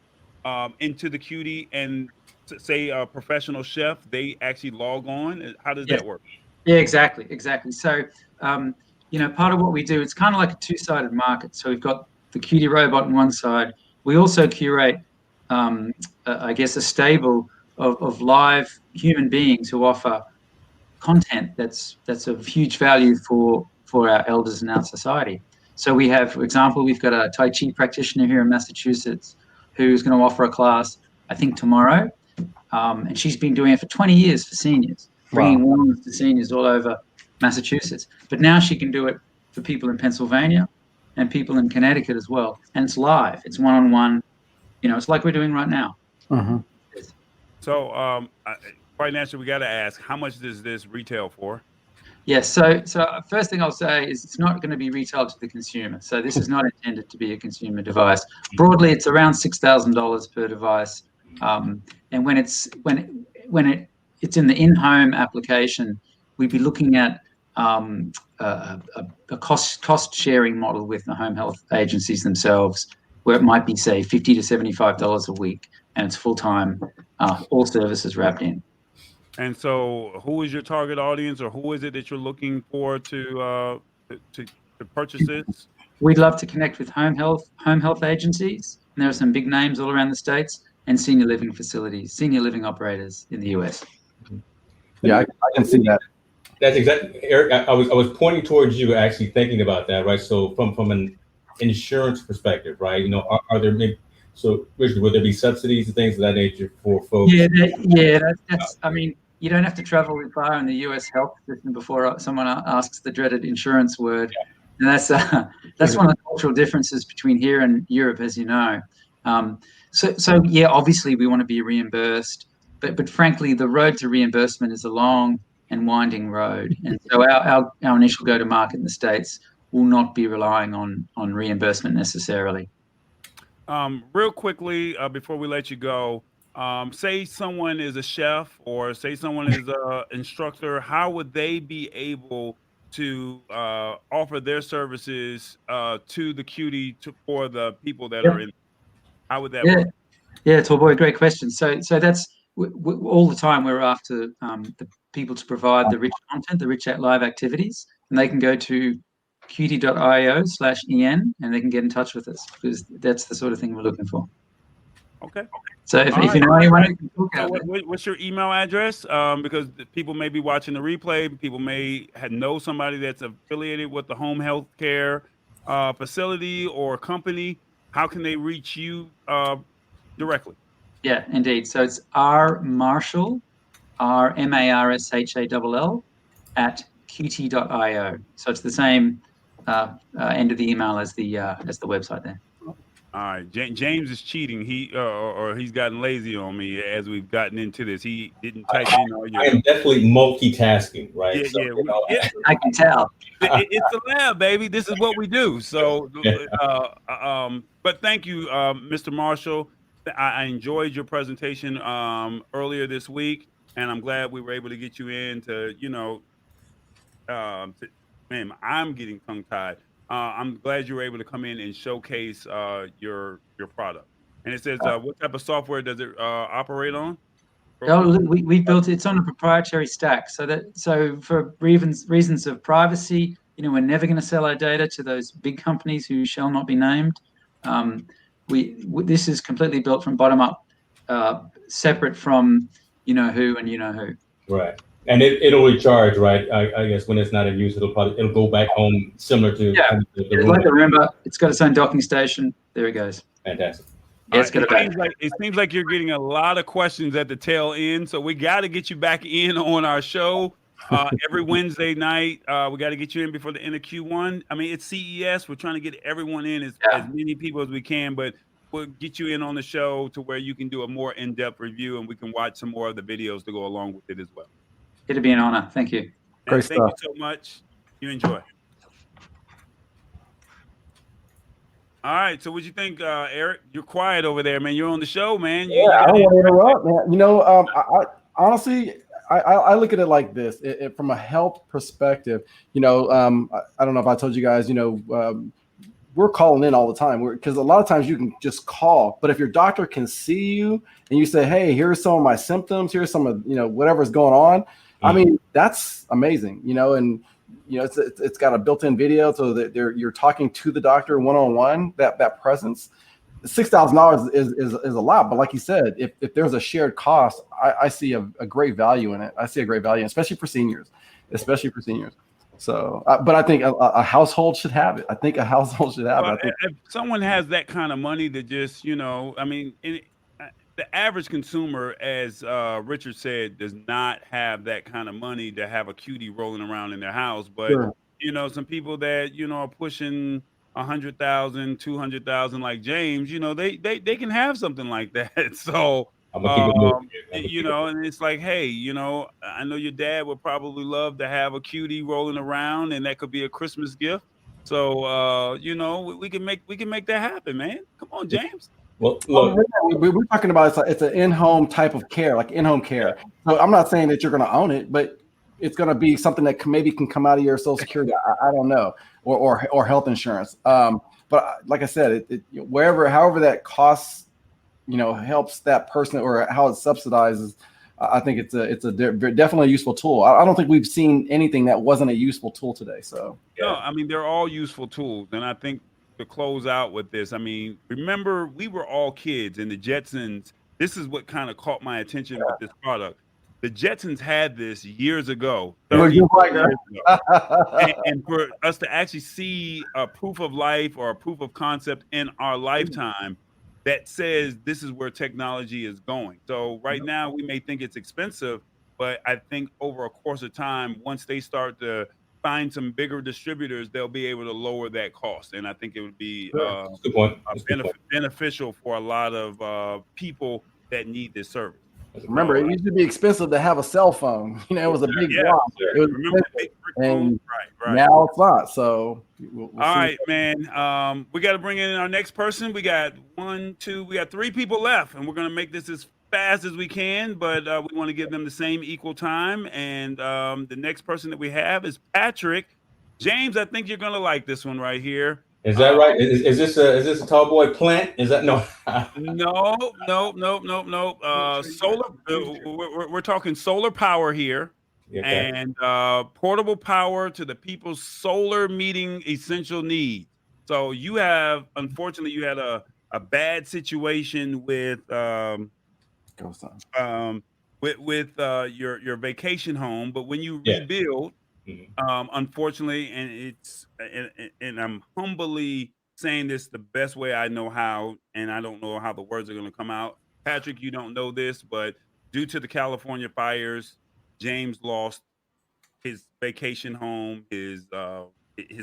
into the Cutii, and say a professional chef, they actually log on? How does that work? Yeah, exactly. So, part of what we do, it's kind of like a two-sided market. So we've got the Cutii robot on one side. We also curate, I guess, a stable of live human beings who offer content that's of huge value for our elders in our society. So we have, for example, we've got a Tai Chi practitioner here in Massachusetts who's going to offer a class, I think, tomorrow. And she's been doing it for 20 years for seniors, bringing wellness to seniors all over Massachusetts. But now she can do it for people in Pennsylvania and people in Connecticut as well. And it's live. It's one-on-one. It's like we're doing right now. Mm-hmm. So quite naturally, we got to ask, how much does this retail for? Yes. So first thing I'll say is it's not going to be retailed to the consumer. So this is not intended to be a consumer device. Broadly, it's around $6,000 per device. And when it's in the in-home application, we'd be looking at a cost sharing model with the home health agencies themselves, where it might be, say, $50 to $75 a week, and it's full-time, all services wrapped in. And so who is your target audience, or who is it that you're looking for to purchase this? We'd love to connect with home health agencies, and there are some big names all around the States, and senior living facilities, senior living operators in the US. Yeah, I can see that. That's exactly, Eric. I was pointing towards you, actually thinking about that, right? So from an insurance perspective, right? Are there maybe, so Richard, would there be subsidies and things of that nature for folks? That's. I mean, you don't have to travel far in the US health system before someone asks the dreaded insurance word, and that's one of the cultural differences between here and Europe, as you know. So yeah, obviously we want to be reimbursed, but frankly, the road to reimbursement is a long and winding road, and so our initial go-to-market in the States will not be relying on reimbursement necessarily. Real quickly, before we let you go, say someone is a chef, or say someone is an instructor, how would they be able to offer their services to the Cutii for the people that are in? How would that work? Yeah, Torboy, great question. So that's all the time we're after the people to provide the rich content, the rich live activities, and they can go to cutii.io/en and they can get in touch with us, because that's the sort of thing we're looking for. Okay. So if you know anyone who can talk out there. What's your email address? Because people may be watching the replay. People may know somebody that's affiliated with the home health care facility or company. How can they reach you directly? Yeah, indeed. So it's rmarshall, RMARSHALL @cutii.io. So it's the same end of the email as the website there. All right, James is cheating. He or he's gotten lazy on me as we've gotten into this. He didn't type in all your. I am definitely multitasking, right? Yeah, So, yeah. I can tell. It's a lab, baby. This is what we do. So, but thank you, Mr. Marshall. I enjoyed your presentation earlier this week, and I'm glad we were able to get you in to, man, I'm getting tongue tied. I'm glad you were able to come in and showcase your product. And it says, what type of software does it operate on? Oh, we built it. It's on a proprietary stack, so for reasons of privacy, we're never going to sell our data to those big companies who shall not be named. This is completely built from bottom up, separate from who and who. Right. And it'll recharge, right? I guess when it's not in use, it'll go back home similar to the like a Roomba. It's got its own docking station. There it goes. Fantastic. Yeah, it seems like you're getting a lot of questions at the tail end, so we got to get you back in on our show every Wednesday night. We got to get you in before the end of Q1. I mean, it's CES. We're trying to get everyone in, as many people as we can, but we'll get you in on the show to where you can do a more in-depth review, and we can watch some more of the videos to go along with it as well. It'll be an honor. Thank you. Great stuff. Thank you so much. You enjoy. All right. So, what you think, Eric? You're quiet over there, man. You're on the show, man. I don't want to interrupt, man. I honestly, I look at it like this: from a health perspective. I don't know if I told you guys. We're calling in all the time because a lot of times you can just call, but if your doctor can see you and you say, "Hey, here's some of my symptoms. Here's some of whatever's going on." I mean, that's amazing, and it's got a built-in video so that you're talking to the doctor one-on-one. That presence, $6,000 is a lot, but like you said, if there's a shared cost, I see a great value in it. I see a great value, especially for seniors. So, but I think a household should have it. I think a household should have it. If someone has that kind of money to just, the average consumer, as Richard said, does not have that kind of money to have a Cutii rolling around in their house. But, some people that, are pushing 100,000, 200,000 like James, they can have something like that. So, and it's like, hey, I know your dad would probably love to have a Cutii rolling around, and that could be a Christmas gift. So, we can make that happen, man. Come on, James. Well, look, we're talking about it's an in-home type of care, like in-home care. So I'm not saying that you're going to own it, but it's going to be something that maybe can come out of your Social Security. I don't know, or health insurance. But like I said, however that costs, helps that person or how it subsidizes. I think it's definitely a useful tool. I don't think we've seen anything that wasn't a useful tool today. So no, I mean, they're all useful tools, and I think, to close out with this, I mean, remember, we were all kids, and the Jetsons, this is what kind of caught my attention with this product. The Jetsons had this years ago, 30 years ago. And for us to actually see a proof of life or a proof of concept in our lifetime that says this is where technology is going. So right now, we may think it's expensive, but I think over a course of time, once they start to find some bigger distributors, they'll be able to lower that cost, and I think it would be beneficial for a lot of people that need this service. Remember, it used to be expensive to have a cell phone. It was a big block. It was and right. Now it's not. So we'll all right, man. We got to bring in our next person. We got we got 3 people left, and we're gonna make this as fast as we can, but we want to give them the same equal time. And the next person that we have is Patrick. James, I think you're gonna like this one right here. Is that right? Is this a tall boy plant? Is that no? No. Solar. We're talking solar power here, and portable power to the people's solar meeting essential needs. So unfortunately, you had a bad situation with GoSun. With your vacation home, but when you rebuild, unfortunately, and I'm humbly saying this the best way I know how, and I don't know how the words are going to come out. Patrick, you don't know this, but due to the California fires, James lost his vacation home, his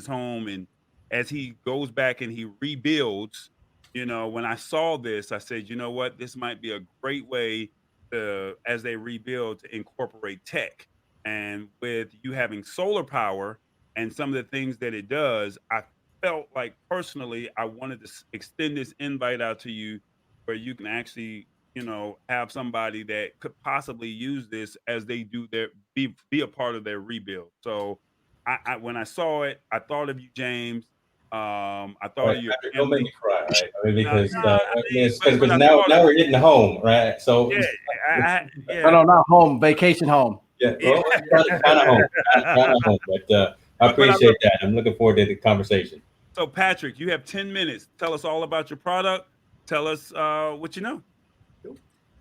home, and as he goes back and he rebuilds, when I saw this, I said, you know what, this might be a great way to, as they rebuild, to incorporate tech. And with you having solar power and some of the things that it does, I felt like personally, I wanted to extend this invite out to you where you can actually, have somebody that could possibly use this as they do be a part of their rebuild. So when I saw it, I thought of you, James. I thought of your don't make me cry, right? I mean, because but now we're hitting home, right? So yeah, No, not home, vacation home. Yeah, well, kind of home, but I appreciate that. I'm looking forward to the conversation. So, Patrick, you have 10 minutes. Tell us all about your product. Tell us what you know.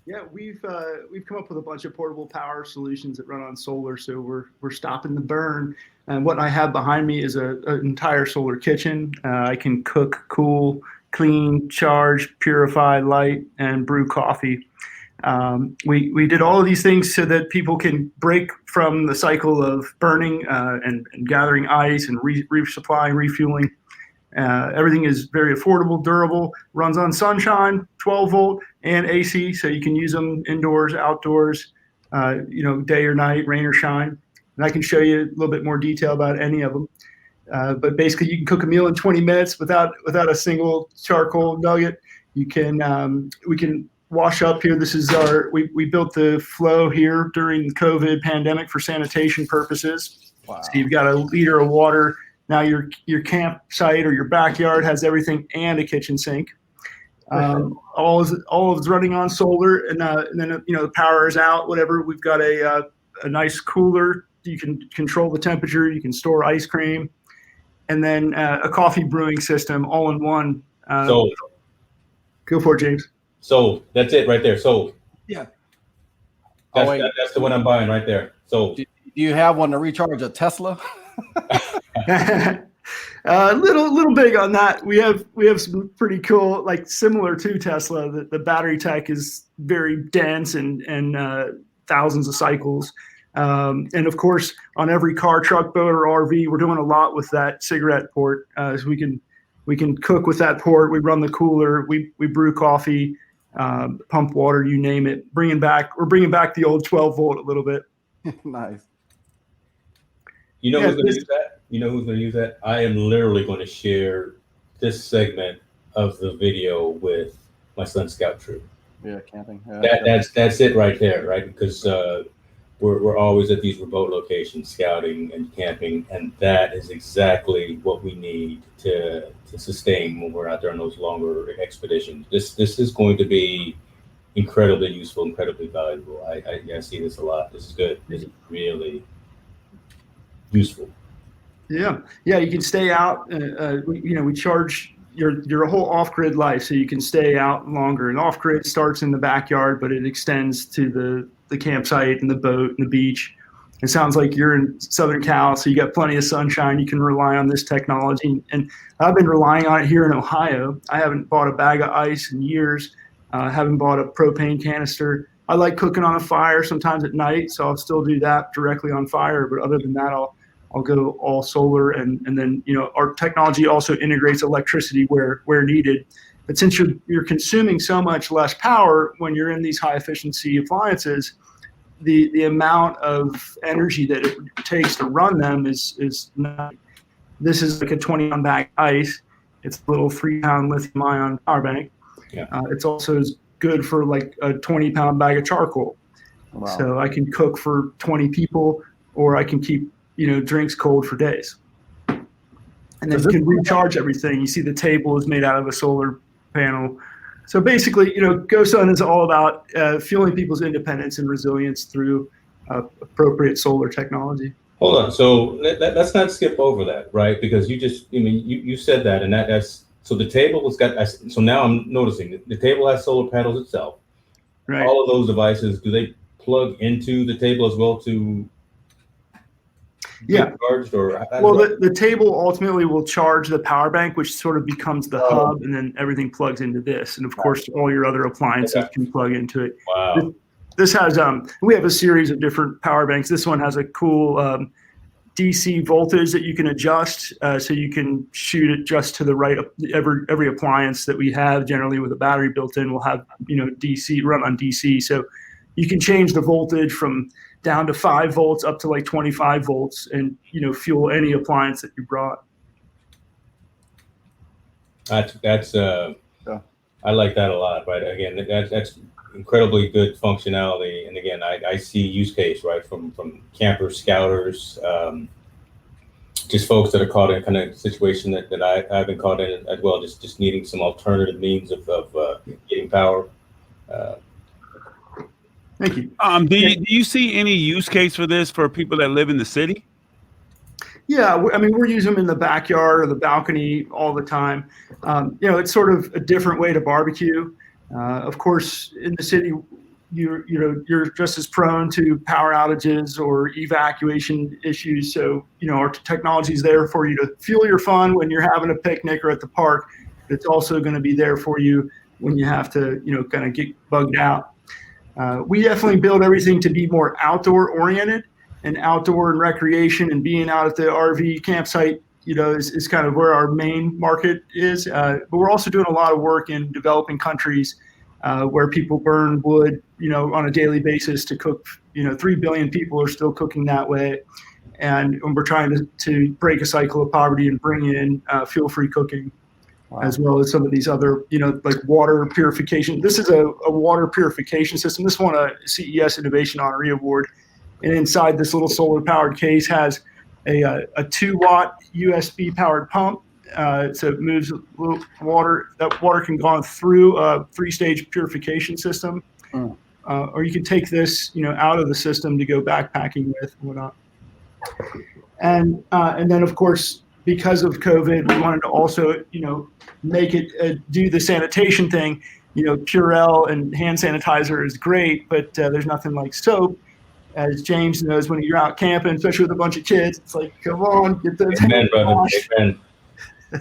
Yeah, we've come up with a bunch of portable power solutions that run on solar, so we're stopping the burn. And what I have behind me is an entire solar kitchen. I can cook, cool, clean, charge, purify, light, and brew coffee. We did all of these things so that people can break from the cycle of burning and gathering ice and resupplying, refueling. Everything is very affordable, durable, runs on sunshine, 12 volt and AC, so you can use them indoors, outdoors, day or night, rain or shine. And I can show you a little bit more detail about any of them. But basically, you can cook a meal in 20 minutes without a single charcoal nugget. We can wash up here. This is we built the flow here during the COVID pandemic for sanitation purposes. Wow. So you've got a liter of water. Now your campsite or your backyard has everything and a kitchen sink. All of it's running on solar, and then the power is out. Whatever, we've got a nice cooler. You can control the temperature. You can store ice cream, and then a coffee brewing system all in one. Sold. Go for it, James. Sold. That's it right there. Sold. Yeah. That's the one I'm buying right there. Sold. Do you have one to recharge a Tesla? Little big on that. We have some pretty cool, like similar to Tesla. The battery tech is very dense and thousands of cycles. And of course, on every car, truck, boat, or RV, we're doing a lot with that cigarette port. So we can cook with that port. We run the cooler. We brew coffee, pump water, you name it. We're bringing back the old 12 volt a little bit. Nice. Who's going to use that? You know who's going to use that? I am literally going to share this segment of the video with my son's scout troop. Yeah, camping. That's it right there, right? Because we're always at these remote locations, scouting and camping, and that is exactly what we need to sustain when we're out there on those longer expeditions. This is going to be incredibly useful, incredibly valuable. I see this a lot. This is good. This is really useful. Yeah. You can stay out. We charge your whole off-grid life, so you can stay out longer. And off-grid starts in the backyard, but it extends to the campsite and the boat and the beach. It sounds like you're in Southern Cal, so you got plenty of sunshine. You can rely on this technology, and I've been relying on it here in Ohio. I haven't bought a bag of ice in years. Haven't bought a propane canister. I like cooking on a fire sometimes at night, so I'll still do that directly on fire. But other than that, I'll go all solar, and then our technology also integrates electricity where needed. But since you're consuming so much less power when you're in these high efficiency appliances, the amount of energy that it takes to run them is not. This is like a 20-pound bag of ice. It's a little 3-pound lithium-ion power bank. Yeah. It's also as good for like a 20-pound bag of charcoal. Wow. So I can cook for 20 people, or I can keep drinks cold for days. And then you can recharge everything. You see the table is made out of a solar panel. So basically, GoSun is all about fueling people's independence and resilience through appropriate solar technology. Hold on. So let's not skip over that, right? Because you said that, and that's so the table has got. So now I'm noticing the table has solar panels itself. Right. All of those devices, do they plug into the table as well to? Yeah. Charged, or the table ultimately will charge the power bank, which sort of becomes the hub, and then everything plugs into this. And of course, all your other appliances can plug into it. Wow. This has we have a series of different power banks. This one has a cool DC voltage that you can adjust, so you can shoot it just to the right. Every appliance that we have, generally with a battery built in, will have DC, run on DC. So you can change the voltage from down to 5 volts up to like 25 volts, and fuel any appliance that you brought. That's I like that a lot. Right. Again, that's incredibly good functionality. And again, I see use case, right, from campers, scouters, just folks that are caught in kind of situation that I've been caught in as well, just needing some alternative means of getting power. Thank you. Do you see any use case for this for people that live in the city? Yeah, I mean, we're using them in the backyard or the balcony all the time. It's sort of a different way to barbecue. Of course, in the city, you're just as prone to power outages or evacuation issues. So, our technology is there for you to fuel your fun when you're having a picnic or at the park. It's also going to be there for you when you have to, kind of get bugged out. We definitely build everything to be more outdoor oriented, and outdoor and recreation and being out at the RV campsite, is kind of where our main market is. But we're also doing a lot of work in developing countries where people burn wood, on a daily basis to cook. 3 billion people are still cooking that way. And we're trying to break a cycle of poverty and bring in fuel-free cooking. Wow. As well as some of these other, like water purification. This is a water purification system. This won a CES Innovation Honoree Award. And inside this little solar-powered case has a 2-watt USB-powered pump. So it moves water. That water can go through a 3-stage purification system. Or you can take this, out of the system to go backpacking with and whatnot. And then, of course, because of COVID, we wanted to also, make it do the sanitation thing. Purell and hand sanitizer is great, but there's nothing like soap. As James knows, when you're out camping, especially with a bunch of kids, it's like, come on, get those hands washed.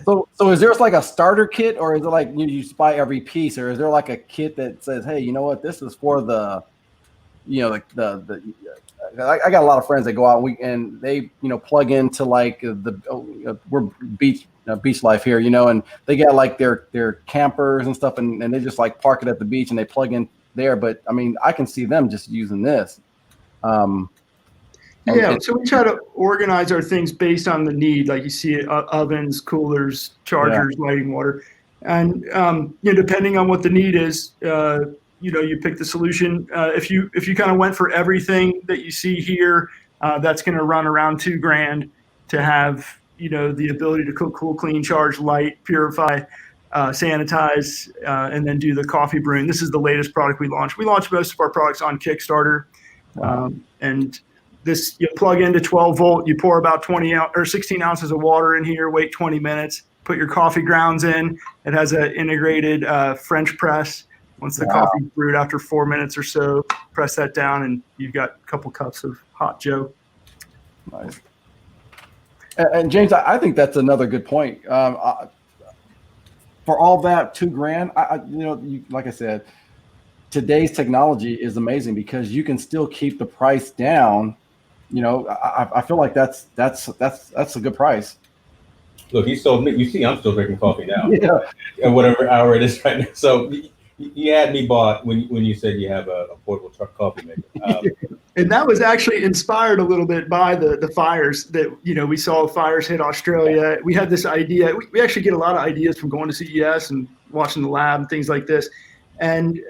So is there like a starter kit, or is it like you just buy every piece, or is there like a kit that says, hey, you know what, this is for the, I got a lot of friends that go out and they, plug into like we're beach life here, and they get like their campers and stuff, and they just like park it at the beach and they plug in there. But I mean, I can see them just using this. So we try to organize our things based on the need, like you see ovens, coolers, chargers, lighting, water, and depending on what the need is, you pick the solution. If you kind of went for everything that you see here, that's going to run around $2,000 to have the ability to cook, cool, clean, charge, light, purify, sanitize, and then do the coffee brewing. This is the latest product we launched. We launched most of our products on Kickstarter. And this, you plug into 12 volt, you pour about 16 ounces of water in here, wait 20 minutes, put your coffee grounds in. It has an integrated French press. Once the coffee's brewed after 4 minutes or so, press that down and you've got a couple cups of hot Joe. Nice. And James, I think that's another good point. For all that, $2,000, like I said, today's technology is amazing because you can still keep the price down. I feel like that's a good price. Look, you see, I'm still drinking coffee now. At whatever hour it is right now. So you had me bought when you said you have a portable truck coffee maker. And that was actually inspired a little bit by the fires that, we saw fires hit Australia. We had this idea. We actually get a lot of ideas from going to CES and watching the lab and things like this. And,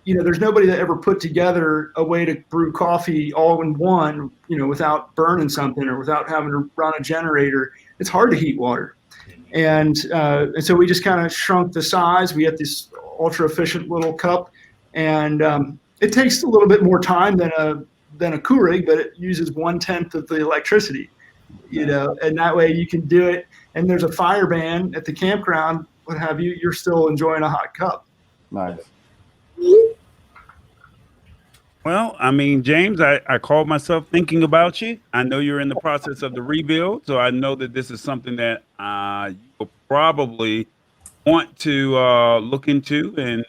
there's nobody that ever put together a way to brew coffee all in one, without burning something or without having to run a generator. It's hard to heat water. And so we just kind of shrunk the size. We had this ultra efficient little cup, and it takes a little bit more time than a Keurig, but it uses 1/10 of the electricity, and that way you can do it. And there's a fire ban at the campground, what have you, you're still enjoying a hot cup. Nice. Well, I mean, James, I called myself thinking about you. I know you're in the process of the rebuild, so I know that this is something that you will probably want to look into, and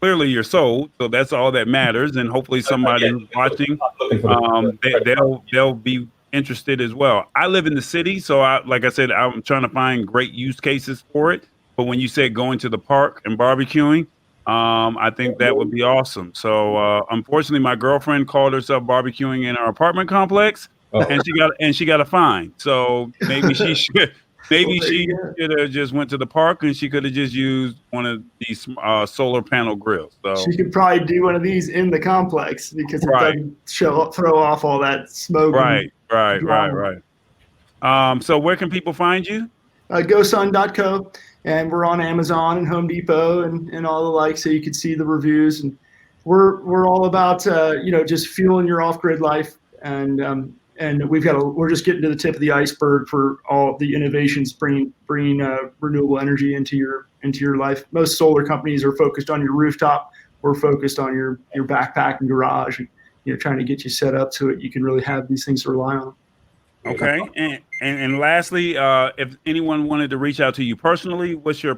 clearly you're sold, so that's all that matters. And hopefully somebody who's watching, they'll be interested as well. I live in the city, so like I said, I'm trying to find great use cases for it. But when you said going to the park and barbecuing, I think that would be awesome. So unfortunately, my girlfriend called herself barbecuing in our apartment complex, and she got a fine. So maybe she should. Maybe she should have just went to the park, and she could have just used one of these solar panel grills. So she could probably do one of these in the complex because it doesn't throw off all that smoke. Right. So where can people find you? GoSun.co, and we're on Amazon and Home Depot and all the like, so you can see the reviews. And we're all about just fueling your off-grid life, and we're just getting to the tip of the iceberg for all the innovations bringing renewable energy into your life. Most solar companies are focused on your rooftop. We're focused on your backpack and garage, and trying to get you set up so that you can really have these things to rely on. Okay, and lastly, if anyone wanted to reach out to you personally, what's your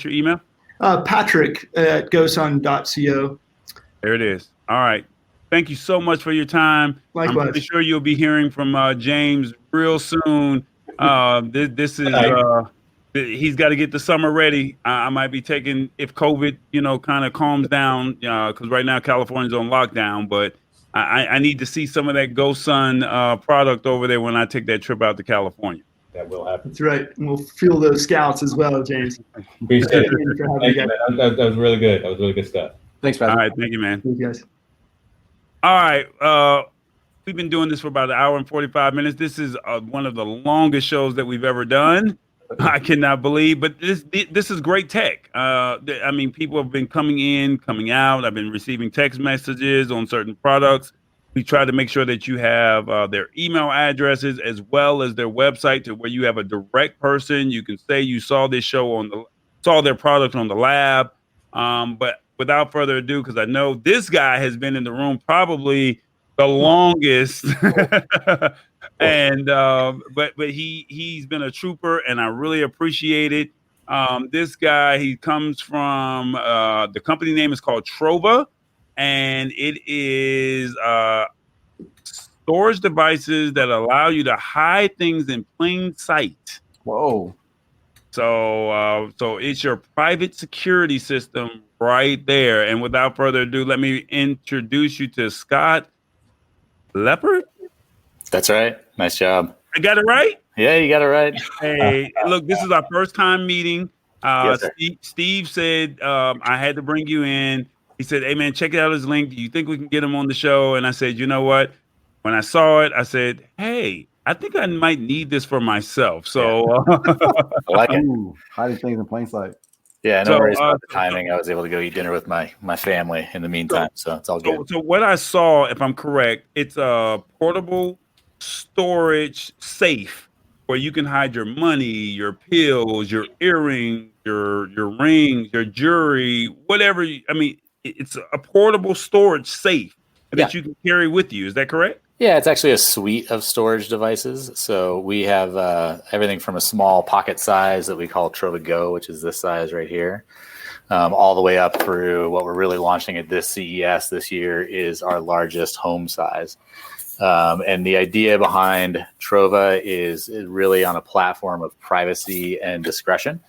email? Patrick at GoSun.co. There it is. All right. Thank you so much for your time. Likewise. I'm pretty sure you'll be hearing from James real soon. This is he's got to get the summer ready. I might be taking, if COVID kind of calms down, because right now California's on lockdown, but I need to see some of that GoSun product over there when I take that trip out to California. That will happen. That's right. And we'll fuel those scouts as well, James. Appreciate it. Thank you, man. That was really good. That was really good stuff. Thanks, Patrick. All right. Thank you, man. Thank you, guys. All right. We've been doing this for about an hour and 45 minutes. This is one of the longest shows that we've ever done. I cannot believe, but this is great tech. I mean, people have been coming in, coming out. I've been receiving text messages on certain products. We try to make sure that you have their email addresses as well as their website, to where you have a direct person. You can say you saw this show saw their product on the lab. But without further ado, because I know this guy has been in the room probably the longest, and but he's been a trooper, and I really appreciate it. This guy, he comes from the company name is called Trova, and it is storage devices that allow you to hide things in plain sight. Whoa. So it's your private security system right there. And without further ado, let me introduce you to Scott Leopard. That's right. Nice job. I got it right? Yeah, you got it right. Hey, look, this is our first time meeting. Yes, Steve said I had to bring you in. He said, hey, man, check out his link. Do you think we can get him on the show? And I said, you know what? When I saw it, I said, hey, I think I might need this for myself. So I like it. Hiding things in plain sight. Yeah, no worries about the timing. I was able to go eat dinner with my family in the meantime, so it's all good. So what I saw, if I'm correct, it's a portable storage safe where you can hide your money, your pills, your earrings, your rings, your jewelry, whatever. It's a portable storage safe that you can carry with you. Is that correct? Yeah, it's actually a suite of storage devices. So we have everything from a small pocket size that we call Trova Go, which is this size right here, all the way up through what we're really launching at this CES this year is our largest home size. And the idea behind Trova is really on a platform of privacy and discretion.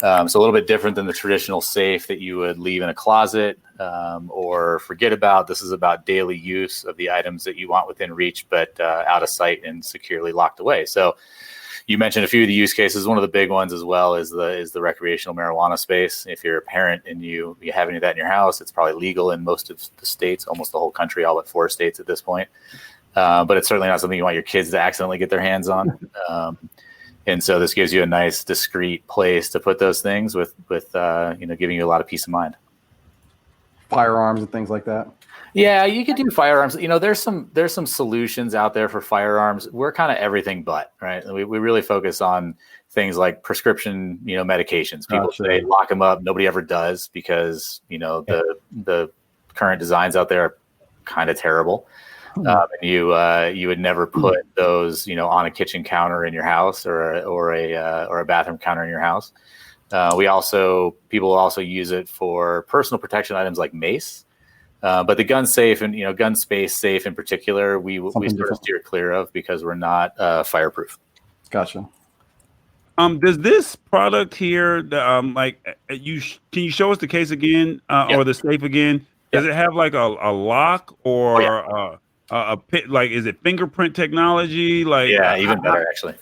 So a little bit different than the traditional safe that you would leave in a closet or forget about. This is about daily use of the items that you want within reach, but out of sight and securely locked away. So you mentioned a few of the use cases. One of the big ones as well is the recreational marijuana space. If you're a parent and you have any of that in your house, it's probably legal in most of the states, almost the whole country, all but 4 states at this point. But it's certainly not something you want your kids to accidentally get their hands on. And so this gives you a nice, discreet place to put those things with giving you a lot of peace of mind. Firearms and things like that. Yeah, you could do firearms. There's some solutions out there for firearms. We're kind of everything but, right? We really focus on things like prescription, medications. People say lock them up. Nobody ever does because, the current designs out there are kind of terrible. And you would never put those, on a kitchen counter in your house or a bathroom counter in your house. People also use it for personal protection items like mace. But the gun safe and gun space safe in particular, we sort of steer clear of because we're not fireproof. Gotcha. Does this product here, can you show us the case again or the safe again? Does it have like a lock or a pit? Like, is it fingerprint technology? Like, even better actually.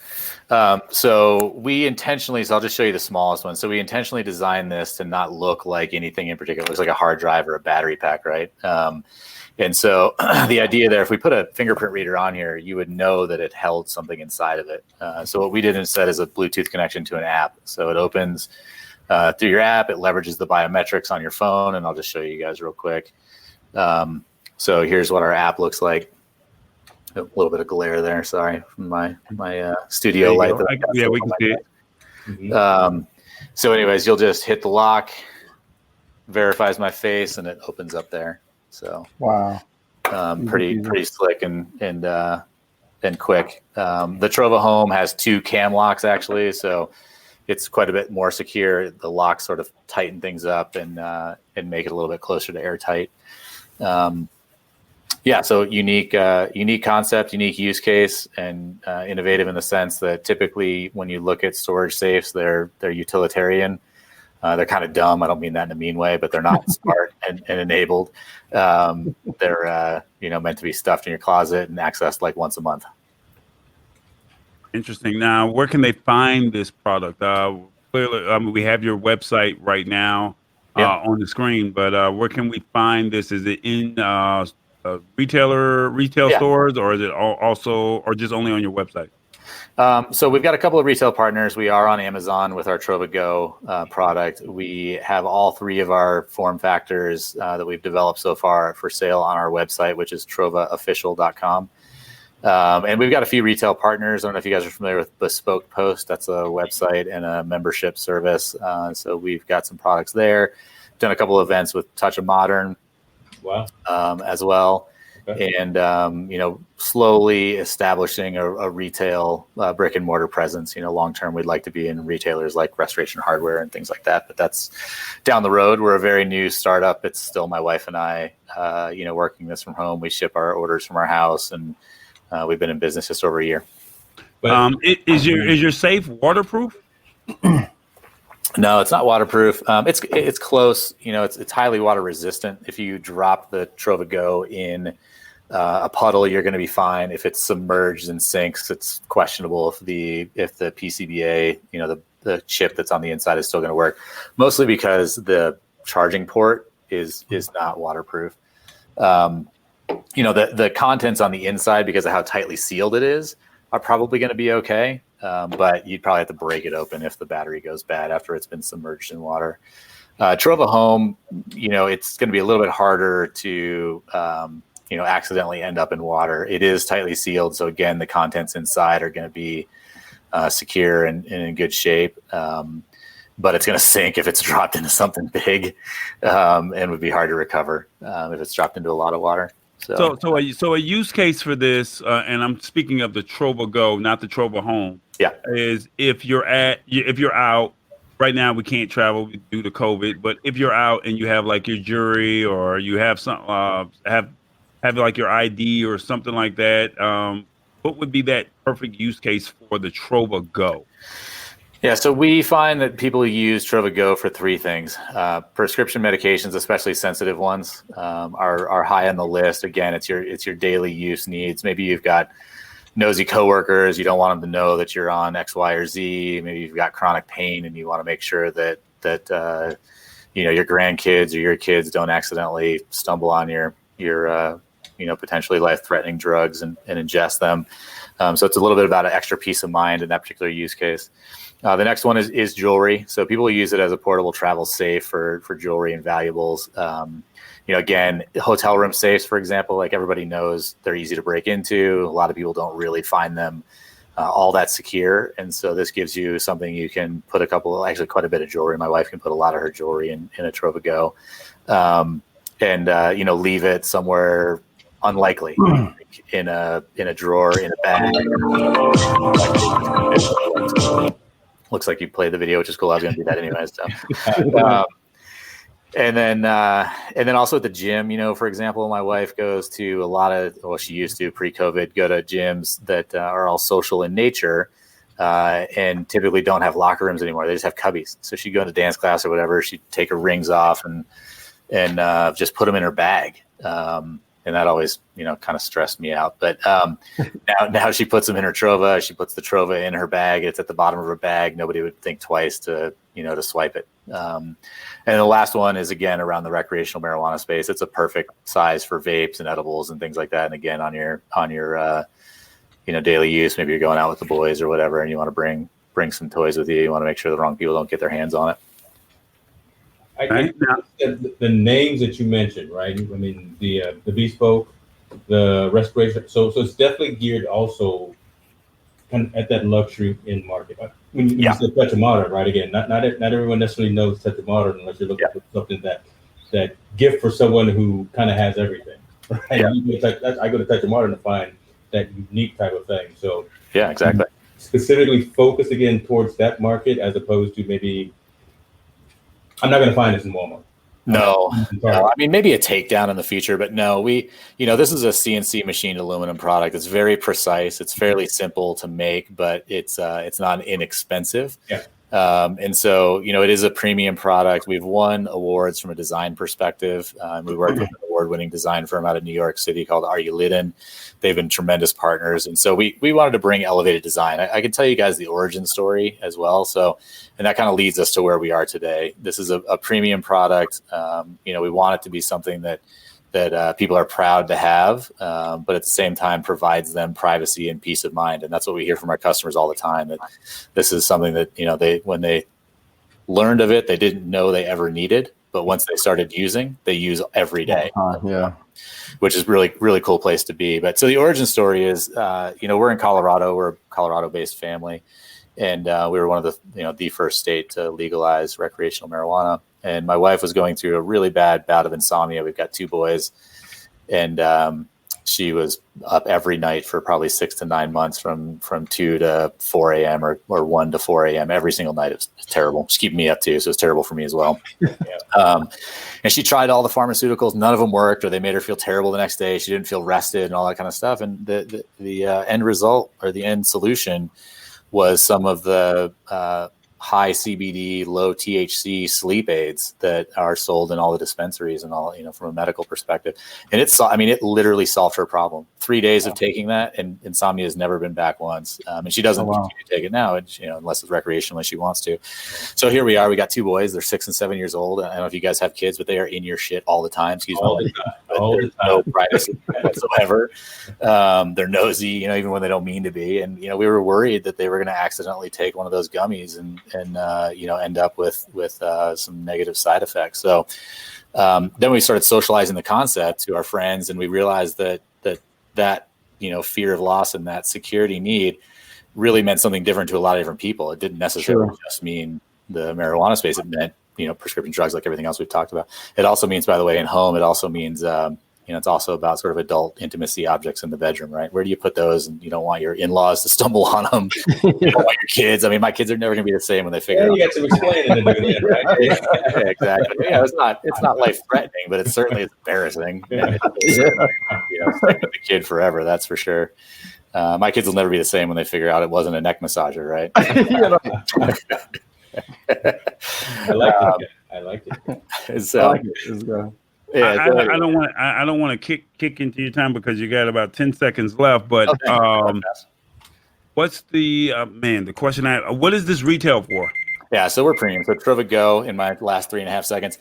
So we intentionally, so I'll just show you the smallest one. So we intentionally designed this to not look like anything in particular. It looks like a hard drive or a battery pack, right? And so the idea there, if we put a fingerprint reader on here, you would know that it held something inside of it. So what we did instead is a Bluetooth connection to an app. So it opens through your app. It leverages the biometrics on your phone. And I'll just show you guys real quick. So here's what our app looks like. A little bit of glare there. Sorry, from my studio light. Yeah, we can see it. So anyways, you'll just hit the lock, verifies my face, and it opens up there. So wow, pretty slick and quick. The Trova Home has 2 cam locks actually, so it's quite a bit more secure. The locks sort of tighten things up and make it a little bit closer to airtight. So unique concept, unique use case, and innovative in the sense that typically when you look at storage safes, they're utilitarian. They're kind of dumb. I don't mean that in a mean way, but they're not smart and enabled. They're meant to be stuffed in your closet and accessed like once a month. Interesting. Now, where can they find this product? Clearly, we have your website right now on the screen, but where can we find this? Is it in retail stores, or is it also, or just only on your website? So we've got a couple of retail partners. We are on Amazon with our Trova Go product. We have all 3 of our form factors that we've developed so far for sale on our website, which is trovaofficial.com. And we've got a few retail partners. I don't know if you guys are familiar with Bespoke Post. That's a website and a membership service. So we've got some products there. Done a couple of events with Touch of Modern. Wow. As well. Okay. And, slowly establishing a retail brick and mortar presence. Long term, we'd like to be in retailers like Restoration Hardware and things like that. But that's down the road. We're a very new startup. It's still my wife and I, working this from home. We ship our orders from our house, and we've been in business just over a year. Is your safe waterproof? No, it's not waterproof. It's close. It's highly water resistant. If you drop the Trova Go in a puddle, you're going to be fine. If it's submerged and sinks, it's questionable if the PCBA, the chip that's on the inside, is still going to work. Mostly because the charging port is not waterproof. The contents on the inside, because of how tightly sealed it is, are probably going to be okay. But you'd probably have to break it open if the battery goes bad after it's been submerged in water. Trova Home, it's going to be a little bit harder to, accidentally end up in water. It is tightly sealed. So again, the contents inside are going to be secure and in good shape. But it's going to sink if it's dropped into something big, and would be hard to recover if it's dropped into a lot of water. So a use case for this, and I'm speaking of the Trova Go, not the Trova Home. Yeah, is if you're out right now, we can't travel due to COVID, but if you're out and you have like your jewelry, or you have some have like your ID or something like that, what would be that perfect use case for the Trova Go? Yeah, so we find that people use Trova Go for 3 things. Prescription medications, especially sensitive ones, are high on the list. Again, it's your daily use needs. Maybe you've got nosy coworkers. You don't want them to know that you're on X, Y, or Z. Maybe you've got chronic pain, and you want to make sure that your grandkids or your kids don't accidentally stumble on your potentially life-threatening drugs and ingest them. So it's a little bit about an extra peace of mind in that particular use case. The next one is jewelry. So people use it as a portable travel safe for jewelry and valuables. Again, hotel room safes, for example, like everybody knows, they're easy to break into. A lot of people don't really find them all that secure. And so this gives you something you can put quite a bit of jewelry. My wife can put a lot of her jewelry in a Trova Go, and leave it somewhere unlikely, in a drawer, in a bag. Looks like you played the video, which is cool. I was going to do that anyways. So. And then also at the gym, for example, my wife goes to a lot of, she used to pre-COVID go to gyms that are all social in nature, and typically don't have locker rooms anymore. They just have cubbies. So she'd go into dance class or whatever. She'd take her rings off and just put them in her bag. And that always, kind of stressed me out. But now she puts them in her Trova. She puts the Trova in her bag. It's at the bottom of her bag. Nobody would think twice to swipe it. And the last one is, again, around the recreational marijuana space. It's a perfect size for vapes and edibles and things like that. And again, on your daily use, maybe you're going out with the boys or whatever, and you want to bring some toys with you. You want to make sure the wrong people don't get their hands on it. The names that you mentioned, right? I mean, the bespoke, the respiration. So it's definitely geared also kind of at that luxury in market. When you say touch of modern, right? Again, not everyone necessarily knows touch of modern unless you're looking for something that gift for someone who kind of has everything. Right? Yeah. I go to touch of modern to find that unique type of thing. So yeah, exactly. Specifically focus again towards that market as opposed to maybe. I'm not going to find this in Walmart. No. I mean, maybe a takedown in the future, but no, this is a CNC machined aluminum product. It's very precise. It's fairly simple to make, but it's not inexpensive. Yeah. And so, it is a premium product. We've won awards from a design perspective. We worked with an award-winning design firm out of New York City called Aladin. They've been tremendous partners. And so we wanted to bring elevated design. I can tell you guys the origin story as well. So, and that kind of leads us to where we are today. This is a premium product. We want it to be something that people are proud to have, but at the same time provides them privacy and peace of mind. And that's what we hear from our customers all the time, that this is something that when they learned of it, they didn't know they ever needed, but once they started using, they use every day. Which is really, really cool place to be. But so the origin story is, we're in Colorado, we're a Colorado-based family. And we were one of the first state to legalize recreational marijuana. And my wife was going through a really bad bout of insomnia. We've got two boys, and she was up every night for probably 6 to 9 months from 2 to 4 a.m. or 1 to 4 a.m. every single night. It was terrible. She's keeping me up too, so it's terrible for me as well. And she tried all the pharmaceuticals. None of them worked, or they made her feel terrible the next day. She didn't feel rested and all that kind of stuff. And the end result, or the end solution, was some of the high CBD, low THC sleep aids that are sold in all the dispensaries and all, from a medical perspective. And it literally solved her problem. 3 days of taking that, and insomnia has never been back once. And she doesn't continue to take it now, unless it's recreationally she wants to. So here we are. We got two boys. They're 6 and 7 years old. I don't know if you guys have kids, but they are in your shit all the time. Excuse me. There's no privacy whatsoever. They're nosy, even when they don't mean to be. And, we were worried that they were going to accidentally take one of those gummies and end up with some negative side effects. So then we started socializing the concept to our friends, and we realized that fear of loss and that security need really meant something different to a lot of different people. It didn't necessarily just mean the marijuana space. It meant prescription drugs, like everything else we've talked about. It also means, by the way, in home, it also means it's also about sort of adult intimacy objects in the bedroom, right? Where do you put those? And you don't want your in-laws to stumble on them. You don't want your kids. I mean, my kids are never going to be the same when they figure out. You got some explaining to do, right? Yeah, exactly. It's not life-threatening, but it's certainly embarrassing. And staying with the kid forever, that's for sure. My kids will never be the same when they figure out it wasn't a neck massager, right? I liked it. So, I don't want to kick into your time because you got about 10 seconds left. But what's the the question? What is this retail for? Yeah, so we're premium. So Trova Go, in my last 3.5 seconds,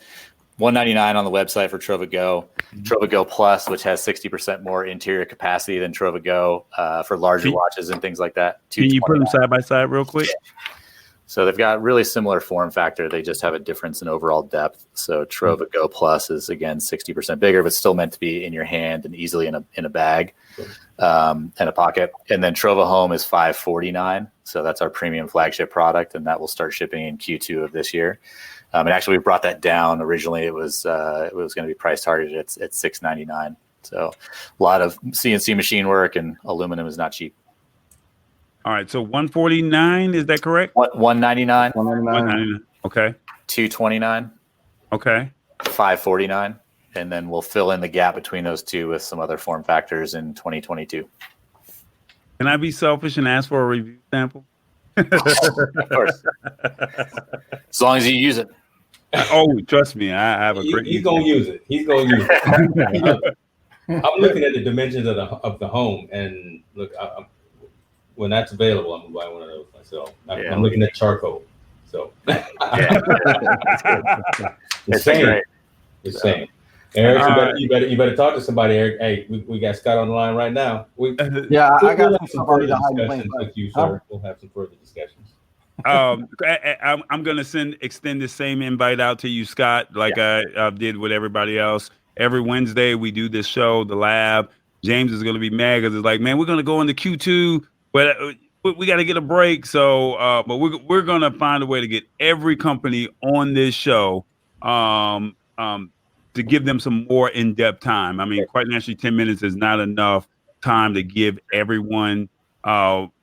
$199 on the website for Trova Go. Trova Go Plus, which has 60% more interior capacity than Trova Go for larger watches and things like that. Can you put them side by side real quick? So they've got really similar form factor. They just have a difference in overall depth. So Trova Go Plus is, again, 60% bigger, but still meant to be in your hand and easily in a bag and a pocket. And then Trova Home is $549. So that's our premium flagship product, and that will start shipping in Q2 of this year. And actually, we brought that down. Originally, it was going to be price targeted at $699. So a lot of CNC machine work, and aluminum is not cheap. All right, so $149, is that correct? $199. $199. Okay. $229. Okay. $549, and then we'll fill in the gap between those two with some other form factors in 2022. Can I be selfish and ask for a review sample? Of course. As long as you use it. Oh, trust me, I have a great. He's gonna use it. He's gonna use it. I'm looking at the dimensions of the home, and look, when that's available, I'm gonna buy one of those myself. I'm looking at charcoal. So It's great. It's same. Eric, you better talk to somebody, Eric. Hey, we got Scott on the line right now. I got some further discussions with you, sir. We'll have some further discussions. I'm gonna extend the same invite out to you, Scott, like I did with everybody else. Every Wednesday we do this show, The Lab. James is gonna be mad because it's like, man, we're gonna go into Q2, but we got to get a break. So, but we're gonna find a way to get every company on this show, to give them some more in-depth time. I mean, quite naturally, 10 minutes is not enough time to give everyone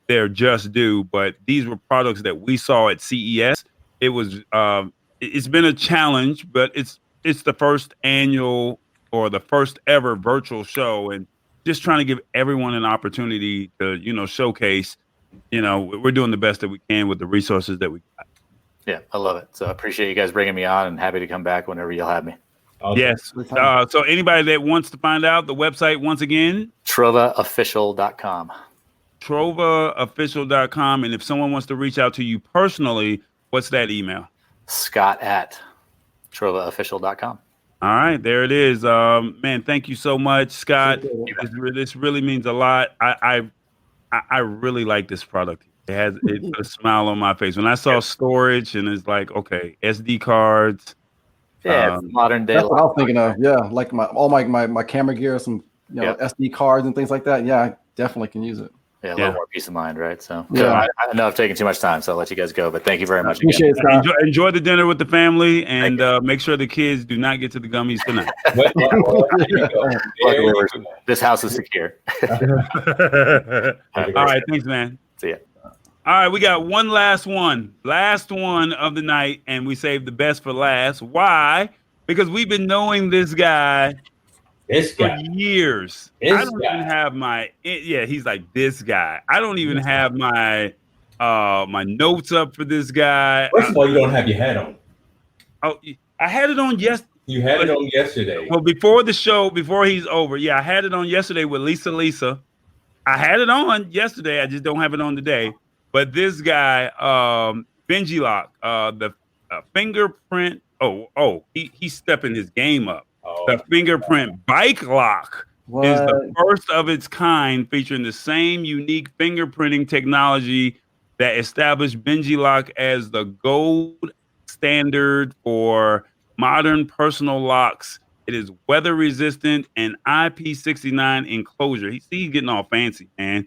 their just due. But these were products that we saw at CES. It was it's been a challenge, but it's the first annual or the first ever virtual show, and just trying to give everyone an opportunity to showcase. We're doing the best that we can with the resources that we got. Yeah, I love it. So I appreciate you guys bringing me on, and happy to come back whenever you'll have me. Yes. So anybody that wants to find out, the website once again, trovaofficial.com. trovaofficial.com. And if someone wants to reach out to you personally, what's that email? Scott@trovaofficial.com. All right, there it is. Man, thank you so much, Scott. This really means a lot. I really like this product. It put a smile on my face when I saw storage, and it's like, okay, SD cards. Yeah, it's modern day. That's what I was thinking of. Yeah, like my camera gear, some SD cards and things like that. Yeah, I definitely can use it. Yeah, a little more peace of mind, right? So I know I've taken too much time, so I'll let you guys go. But thank you very much. Appreciate again. it. Enjoy the dinner with the family, and make sure the kids do not get to the gummies tonight. This house is secure. All right, thanks, man. See ya. All right, we got one last one of the night, and we saved the best for last. Why? Because we've been knowing this guy for years. I don't even have he's like this guy. I don't even have my my notes up for this guy. First of all, you don't have your hat on. Oh, I had it on yesterday. You had it on yesterday. Well, before the show, before he's over, I had it on yesterday with Lisa. I had it on yesterday. I just don't have it on today. But this guy, Benji Lock, the fingerprint. He's stepping his game up. The fingerprint bike lock is the first of its kind, featuring the same unique fingerprinting technology that established Benji Lock as the gold standard for modern personal locks. It is weather resistant and IP69 enclosure. He's getting all fancy, man.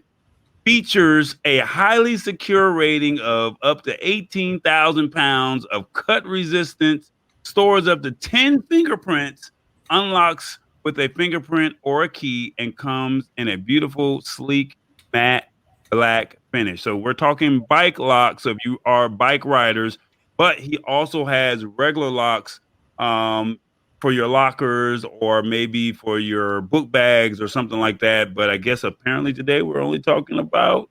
Features a highly secure rating of up to 18,000 pounds of cut resistance, stores up to 10 fingerprints, unlocks with a fingerprint or a key, and comes in a beautiful, sleek, matte black finish. So we're talking bike locks if you are bike riders, but he also has regular locks for your lockers or maybe for your book bags or something like that. But I guess apparently today we're only talking about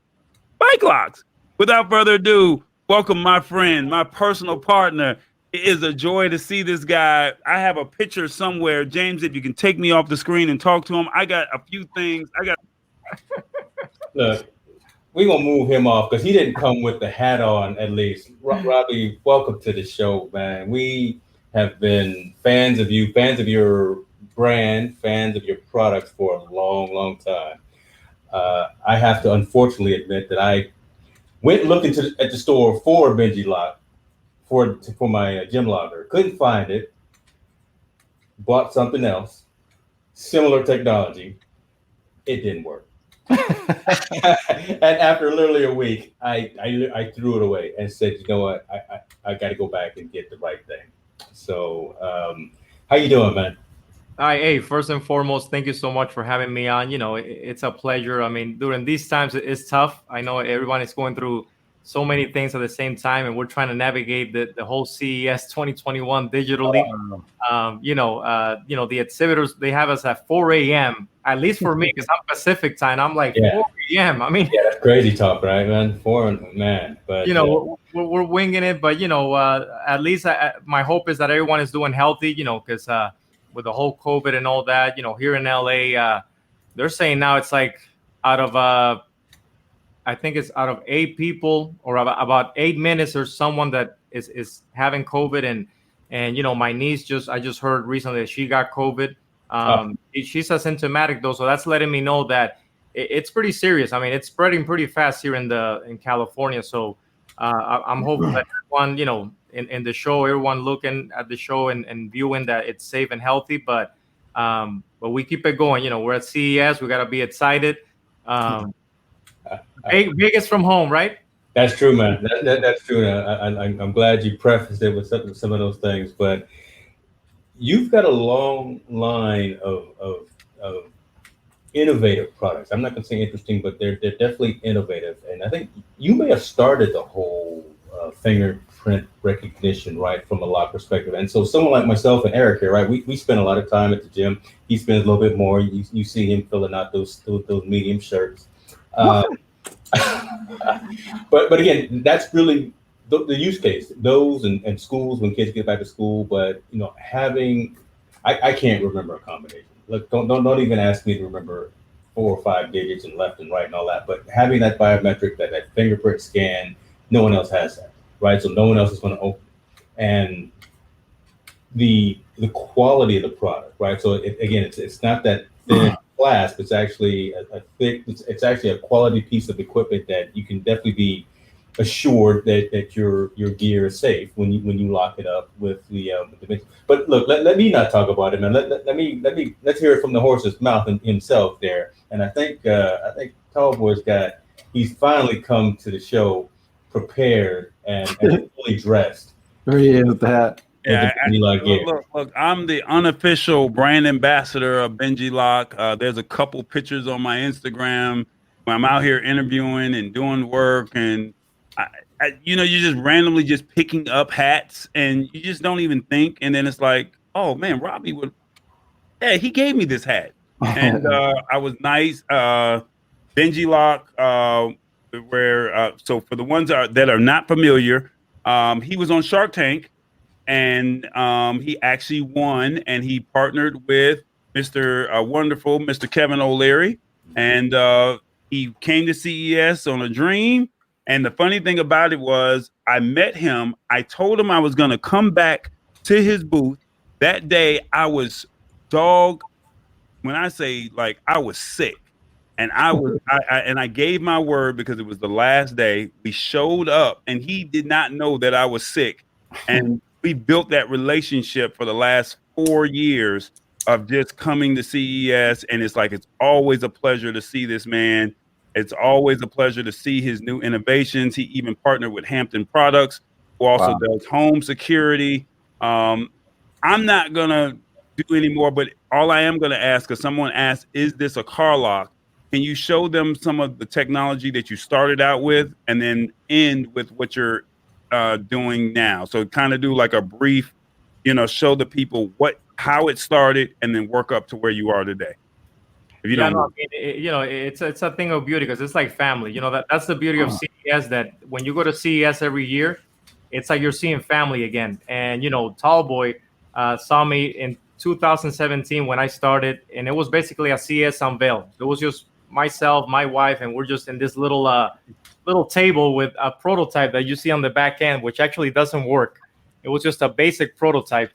bike locks. Without further ado, welcome my friend, my personal partner. It is a joy to see this guy. I have a picture somewhere. James, if you can take me off the screen and talk to him. I got a few things. Look, we're going to move him off because he didn't come with the hat on, at least. Robbie, welcome to the show, man. We have been fans of you, fans of your brand, fans of your products for a long, long time. I have to unfortunately admit that I went looking at the store for a Benji Lock for my gym locker. Couldn't find it. Bought something else. Similar technology. It didn't work. And after literally a week, I threw it away and said, you know what? I got to go back and get the right thing. So, how you doing, man? Hey, first and foremost, thank you so much for having me on. It's a pleasure. I mean, during these times, it's tough. I know everyone is going through so many things at the same time, and we're trying to navigate the whole CES 2021 digitally. The exhibitors, they have us at 4 a.m. at least for me, because I'm Pacific time. I'm like 4 a.m. I mean, that's crazy talk, right, man? Man, but we're winging it. But at least my hope is that everyone is doing healthy. Because with the whole COVID and all that, here in LA, they're saying now it's like out of I think it's out of 8 people, or about 8 minutes, there's someone that is having COVID. And my niece I just heard recently that she got COVID. She's asymptomatic though, so that's letting me know that it's pretty serious. I mean, it's spreading pretty fast here in California. So I'm hoping that everyone, in the show, everyone looking at the show and viewing that it's safe and healthy. But we keep it going. We're at CES. We got to be excited. Vegas from home, right? That's true, man. That's true. I'm glad you prefaced it with some of those things, but you've got a long line of innovative products. I'm not going to say interesting, but they're definitely innovative. And I think you may have started the whole fingerprint recognition, right, from a lock perspective. And so someone like myself and Eric here, right, we spend a lot of time at the gym. He spends a little bit more. You see him filling out those medium shirts. But again, that's really the use case. Those and schools, when kids get back to school. But having, I can't remember a combination. Look, don't even ask me to remember 4 or 5 digits and left and right and all that. But having that biometric, that fingerprint scan, no one else has that, right? So no one else is going to open. And the quality of the product, right? So it's not that thin clasp. It's actually a thick. It's actually a quality piece of equipment that you can definitely be assured that your gear is safe when you lock it up with the. But look, let me not talk about it, man. Let's hear it from the horse's mouth himself there. And I think Tallboy's he's finally come to the show prepared and fully dressed. There he is with that. Yeah, look, I'm the unofficial brand ambassador of Benji Lock. There's a couple pictures on my Instagram where I'm out here interviewing and doing work, and you're just randomly just picking up hats, and you just don't even think, and then it's like, oh man, Robbie he gave me this hat, and I was nice. Benji Lock, so for the ones that are not familiar, he was on Shark Tank. And he actually won, and he partnered with Mr. Wonderful, Mr. Kevin O'Leary, and he came to CES on a dream. And the funny thing about it was, I met him. I told him I was going to come back to his booth that day. I was when I say like I was sick, and I gave my word because it was the last day. We showed up, and he did not know that I was sick, and we built that relationship for the last 4 years of just coming to CES. And it's always a pleasure to see this man. It's always a pleasure to see his new innovations. He even partnered with Hampton Products, who also does home security. I'm not going to do any more, but all I am going to ask, because someone asked, is this a car lock? Can you show them some of the technology that you started out with and then end with what you're doing now? So kind of do like a brief, show the people how it started, and then work up to where you are today. If you don't know. It's a thing of beauty, because it's like family. That's the beauty of CES, that when you go to CES every year, it's like you're seeing family again. And Tallboy saw me in 2017 when I started, and it was basically a CES unveil. It was just myself, my wife, and we're just in this little table with a prototype that you see on the back end, which actually doesn't work. It was just a basic prototype.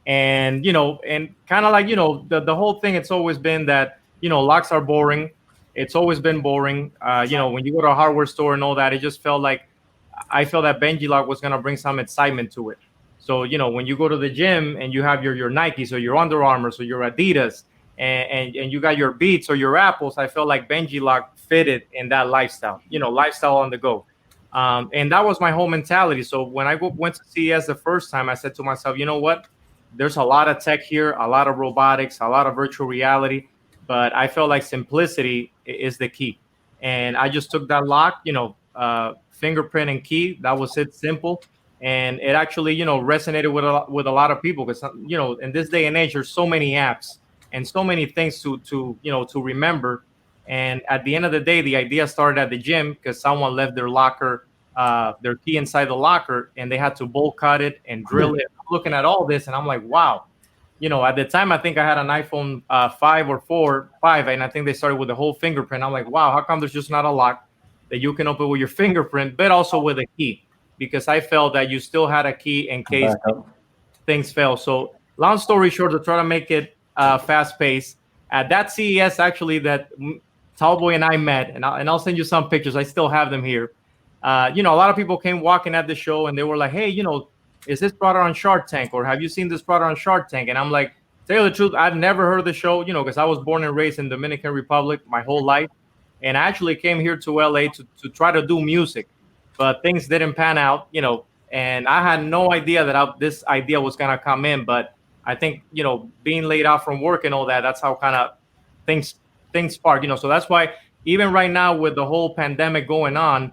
And, and kind of like, the whole thing, it's always been that, locks are boring. It's always been boring. When you go to a hardware store and all that, it just felt like, I felt that Benji Lock was going to bring some excitement to it. So, when you go to the gym and you have your Nikes or your Under Armour or your Adidas, and you got your Beats or your Apples, I felt like Benji Lock fitted in that lifestyle, lifestyle on the go. And that was my whole mentality. So when I went to CES the first time, I said to myself, you know what? There's a lot of tech here, a lot of robotics, a lot of virtual reality, but I felt like simplicity is the key. And I just took that lock, fingerprint and key. That was it, simple. And it actually, resonated with a lot of people because, in this day and age, there's so many apps and so many things to remember. And at the end of the day, the idea started at the gym because someone left their locker, their key inside the locker, and they had to bolt cut it and drill it. I'm looking at all this, and I'm like, wow. At the time, I think I had an iPhone 5 or 5, and I think they started with the whole fingerprint. I'm like, wow, how come there's just not a lock that you can open with your fingerprint, but also with a key? Because I felt that you still had a key in case things fail. So long story short, to try to make it fast-paced, at that CES, actually, that Tallboy and I met, and I'll send you some pictures. I still have them here. A lot of people came walking at the show, and they were like, hey, is this product on Shark Tank? Or have you seen this product on Shark Tank? And I'm like, tell you the truth, I've never heard of the show, because I was born and raised in Dominican Republic my whole life. And I actually came here to LA to try to do music. But things didn't pan out, and I had no idea that this idea was going to come in. But I think, being laid off from work and all that, that's how kind of things spark, So that's why even right now with the whole pandemic going on,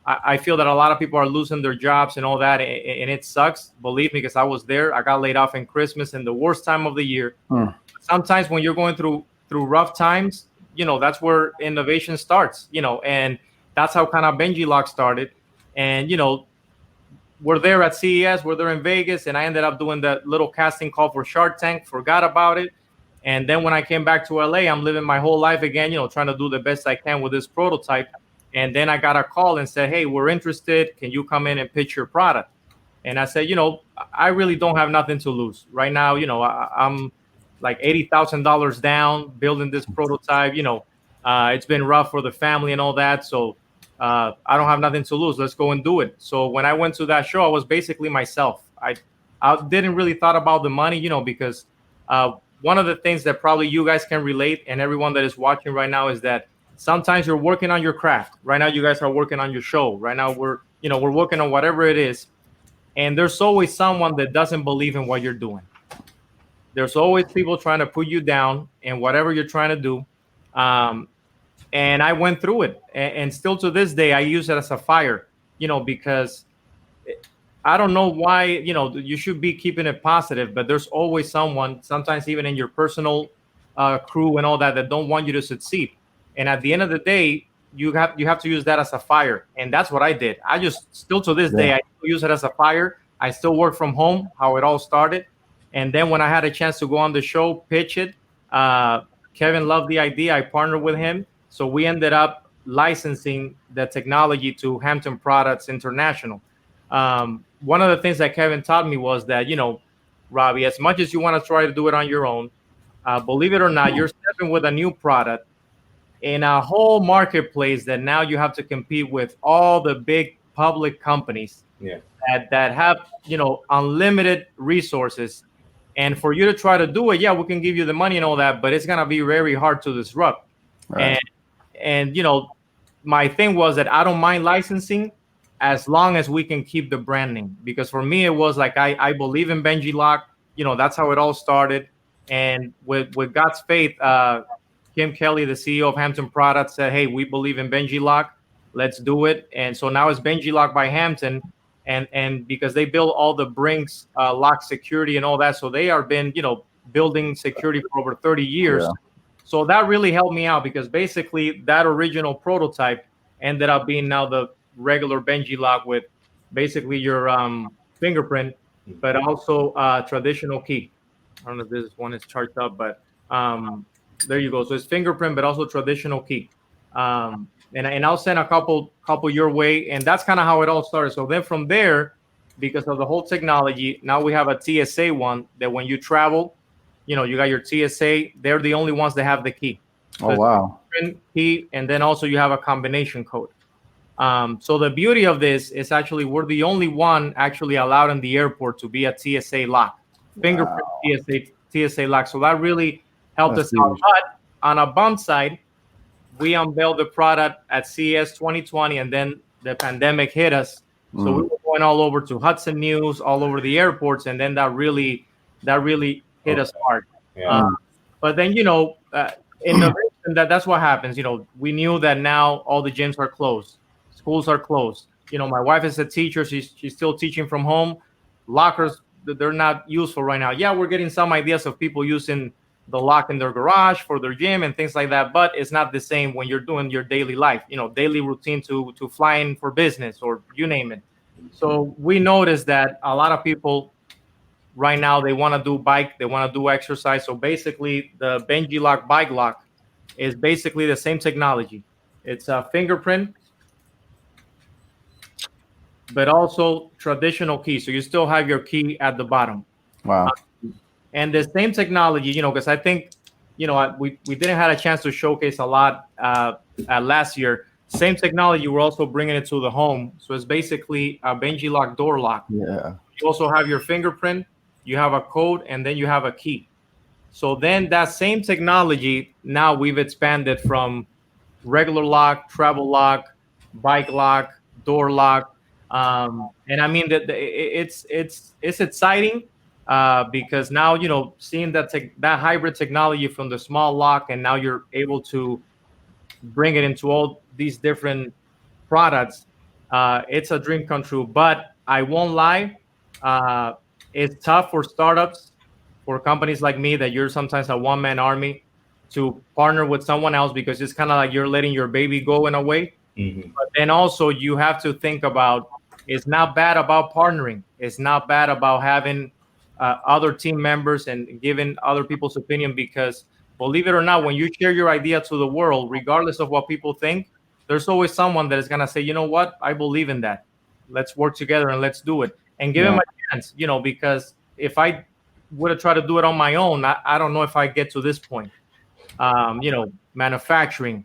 I feel that a lot of people are losing their jobs and all that. And it sucks. Believe me, because I was there. I got laid off in Christmas in the worst time of the year. Sometimes when you're going through rough times, that's where innovation starts, and that's how kind of Benji Lock started. And, we're there at CES, we're there in Vegas, and I ended up doing that little casting call for Shark Tank, forgot about it. And then when I came back to LA, I'm living my whole life again, trying to do the best I can with this prototype. And then I got a call and said, hey, we're interested. Can you come in and pitch your product? And I said, I really don't have nothing to lose. Right now, I'm like $80,000 down building this prototype. It's been rough for the family and all that. So I don't have nothing to lose. Let's go and do it. So when I went to that show, I was basically myself. I didn't really thought about the money, because one of the things that probably you guys can relate and everyone that is watching right now is that sometimes you're working on your craft. Right now, you guys are working on your show. Right now, we're working on whatever it is. And there's always someone that doesn't believe in what you're doing. There's always people trying to put you down in whatever you're trying to do. And I went through it. And still to this day, I use it as a fire, because I don't know why, you should be keeping it positive, but there's always someone, sometimes even in your personal crew and all that don't want you to succeed. And at the end of the day, you have to use that as a fire. And that's what I did. I just still to this day, I use it as a fire. I still work from home, how it all started. And then when I had a chance to go on the show, pitch it, Kevin loved the idea. I partnered with him. So we ended up licensing the technology to Hampton Products International. One of the things that Kevin taught me was that, Robbie, as much as you want to try to do it on your own, believe it or not, you're stepping with a new product in a whole marketplace that now you have to compete with all the big public companies that have, unlimited resources. And for you to try to do it, we can give you the money and all that, but it's going to be very hard to disrupt. Right. And my thing was that I don't mind licensing as long as we can keep the branding, because for me, it was like, I believe in Benji Lock, that's how it all started. And with God's faith, Kim Kelly, the CEO of Hampton Products, said, hey, we believe in Benji Lock. Let's do it. And so now it's Benji Lock by Hampton. And because they build all the Brinks lock security and all that. So they are been, building security for over 30 years. Yeah. So that really helped me out, because basically that original prototype ended up being now the regular Benji Lock with basically your fingerprint, but also traditional key. I don't know if this one is charged up, but there you go. So it's fingerprint, but also traditional key. And I'll send a couple your way. And that's kind of how it all started. So then from there, because of the whole technology, now we have a TSA one that when you travel, you got your TSA. They're the only ones that have the key. So oh, wow. Key, and then also you have a combination code. So the beauty of this is actually we're the only one actually allowed in the airport to be a TSA lock. Fingerprint TSA lock. So that really helped us out. But on a bump side, we unveiled the product at CES 2020, and then the pandemic hit us. So we were going all over to Hudson News, all over the airports, and then that really hit us hard. Yeah. But then, innovation, that's what happens. We knew that now all the gyms are closed. schools are closed. My wife is a teacher. She's still teaching from home. Lockers, they're not useful right now. Yeah, we're getting some ideas of people using the lock in their garage for their gym and things like that, but it's not the same when you're doing your daily life, daily routine to fly in for business or you name it. So we noticed that a lot of people right now, they want to do bike, they want to do exercise. So basically the Benji Lock bike lock is basically the same technology. It's a fingerprint, but also traditional key. So you still have your key at the bottom. Wow. And the same technology, because I think, we didn't have a chance to showcase a lot last year. Same technology, we're also bringing it to the home. So it's basically a Benji Lock door lock. Yeah. You also have your fingerprint, you have a code, and then you have a key. So then that same technology, now we've expanded from regular lock, travel lock, bike lock, door lock. And I mean that it's exciting because now, seeing that hybrid technology from the small lock, and now you're able to bring it into all these different products. It's a dream come true, but I won't lie. It's tough for startups, for companies like me, that you're sometimes a one-man army, to partner with someone else, because it's kind of like you're letting your baby go in a way. Mm-hmm. But then also you have to think about, it's not bad about partnering. It's not bad about having other team members and giving other people's opinion, because believe it or not, when you share your idea to the world, regardless of what people think, there's always someone that is going to say, you know what, I believe in that. Let's work together and let's do it. And give him a chance, because if I would have tried to do it on my own, I don't know if I get to this point. Manufacturing,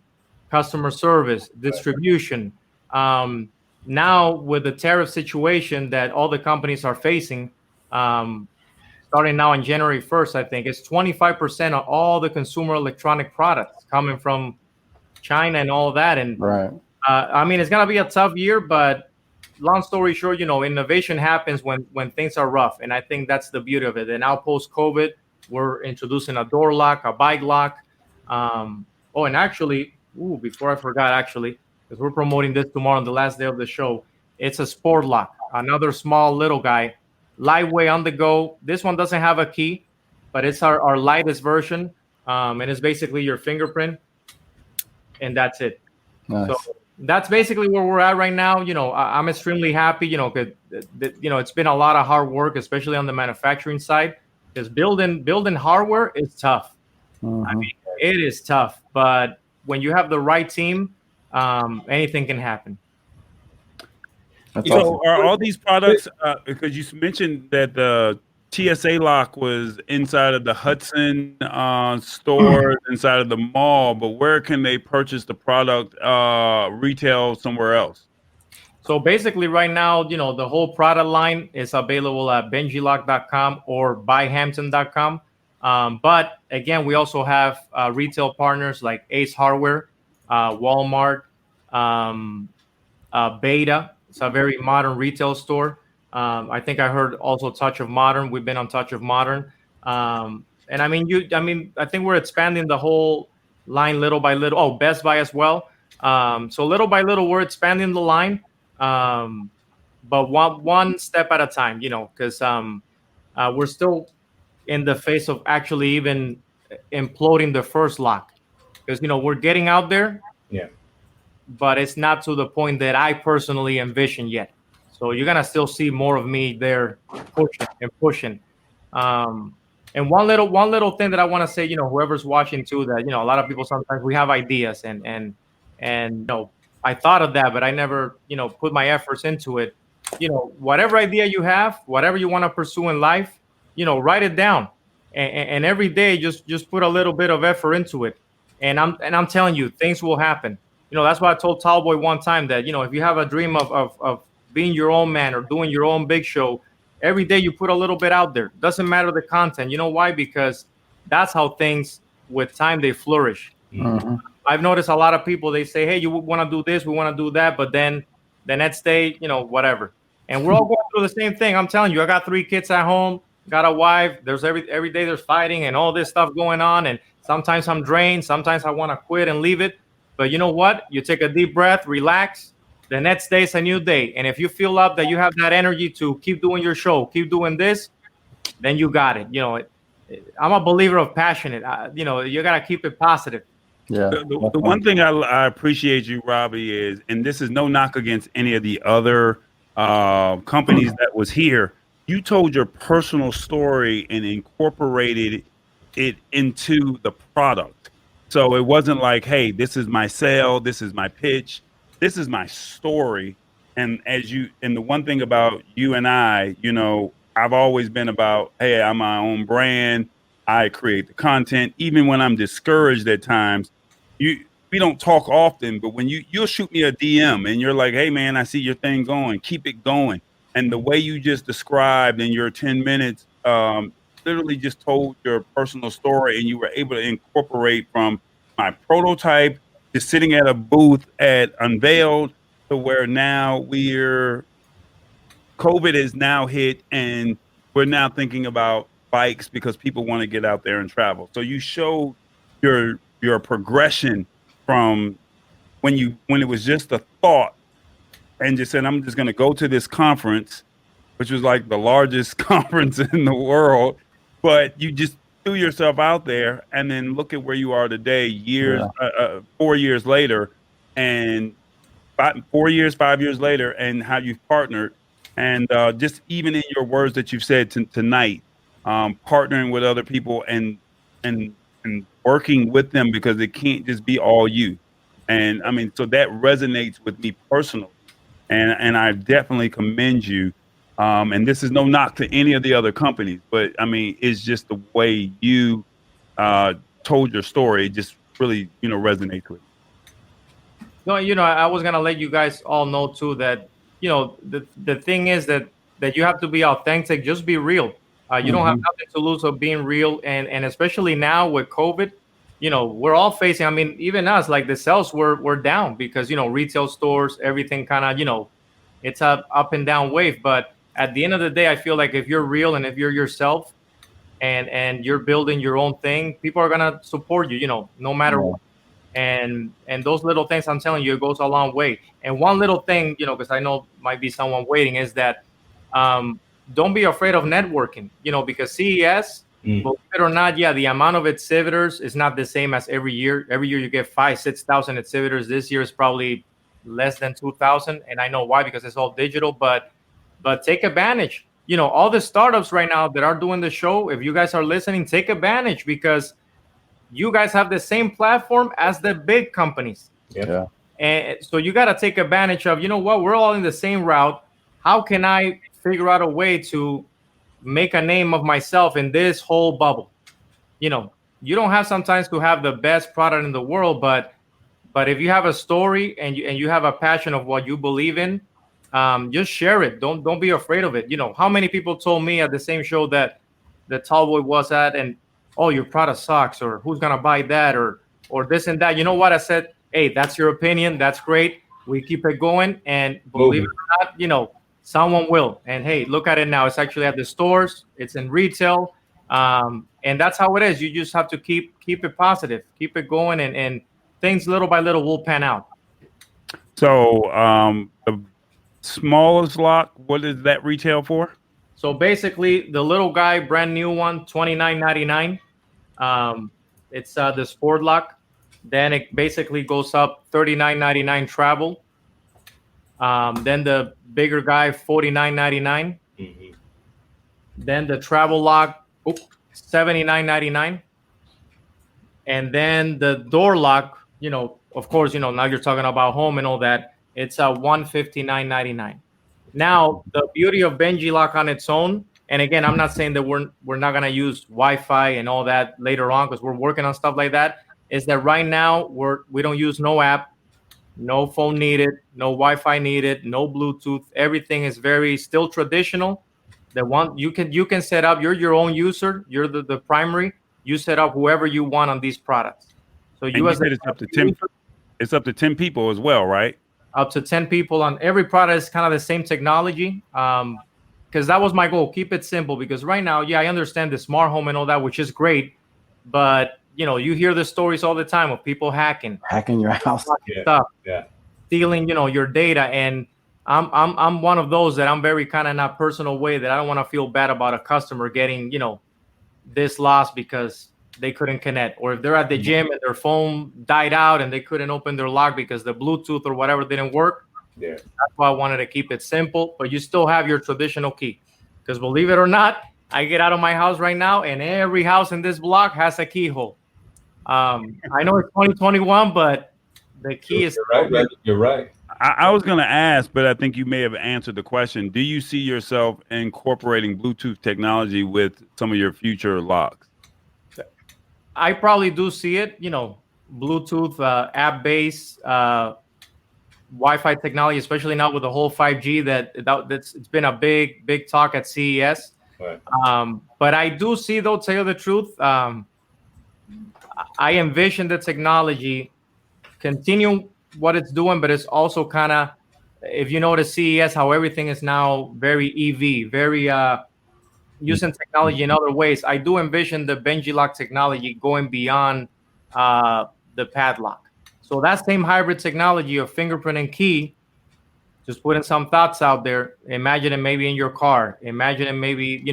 customer service, distribution. Now with the tariff situation that all the companies are facing, starting now on January 1st, I think it's 25% of all the consumer electronic products coming from China and all that. And right. I mean, it's gonna be a tough year, but long story short, innovation happens when things are rough, and I think that's the beauty of it. And now post-COVID, we're introducing a door lock, a bike lock. And actually, before I forgot, because we're promoting this tomorrow on the last day of the show, it's a sport lock, another small little guy, lightweight, on the go. This one doesn't have a key, but it's our lightest version, and it's basically your fingerprint, and that's it. Nice. So that's basically where we're at right now. I'm extremely happy, because it's been a lot of hard work, especially on the manufacturing side, because building hardware is tough. Mm-hmm. I mean, it is tough, but when you have the right team, anything can happen. That's so awesome. are all these products, because you mentioned that the TSA lock was inside of the Hudson stores, inside of the mall, but where can they purchase the product retail somewhere else? So basically right now, the whole product line is available at benjilock.com or byhampton.com. But again, we also have retail partners like Ace Hardware, Walmart, Beta. It's a very modern retail store. I think I heard also Touch of Modern. We've been on Touch of Modern. And I mean, I think we're expanding the whole line little by little. Oh, Best Buy as well. So little by little, we're expanding the line. But one step at a time, because we're still in the phase of actually even imploding the first lock, because we're getting out there, but it's not to the point that I personally envision yet. So you're gonna still see more of me there pushing. And one little thing that I want to say, whoever's watching too, that a lot of people sometimes we have ideas and I thought of that, but I never put my efforts into it. Whatever idea you have, whatever you want to pursue in life, write it down, and every day just put a little bit of effort into it, and I'm telling you, things will happen. That's why I told Tallboy one time that if you have a dream of being your own man or doing your own big show, every day you put a little bit out there. Doesn't matter the content. You know why? Because that's how things with time they flourish. Mm-hmm. I've noticed a lot of people, they say, hey, you want to do this, we want to do that, but then the next day, whatever. And we're all going through the same thing. I'm telling you, I got 3 kids at home, got a wife. There's every day there's fighting and all this stuff going on. And sometimes I'm drained. Sometimes I want to quit and leave it. But you know what? You take a deep breath, relax, the next day is a new day. And if you feel up that you have that energy to keep doing your show, keep doing this, then you got it. I'm a believer of passionate. You got to keep it positive. Yeah. The one thing I appreciate you, Robbie, is, and this is no knock against any of the other companies that was here, you told your personal story and incorporated it into the product. So it wasn't like, hey, this is my sale, this is my pitch, this is my story. And the one thing about you and I, I've always been about, hey, I'm my own brand. I create the content. Even when I'm discouraged at times, we don't talk often, but when you'll shoot me a DM and you're like, hey man, I see your thing going, keep it going. And the way you just described in your 10 minutes, literally just told your personal story, and you were able to incorporate from my prototype to sitting at a booth at Unveiled to where now COVID is now hit and we're now thinking about bikes because people want to get out there and travel. So you showed your progression from when it was just a thought and just said, I'm just going to go to this conference, which was like the largest conference in the world, but you just threw yourself out there, and then look at where you are today, 4 years later, and 5 years later, and how you've partnered. And just even in your words that you've said tonight, partnering with other people and working with them, because it can't just be all you. And I mean, so that resonates with me personally. And I definitely commend you. And this is no knock to any of the other companies, but I mean, it's just the way you told your story. It just really, resonates with me. No, I was gonna let you guys all know too that the thing is that you have to be authentic. Just be real. You don't have nothing to lose of being real, and especially now with COVID, we're all facing. I mean, even us, like the sales were down because retail stores, everything kind of it's a up and down wave. But at the end of the day, I feel like if you're real and if you're yourself, and you're building your own thing, people are gonna support you. No matter what. And those little things, I'm telling you, it goes a long way. And one little thing, because I know might be someone waiting, is that don't be afraid of networking. Because CES, believe it or not, the amount of exhibitors is not the same as every year. Every year you get 5,000-6,000 exhibitors. This year is probably less than 2,000, and I know why, because it's all digital. But take advantage. All the startups right now that are doing the show, if you guys are listening, take advantage, because you guys have the same platform as the big companies. Yeah. And so you got to take advantage of, we're all in the same route. How can I figure out a way to make a name of myself in this whole bubble? You don't have sometimes to have the best product in the world, but if you have a story and you have a passion of what you believe in, just share it. Don't be afraid of it. How many people told me at the same show that the Tallboy was at, and oh, your product sucks, or who's gonna buy that, or this and that. You know what? I said, hey, that's your opinion. That's great. We keep it going, and believe it or not, someone will. And hey, look at it now. It's actually at the stores. It's in retail, and that's how it is. You just have to keep it positive, keep it going, and things little by little will pan out. So the smallest lock, what is that retail for? So basically, the little guy, brand new one, $29.99. It's the sport lock. Then it basically goes up $39.99 travel. Then the bigger guy, $49.99. Then the travel lock, $79.99. And then the door lock, of course, now you're talking about home and all that. It's $159.99. Now, the beauty of Benji Lock on its own, and again, I'm not saying that we're not going to use Wi-Fi and all that later on, because we're working on stuff like that, is that right now we don't use no app, no phone needed, no Wi-Fi needed, no Bluetooth. Everything is very still traditional. The one you can set up, you're your own user, you're the primary, you set up whoever you want on these products. So you as it's up to 10. It's up to 10 people as well, right? Up to 10 people on every product is kind of the same technology. Because that was my goal. Keep it simple. Because right now, I understand the smart home and all that, which is great. But, you hear the stories all the time of people hacking your house. Stuff. Yeah. stealing, your data. And I'm one of those that I'm very kind of in a personal way that I don't want to feel bad about a customer getting, this lost because they couldn't connect, or if they're at the gym and their phone died out and they couldn't open their lock because the Bluetooth or whatever didn't work. Yeah. That's why I wanted to keep it simple, but you still have your traditional key. Because believe it or not, I get out of my house right now and every house in this block has a keyhole. I know it's 2021, but the key is. You're right. I was going to ask, but I think you may have answered the question. Do you see yourself incorporating Bluetooth technology with some of your future locks? I probably do see it, Bluetooth, app-based, Wi-Fi technology, especially now with the whole 5G that's it's been a big talk at CES. Right. But I do see, though, tell you the truth, I envision the technology continue what it's doing, but it's also kind of, if you notice CES, how everything is now very EV, very using technology in other ways. I do envision the Benji lock technology going beyond the padlock. So that same hybrid technology of fingerprint and key, just putting some thoughts out there, imagine it maybe in your car, imagine it maybe,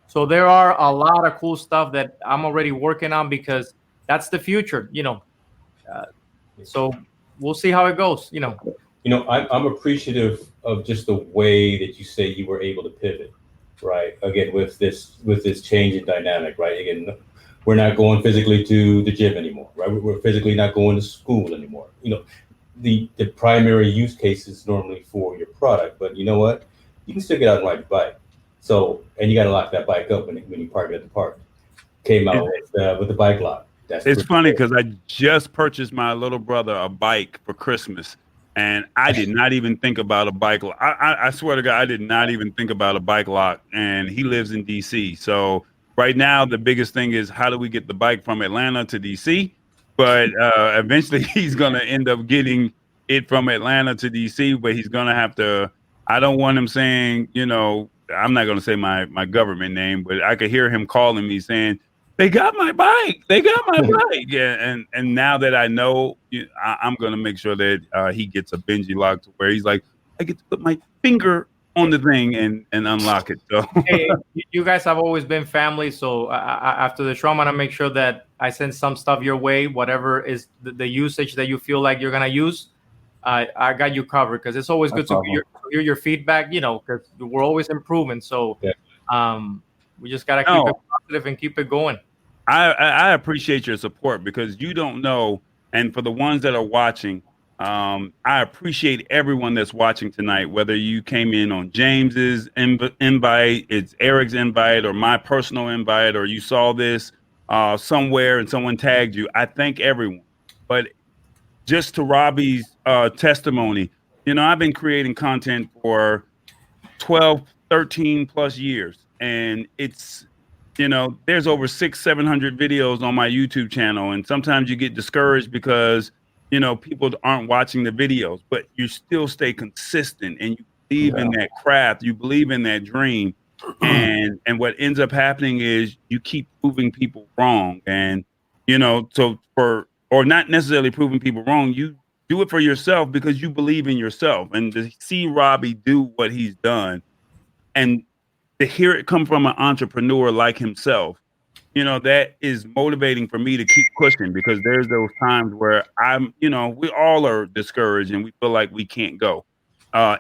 so there are a lot of cool stuff that I'm already working on because that's the future, so we'll see how it goes, I'm appreciative of just the way that you say you were able to pivot, right? Again, with this change in dynamic, right? Again, we're not going physically to the gym anymore, right? We're physically not going to school anymore. The primary use case is normally for your product, but you know what? You can still get out and ride your bike. So, and you got to lock that bike up when you park it at the park. Came out with the bike lock. It's funny because I just purchased my little brother a bike for Christmas, and I did not even think about a bike lock. I swear to God, I did not even think about a bike lock, and he lives in DC. So right now, the biggest thing is how do we get the bike from Atlanta to DC? But eventually he's going to end up getting it from Atlanta to DC, but he's going to have to, I don't want him saying, I'm not going to say my government name, but I could hear him calling me saying, they got my bike. They got my bike. Yeah. And now that I know, I'm going to make sure that he gets a Benji lock to where he's like, I get to put my finger on the thing and unlock it. So hey, you guys have always been family. So after the show, I'm going to make sure that I send some stuff your way, whatever is the usage that you feel like you're going to use. I got you covered because it's always good to hear your feedback, because we're always improving. So we just got to keep it positive and keep it going. I appreciate your support because you don't know. And for the ones that are watching, I appreciate everyone that's watching tonight, whether you came in on James's invite, it's Eric's invite, or my personal invite, or you saw this somewhere and someone tagged you. I thank everyone. But just to Robbie's testimony, I've been creating content for 12, 13 plus years. And it's, there's over 600-700 videos on my YouTube channel. And sometimes you get discouraged because people aren't watching the videos, but you still stay consistent and you believe in that craft, you believe in that dream. And what ends up happening is you keep proving people wrong. And, or not necessarily proving people wrong, you do it for yourself because you believe in yourself. And to see Robbie do what he's done and to hear it come from an entrepreneur like himself, that is motivating for me to keep pushing because there's those times where we all are discouraged and we feel like we can't go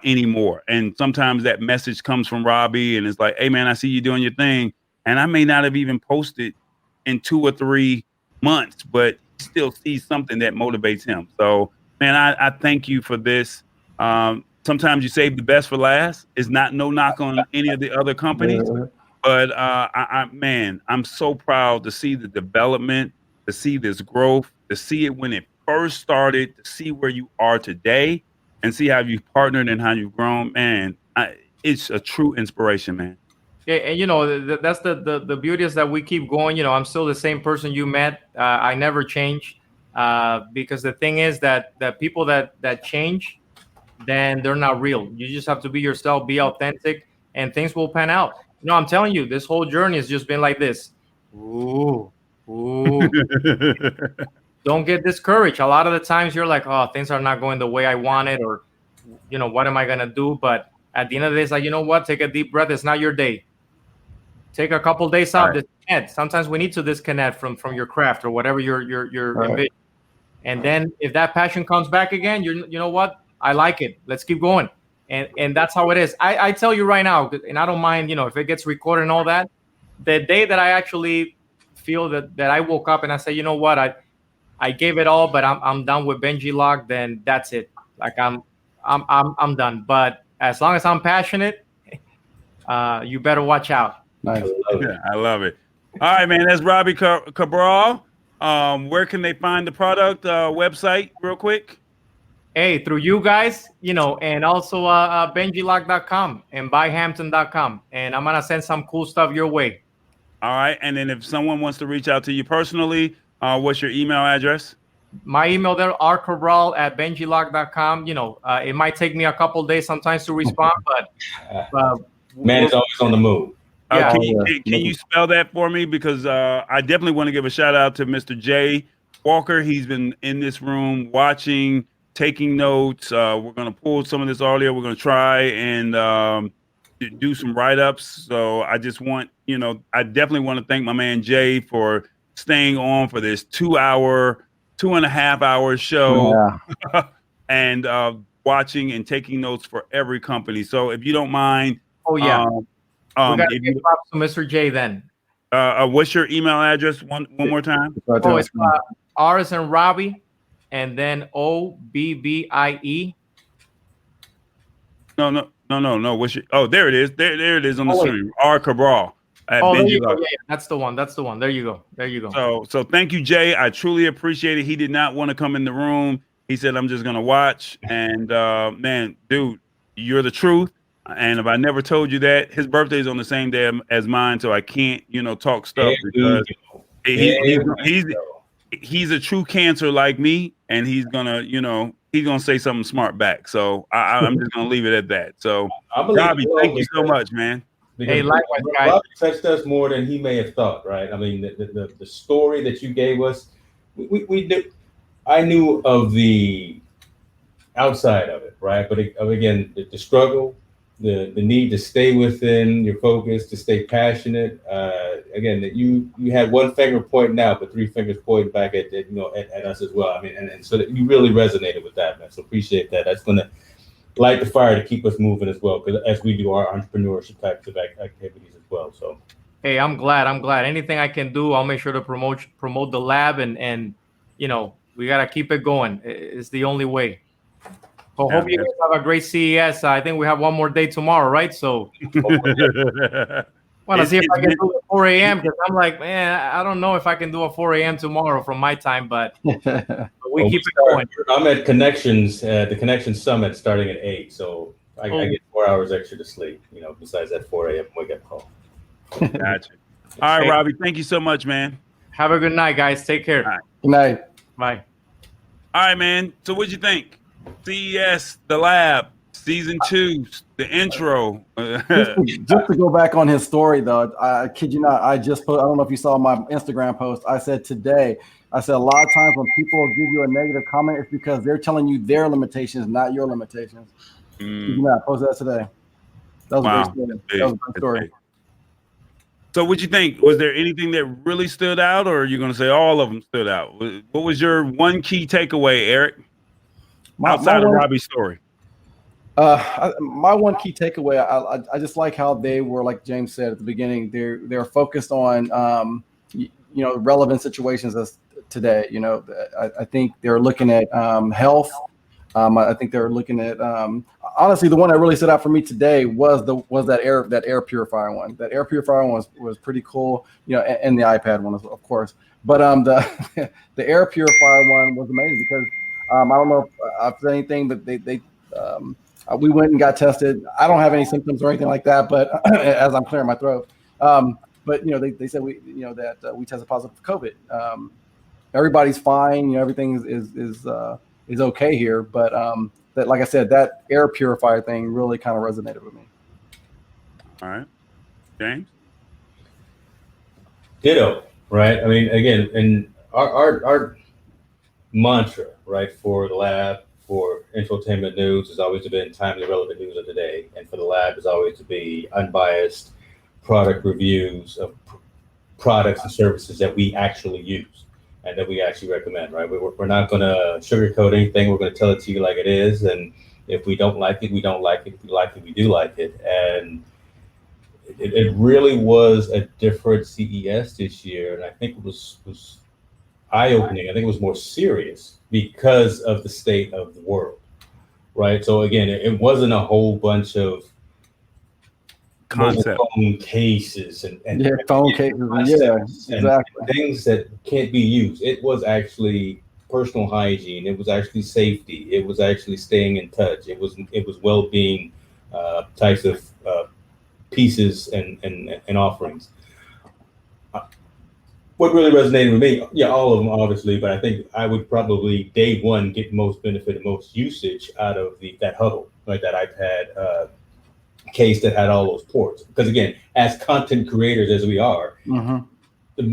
anymore. And sometimes that message comes from Robbie and it's like, hey man, I see you doing your thing. And I may not have even posted in 2 or 3 months, but still see something that motivates him. So man, I thank you for this. Sometimes you save the best for last. It's not no knock on any of the other companies. But I'm so proud to see the development, to see this growth, to see it when it first started, to see where you are today, and see how you've partnered and how you've grown. Man, it's a true inspiration, man. Yeah, and that's the beauty is that we keep going. I'm still the same person you met. I never change because the thing is that people that change, then they're not real. You just have to be yourself, be authentic, and things will pan out. I'm telling you, this whole journey has just been like this. Ooh. don't get discouraged. A lot of the times you're like, oh, things are not going the way I wanted, or, you know, what am I going to do? But at the end of the day, it's like, you know what? Take a deep breath. It's not your day. Take a couple days off. Disconnect. Sometimes we need to disconnect from your craft or whatever you're envisioning. And then if that passion comes back again, you know what? I like it. Let's keep going. And that's how it is. I tell you right now, and I don't mind, you know, if it gets recorded and all that, the day that I actually feel that I woke up and I say, you know what, I gave it all, but I'm done with Benji Lock, then that's it. Like I'm done. But as long as I'm passionate, you better watch out. Nice. I love it. All right, man. That's Robbie Cabral. Where can they find the product website real quick? Hey, through you guys, you know, and also benjilock.com and byhampton.com. And I'm going to send some cool stuff your way. All right. And then if someone wants to reach out to you personally, what's your email address? My email there, rcabral@benjilock.com. You know, it might take me a couple days sometimes to respond, but man is always on the move. Yeah. Can you spell that for me? Because I definitely want to give a shout out to Mr. Jay Walker. He's been in this room watching, taking notes. We're going to pull some of this audio. We're going to try and do some write-ups. So I just want, you know, I definitely want to thank my man Jay for staying on for this 2.5 hour show and watching and taking notes for every company. So if you don't mind. Oh, yeah. We got to give props to Mr. J then. What's your email address one more time? Oh, it's R as in Robbie, and then OBBIE. No. What's your? Oh, there it is. There it is on the screen. R Cabral. There you go. Yeah, that's the one. There you go. So thank you, Jay. I truly appreciate it. He did not want to come in the room. He said, "I'm just gonna watch." And man, dude, you're the truth. And if I never told you that, his birthday is on the same day as mine, so I can't, you know, talk stuff because he's a true Cancer like me, and he's gonna say something smart back. So I'm just gonna leave it at that. So Robbie, thank you so much, man. Hey, likewise, guys. Robbie touched us more than he may have thought, right? I mean, the story that you gave us, we knew. I knew of the outside of it, right? But again, the struggle. The need to stay within your focus, to stay passionate. Again, that you had one finger pointing out, but three fingers pointing back at us as well. I mean, and so that you really resonated with that, man. So appreciate that. That's going to light the fire to keep us moving as well, because as we do our entrepreneurship types of activities as well. So, hey, I'm glad. Anything I can do, I'll make sure to promote the lab, and you know, we gotta keep it going. It's the only way. So hope you guys have a great CES. I think we have one more day tomorrow, right? So want to see if I can do it 4 a.m. because I'm like, man, I don't know if I can do a 4 a.m. tomorrow from my time, but we keep it going. I'm at the Connection Summit starting at 8, so I get 4 hours extra to sleep, you know, besides that 4 a.m. wake up call. Gotcha. All right, Robbie, thank you so much, man. Have a good night, guys. Take care. Right. Good night. Bye. All right, man. So what'd you think? CES, the lab, season 2, the intro. just to go back on his story, though, I kid you not, I don't know if you saw my Instagram post. I said today, a lot of times when people give you a negative comment, it's because they're telling you their limitations, not your limitations. Kid you not, I posted that today. That was a great story. That was a great story. So what'd you think? Was there anything that really stood out, or are you going to say all of them stood out? What was your one key takeaway, Eric? Outside of Robbie's story. My one key takeaway, I just like how they were, like James said at the beginning, they're focused on relevant situations as today. You know, I think they're looking at health. I think they're looking at honestly, the one that really stood out for me today was that air purifier one. That air purifier one was pretty cool, you know, and the iPad one, of course. But the air purifier one was amazing because I don't know if I've said anything, but we went and got tested. I don't have any symptoms or anything like that, but as I'm clearing my throat. But you know, they said we tested positive for COVID. Everybody's fine. You know, everything is okay here. But that, like I said, that air purifier thing really kind of resonated with me. All right, James. Ditto. Right. I mean, again, and our mantra, right, for the lab, for infotainment news has always been timely, relevant news of the day, and for the lab is always to be unbiased product reviews of products and services that we actually use and that we actually recommend, right? We're not going to sugarcoat anything. We're going to tell it to you like it is, and if we don't like it, we don't like it. If we like it, we do like it. And it really was a different CES this year, and I think it was eye-opening. I think it was more serious because of the state of the world, right? So again, it wasn't a whole bunch of concept phone cases and phone cases, exactly, things that can't be used. It was actually personal hygiene. It was actually safety. It was actually staying in touch. It was well-being types of pieces and offerings. What really resonated with me, yeah, all of them obviously, but I think I would probably day one get most benefit and most usage out of that Hubble, right? That iPad case that had all those ports. Because again, as content creators as we are, the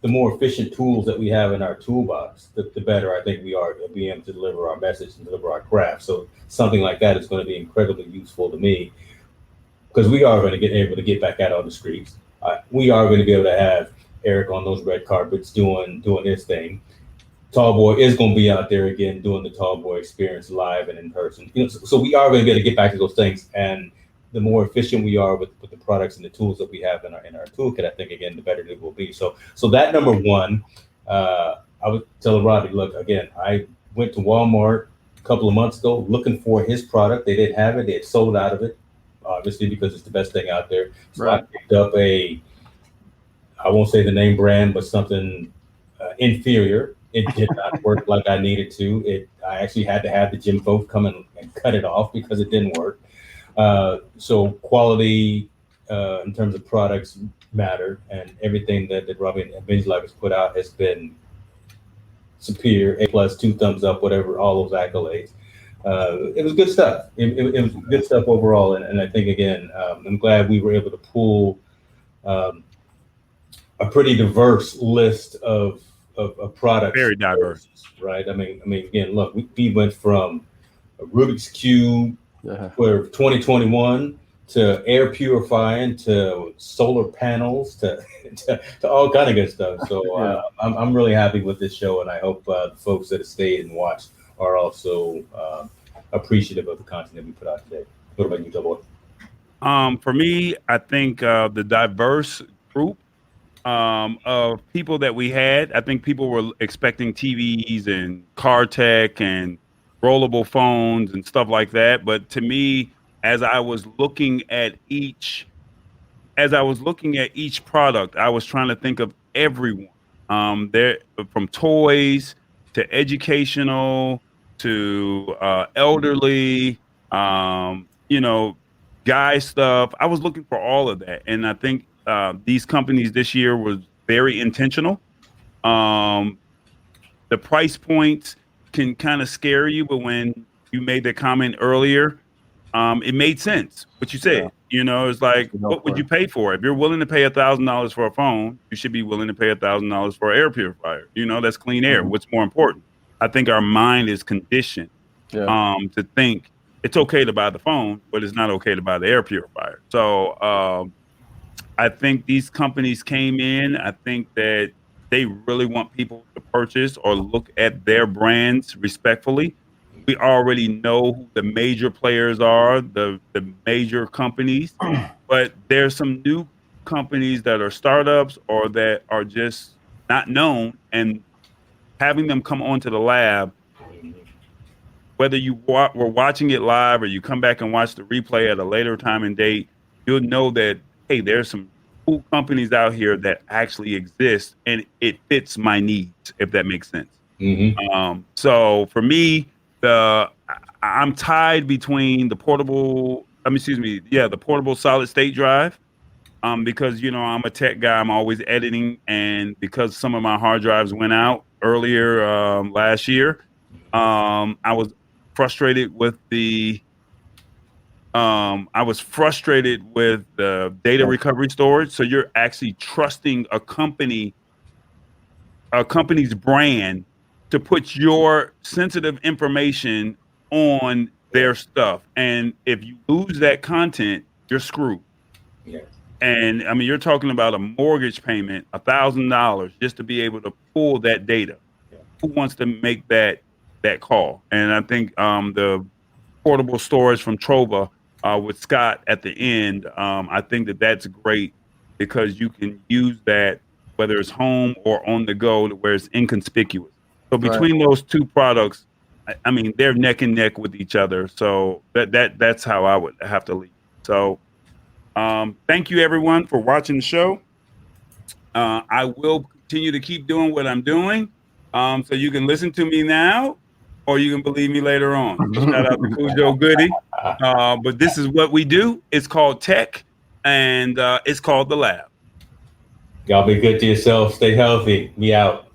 more efficient tools that we have in our toolbox, the better I think we are at being able to deliver our message and deliver our craft. So something like that is going to be incredibly useful to me, because we are going to get able to get back out on the streets. We are going to be able to have Eric on those red carpets doing his thing. Tallboy is going to be out there again doing the Tallboy experience live and in person. So we are going to be able to get back to those things. And the more efficient we are with the products and the tools that we have in our toolkit, I think again the better it will be. So that number one, I would tell Robbie, look, again, I went to Walmart a couple of months ago looking for his product. They didn't have it. They had sold out of it, obviously, because it's the best thing out there. So I picked up I won't say the name brand, but something inferior. It did not work like I needed to. I actually had to have the gym folk come and cut it off because it didn't work. So quality in terms of products matter, and everything that Robbie and Benji Life has put out has been superior, A+, 2 thumbs up, whatever, all those accolades. It was good stuff. It was good stuff overall, and I think again, I'm glad we were able to pull a pretty diverse list of products. Very diverse, right? I mean, again, look, we went from a Rubik's Cube for 2021 to air purifying to solar panels to all kind of good stuff. So I'm really happy with this show, and I hope the folks that have stayed and watched are also appreciative of the content that we put out today. What about you, Double? For me, I think the diverse group of people that we had, I think people were expecting TVs and car tech and rollable phones and stuff like that. But to me, as I was looking at each product, I was trying to think of everyone. There, from toys to educational to elderly, guy stuff. I was looking for all of that, and I think these companies this year was very intentional. The price points can kind of scare you, but when you made the comment earlier, it made sense. What you said, it's like, what would you pay for it? If you're willing to pay $1,000 for a phone, you should be willing to pay $1,000 for an air purifier. That's clean air. What's more important? I think our mind is conditioned to think it's okay to buy the phone, but it's not okay to buy the air purifier. So I think these companies came in. I think that they really want people to purchase or look at their brands respectfully. We already know who the major players are, the major companies, but there's some new companies that are startups or that are just not known, and having them come onto the lab, whether you were watching it live or you come back and watch the replay at a later time and date, you'll know that, hey, there's some cool companies out here that actually exist, and it fits my needs, if that makes sense. So for me, I'm tied between the portable solid state drive, because I'm a tech guy. I'm always editing, and because some of my hard drives went out earlier last year, I was frustrated with the data recovery storage. So you're actually trusting a company's brand to put your sensitive information on their stuff. And if you lose that content, you're screwed. Yeah. And I mean, you're talking about a mortgage payment, $1,000 just to be able to pull that data. Yeah. Who wants to make that call? And I think the portable storage from Trova with Scott at the end, I think that's great because you can use that whether it's home or on the go to where it's inconspicuous. So between those two products, I mean, they're neck and neck with each other. So that's how I would have to leave. So thank you everyone for watching the show. I will continue to keep doing what I'm doing. So you can listen to me now or you can believe me later on. Shout out to Cujo Goody. But this is what we do. It's called tech and it's called the lab. Y'all be good to yourself. Stay healthy. We out.